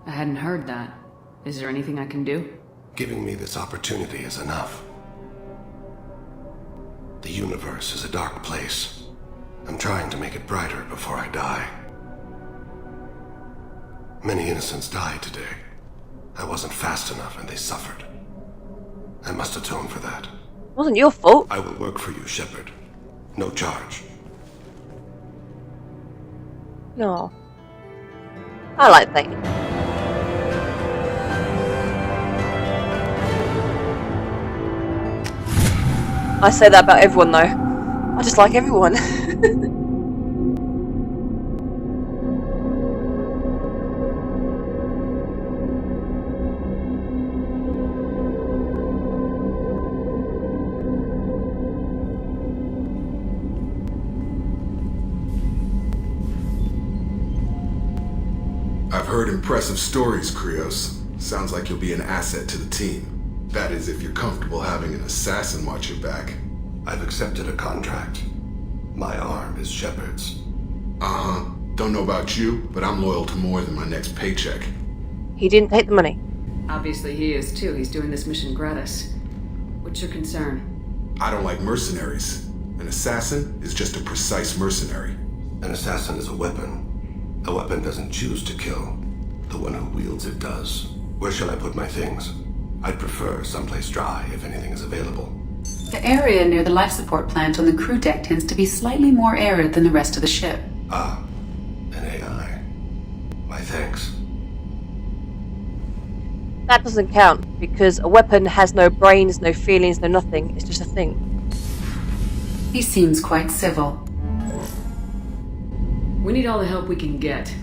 Speaker 3: I hadn't heard that. Is there anything I can do?
Speaker 7: Giving me this opportunity is enough. The universe is a dark place. I'm trying to make it brighter before I die. Many innocents died today. I wasn't fast enough and they suffered. I must atone for that.
Speaker 1: Wasn't your fault.
Speaker 7: I will work for you, Shepard. No charge.
Speaker 1: No. I like that. I say that about everyone though. I just like everyone.
Speaker 8: I've heard impressive stories, Krios. Sounds like you'll be an asset to the team. That is, if you're comfortable having an assassin watch your back.
Speaker 7: I've accepted a contract. My arm is Shepard's.
Speaker 8: Uh-huh. Don't know about you, but I'm loyal to more than my next paycheck.
Speaker 1: He didn't take the money.
Speaker 3: Obviously he is too. He's doing this mission gratis. What's your concern?
Speaker 8: I don't like mercenaries. An assassin is just a precise mercenary.
Speaker 7: An assassin is a weapon. A weapon doesn't choose to kill. The one who wields it does. Where shall I put my things? I'd prefer someplace dry if anything is available.
Speaker 4: The area near the life support plant on the crew deck tends to be slightly more arid than the rest of the ship.
Speaker 7: Ah, an AI. My thanks.
Speaker 1: That doesn't count, because a weapon has no brains, no feelings, no nothing. It's just a thing.
Speaker 4: He seems quite civil.
Speaker 3: We need all the help we can get.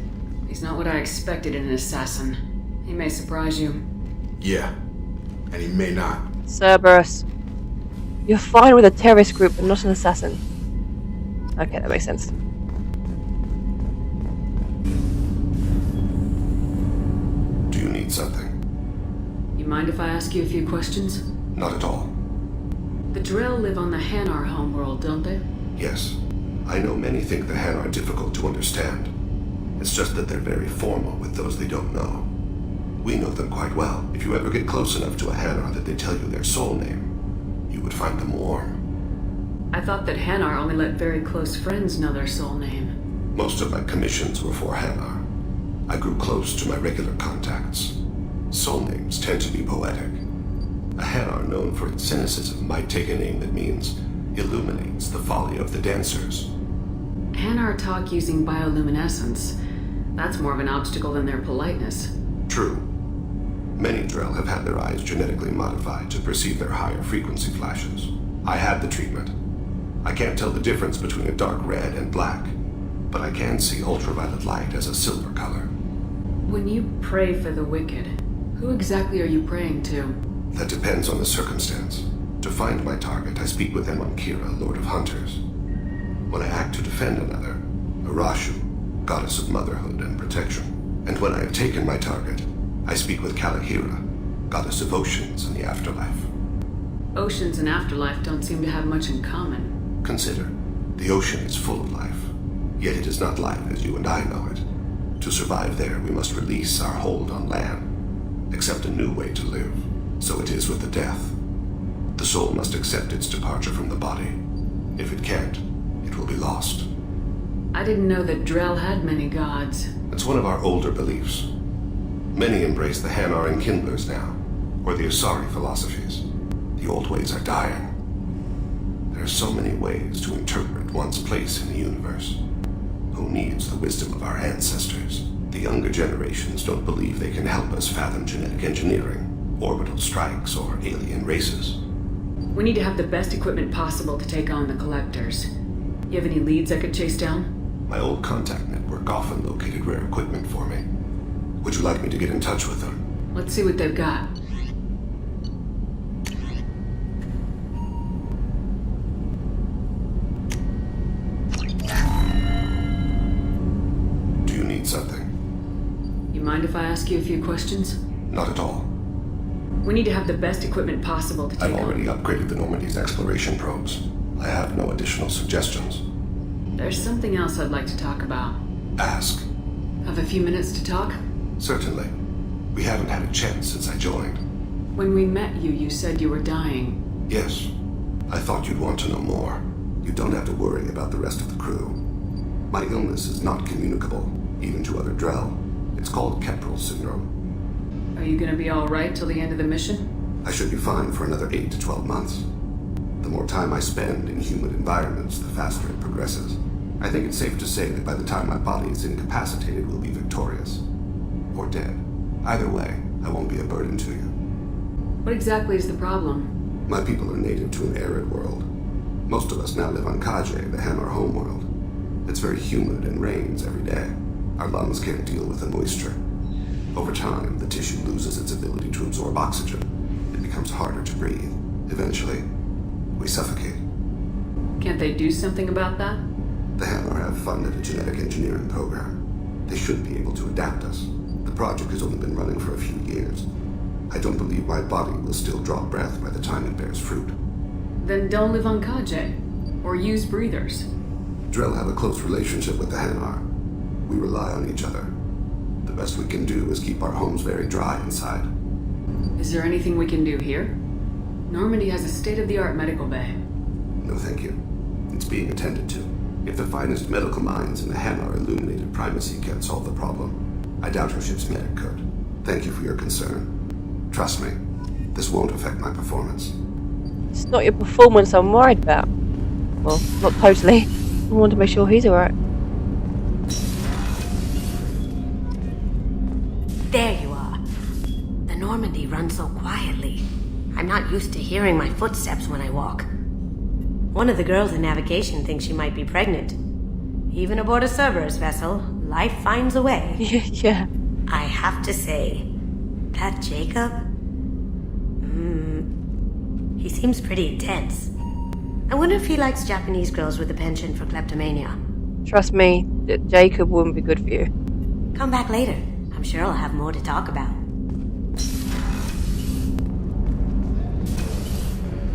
Speaker 3: He's not what I expected in an assassin. He may surprise you.
Speaker 8: Yeah, and he may not.
Speaker 1: Cerberus. You're fine with a terrorist group, but not an assassin. Okay, that makes sense.
Speaker 7: Do you need something?
Speaker 3: You mind if I ask you a few questions?
Speaker 7: Not at all.
Speaker 3: The Drell live on the Hanar homeworld, don't they?
Speaker 7: Yes. I know many think the Han are difficult to understand. It's just that they're very formal with those they don't know. We know them quite well. If you ever get close enough to a Hanar that they tell you their soul name, you would find them warm.
Speaker 3: I thought that Hanar only let very close friends know their soul name.
Speaker 7: Most of my commissions were for Hanar. I grew close to my regular contacts. Soul names tend to be poetic. A Hanar known for its cynicism might take a name that means illuminates the folly of the dancers.
Speaker 3: Hanar talk using bioluminescence. That's more of an obstacle than their politeness.
Speaker 7: True. Many Drell have had their eyes genetically modified to perceive their higher frequency flashes. I had the treatment. I can't tell the difference between a dark red and black, but I can see ultraviolet light as a silver color.
Speaker 3: When you pray for the wicked, who exactly are you praying to?
Speaker 7: That depends on the circumstance. To find my target, I speak with Kira, Lord of Hunters. When I act to defend another, Arashu, Goddess of Motherhood and Protection. And when I have taken my target, I speak with Kalahira, Goddess of Oceans and the Afterlife.
Speaker 3: Oceans and afterlife don't seem to have much in common.
Speaker 7: Consider, the ocean is full of life, yet it is not life as you and I know it. To survive there, we must release our hold on land, accept a new way to live. So it is with the death. The soul must accept its departure from the body. If it can't, it will be lost.
Speaker 3: I didn't know that Drell had many gods.
Speaker 7: It's one of our older beliefs. Many embrace the Hanar and Kindlers now, or the Asari philosophies. The old ways are dying. There are so many ways to interpret one's place in the universe. Who needs the wisdom of our ancestors? The younger generations don't believe they can help us fathom genetic engineering, orbital strikes, or alien races.
Speaker 3: We need to have the best equipment possible to take on the collectors. You have any leads I could chase down?
Speaker 7: My old contact network often located rare equipment for me. Would you like me to get in touch with them?
Speaker 3: Let's see what they've got.
Speaker 7: Do you need something?
Speaker 3: You mind if I ask you a few questions?
Speaker 7: Not at all.
Speaker 3: We need to have the best equipment possible to take
Speaker 7: I've already upgraded the Normandy's exploration probes. I have no additional suggestions.
Speaker 3: There's something else I'd like to talk about.
Speaker 7: Ask.
Speaker 3: Have a few minutes to talk?
Speaker 7: Certainly. We haven't had a chance since I joined.
Speaker 3: When we met you, you said you were dying.
Speaker 7: Yes. I thought you'd want to know more. You don't have to worry about the rest of the crew. My illness is not communicable, even to other Drell. It's called Keprel syndrome.
Speaker 3: Are you gonna be alright till the end of the mission?
Speaker 7: I should be fine for another 8 to 12 months. The more time I spend in humid environments, the faster it progresses. I think it's safe to say that by the time my body is incapacitated, we'll be victorious. Or dead. Either way, I won't be a burden to you.
Speaker 3: What exactly is the problem?
Speaker 7: My people are native to an arid world. Most of us now live on Kaje, the Hanar homeworld. It's very humid and rains every day. Our lungs can't deal with the moisture. Over time, the tissue loses its ability to absorb oxygen. It becomes harder to breathe. Eventually, we suffocate.
Speaker 3: Can't they do something about that?
Speaker 7: The Hanar have funded a genetic engineering program. They should be able to adapt us. The project has only been running for a few years. I don't believe my body will still draw breath by the time it bears fruit.
Speaker 3: Then don't live on Kaje. Or use breathers.
Speaker 7: Drell have a close relationship with the Hanar. We rely on each other. The best we can do is keep our homes very dry inside.
Speaker 3: Is there anything we can do here? Normandy has a state-of-the-art medical bay.
Speaker 7: No, thank you. It's being attended to. If the finest medical minds in the Hanar illuminated primacy can't solve the problem, I doubt your ship's medic could. Thank you for your concern. Trust me, this won't affect my performance.
Speaker 1: It's not your performance I'm worried about. Well, not totally. I want to make sure he's alright.
Speaker 16: There you are. The Normandy runs so quietly. I'm not used to hearing my footsteps when I walk. One of the girls in navigation thinks she might be pregnant. Even aboard a Cerberus vessel, life finds a way.
Speaker 1: Yeah.
Speaker 16: I have to say, that Jacob... he seems pretty intense. I wonder if he likes Japanese girls with a penchant for kleptomania.
Speaker 1: Trust me, Jacob wouldn't be good for you.
Speaker 16: Come back later. I'm sure I'll have more to talk about.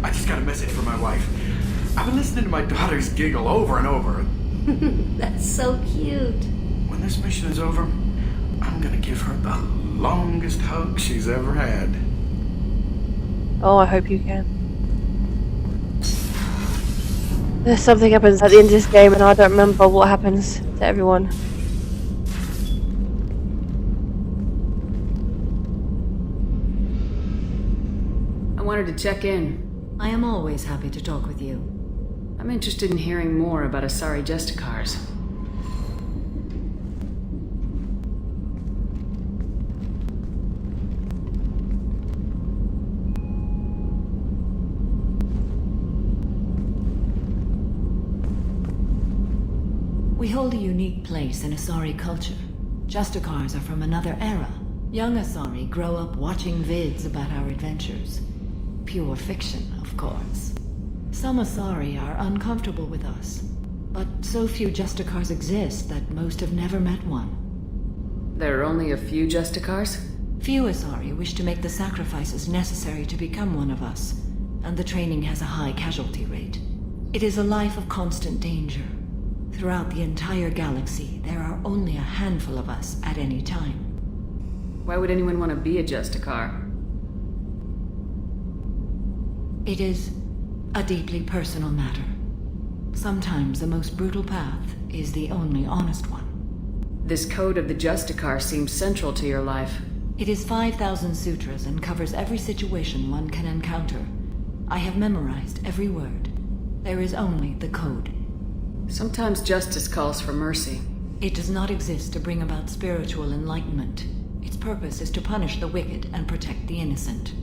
Speaker 27: I just got a message from my wife. I've been listening to my daughters giggle over and over.
Speaker 16: That's so cute.
Speaker 27: When this mission is over, I'm gonna give her the longest hug she's ever had.
Speaker 1: Oh, I hope you can. There's something happens at the end of this game and I don't remember what happens to everyone.
Speaker 3: I wanted to check in.
Speaker 2: I am always happy to talk with you.
Speaker 3: I'm interested in hearing more about Asari Justicars.
Speaker 2: hold a unique place in Asari culture. Justicars are from another era. Young Asari grow up watching vids about our adventures. Pure fiction, of course. Some Asari are uncomfortable with us, but so few Justicars exist that most have never met one.
Speaker 3: There are only a few Justicars?
Speaker 2: Few Asari wish to make the sacrifices necessary to become one of us, and the training has a high casualty rate. It is a life of constant danger. Throughout the entire galaxy, there are only a handful of us at any time.
Speaker 3: Why would anyone want to be a Justicar?
Speaker 2: It is a deeply personal matter. Sometimes the most brutal path is the only honest one.
Speaker 3: This code of the Justicar seems central to your life.
Speaker 2: It is 5,000 sutras and covers every situation one can encounter. I have memorized every word. There is only the code.
Speaker 3: Sometimes justice calls for mercy.
Speaker 2: It does not exist to bring about spiritual enlightenment. Its purpose is to punish the wicked and protect the innocent.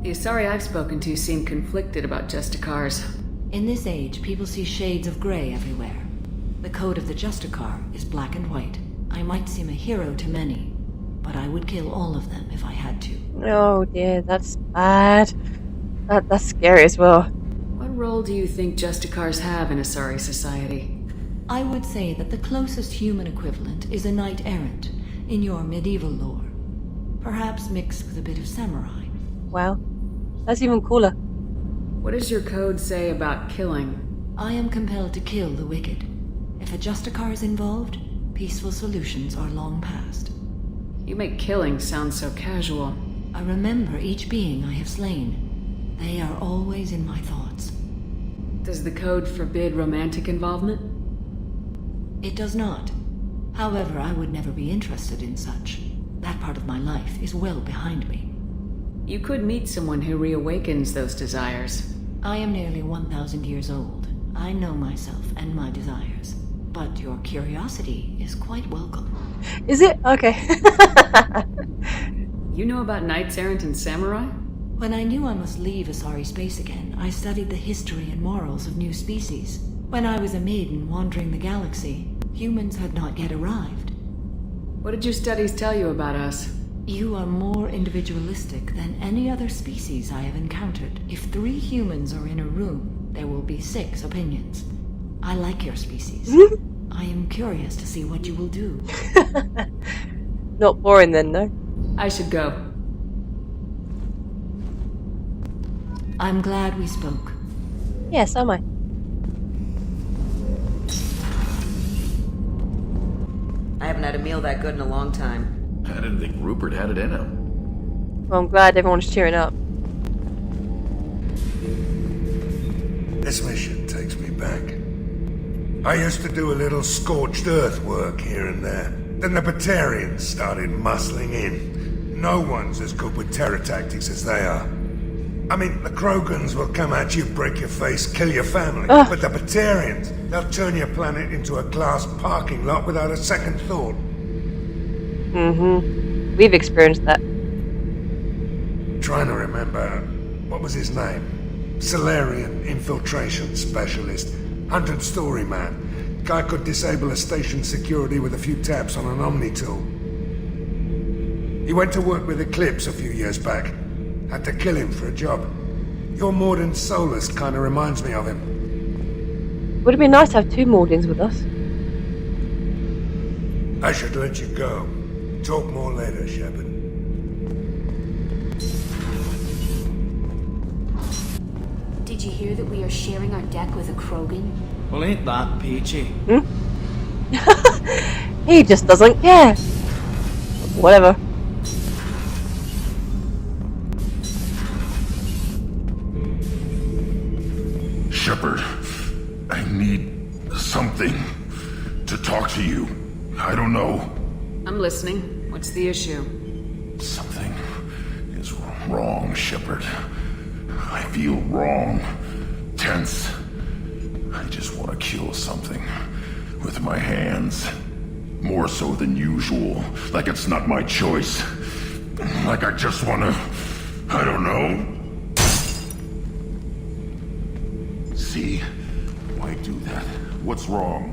Speaker 3: The Asari I've spoken to seem conflicted about Justicars.
Speaker 2: In this age, people see shades of gray everywhere. The code of the Justicar is black and white. I might seem a hero to many, but I would kill all of them if I had to.
Speaker 1: Oh dear, that's bad. That's scary as well.
Speaker 3: What role do you think Justicars have in Asari society?
Speaker 2: I would say that the closest human equivalent is a knight-errant in your medieval lore. Perhaps mixed with a bit of samurai.
Speaker 1: Wow, that's even cooler.
Speaker 3: What does your code say about killing?
Speaker 2: I am compelled to kill the wicked. If a Justicar is involved, peaceful solutions are long past.
Speaker 3: You make killing sound so casual.
Speaker 2: I remember each being I have slain. They are always in my thoughts.
Speaker 3: Does the code forbid romantic involvement?
Speaker 2: It does not. However, I would never be interested in such. That part of my life is well behind me.
Speaker 3: You could meet someone who reawakens those desires.
Speaker 2: I am nearly 1,000 years old. I know myself and my desires. But your curiosity is quite welcome.
Speaker 1: Is it? Okay.
Speaker 3: You know about knights errant and samurai?
Speaker 2: When I knew I must leave Asari space again, I studied the history and morals of new species. When I was a maiden wandering the galaxy, humans had not yet arrived.
Speaker 3: What did your studies tell you about us?
Speaker 2: You are more individualistic than any other species I have encountered. If 3 humans are in a room, there will be 6 opinions. I like your species. I am curious to see what you will do.
Speaker 1: Not boring then, no?
Speaker 3: I should go.
Speaker 2: I'm glad we spoke.
Speaker 1: Yes, am I?
Speaker 5: I haven't had a meal that good in a long time.
Speaker 9: I didn't think Rupert had it in him.
Speaker 1: Well, I'm glad everyone's cheering up.
Speaker 11: This mission takes me back. I used to do a little scorched earth work here and there. Then the Batarians started muscling in. No one's as good with terror tactics as they are. I mean, the Krogans will come at you, break your face, kill your family. But the Batarians, they'll turn your planet into a glass parking lot without a second thought.
Speaker 1: Mm-hmm. We've experienced that.
Speaker 11: Trying to remember, what was his name? Solarian infiltration specialist. 100-story man. Guy could disable a station security with a few taps on an Omni tool. He went to work with Eclipse a few years back. Had to kill him for a job. Your Morden Solus kind of reminds me of him.
Speaker 1: Would it be nice to have 2 Mordins with us?
Speaker 11: I should let you go. Talk more later, Shepard.
Speaker 24: Did you hear that we are sharing our deck with a Krogan?
Speaker 25: Well, ain't that peachy?
Speaker 1: He just doesn't care. Whatever.
Speaker 19: Shepard, I need something to talk to you. I don't know.
Speaker 3: I'm listening. What's the issue?
Speaker 19: Something is wrong, Shepard. I feel wrong. Tense. I just want to kill something with my hands. More so than usual. Like it's not my choice. Like I just want to... I don't know. See? Why do that? What's wrong?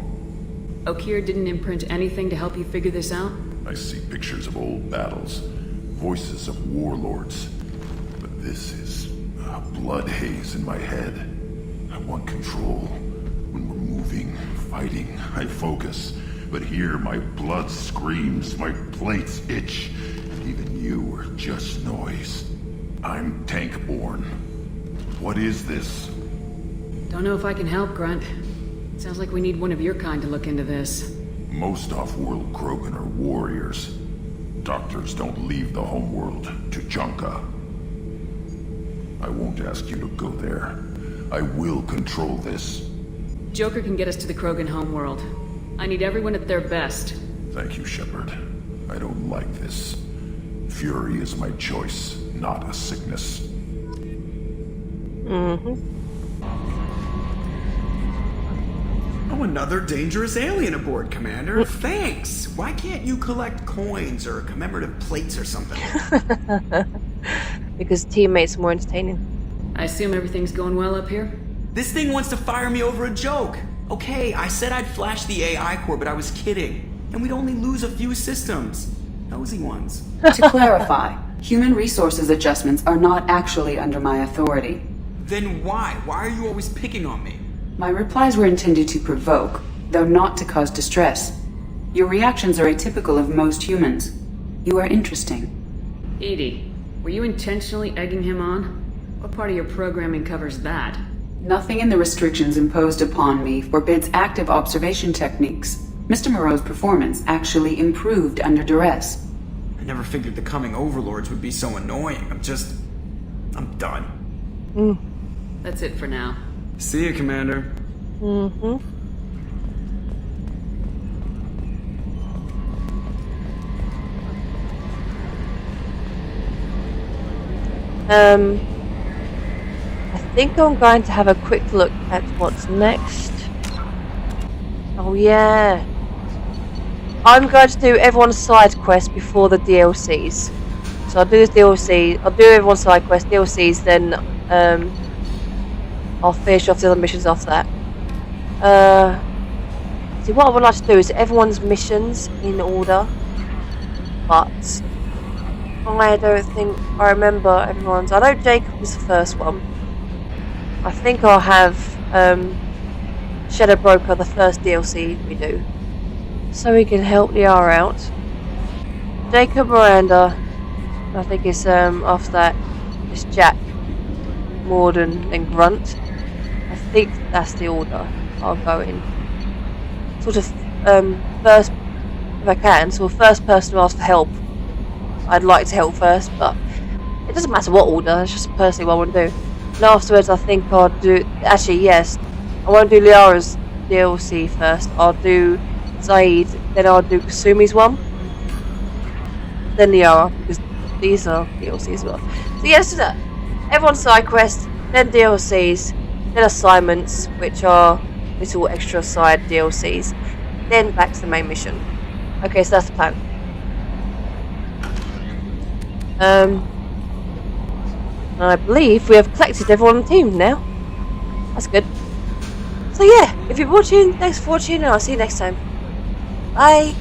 Speaker 3: Okeer didn't imprint anything to help you figure this out?
Speaker 19: I see pictures of old battles, voices of warlords. But this is a blood haze in my head. I want control. When we're moving, fighting, I focus. But here my blood screams, my plates itch. Even you are just noise. I'm tank-born. What is this?
Speaker 3: Don't know if I can help, Grunt. Sounds like we need one of your kind to look into this.
Speaker 19: Most off-world Krogan are warriors. Doctors don't leave the homeworld to Junka. I won't ask you to go there. I will control this.
Speaker 3: Joker can get us to the Krogan homeworld. I need everyone at their best.
Speaker 19: Thank you, Shepard. I don't like this. Fury is my choice, not a sickness.
Speaker 1: Mm-hmm.
Speaker 27: Oh, another dangerous alien aboard, Commander. Thanks. Why can't you collect coins or commemorative plates or something?
Speaker 1: Because teammates are more entertaining.
Speaker 3: I assume everything's going well up here?
Speaker 27: This thing wants to fire me over a joke. Okay, I said I'd flash the AI core, but I was kidding. And we'd only lose a few systems. Nosy ones.
Speaker 4: To clarify, human resources adjustments are not actually under my authority.
Speaker 27: Then why? Why are you always picking on me?
Speaker 4: My replies were intended to provoke, though not to cause distress. Your reactions are atypical of most humans. You are interesting.
Speaker 3: Edie, were you intentionally egging him on? What part of your programming covers that?
Speaker 4: Nothing in the restrictions imposed upon me forbids active observation techniques. Mr. Moreau's performance actually improved under duress.
Speaker 27: I never figured the coming overlords would be so annoying. I'm done.
Speaker 3: That's it for now.
Speaker 27: See you, Commander.
Speaker 1: Mm-hmm. I think I'm going to have a quick look at what's next. Oh yeah. I'm going to do everyone's side quest before the DLCs. So I'll do this DLC, I'll do everyone's side quest, DLCs, then I'll finish off the other missions after that. See, what I would like to do is everyone's missions in order, but I don't think I remember everyone's. I know Jacob was the first one. I think I'll have Shadow Broker the first DLC we do, so we can help Liara out. Jacob, Miranda, I think it's after that it's Jack, Morden, and Grunt. I think that's the order I'll go in. Sort of first, if I can, so first person to ask for help. I'd like to help first, but it doesn't matter what order, it's just personally what I want to do. And afterwards I think I'll do, actually yes, I won't do Liara's DLC first, I'll do Zaid, then I'll do Kasumi's one, then Liara, because these are DLCs as well. So yes, yeah, everyone's side quest, then DLCs, then assignments, which are little extra side DLCs, then back to the main mission. Okay, so that's the plan. I believe we have collected everyone on the team now. That's good. So yeah, if you're watching, thanks for watching, and I'll see you next time. Bye!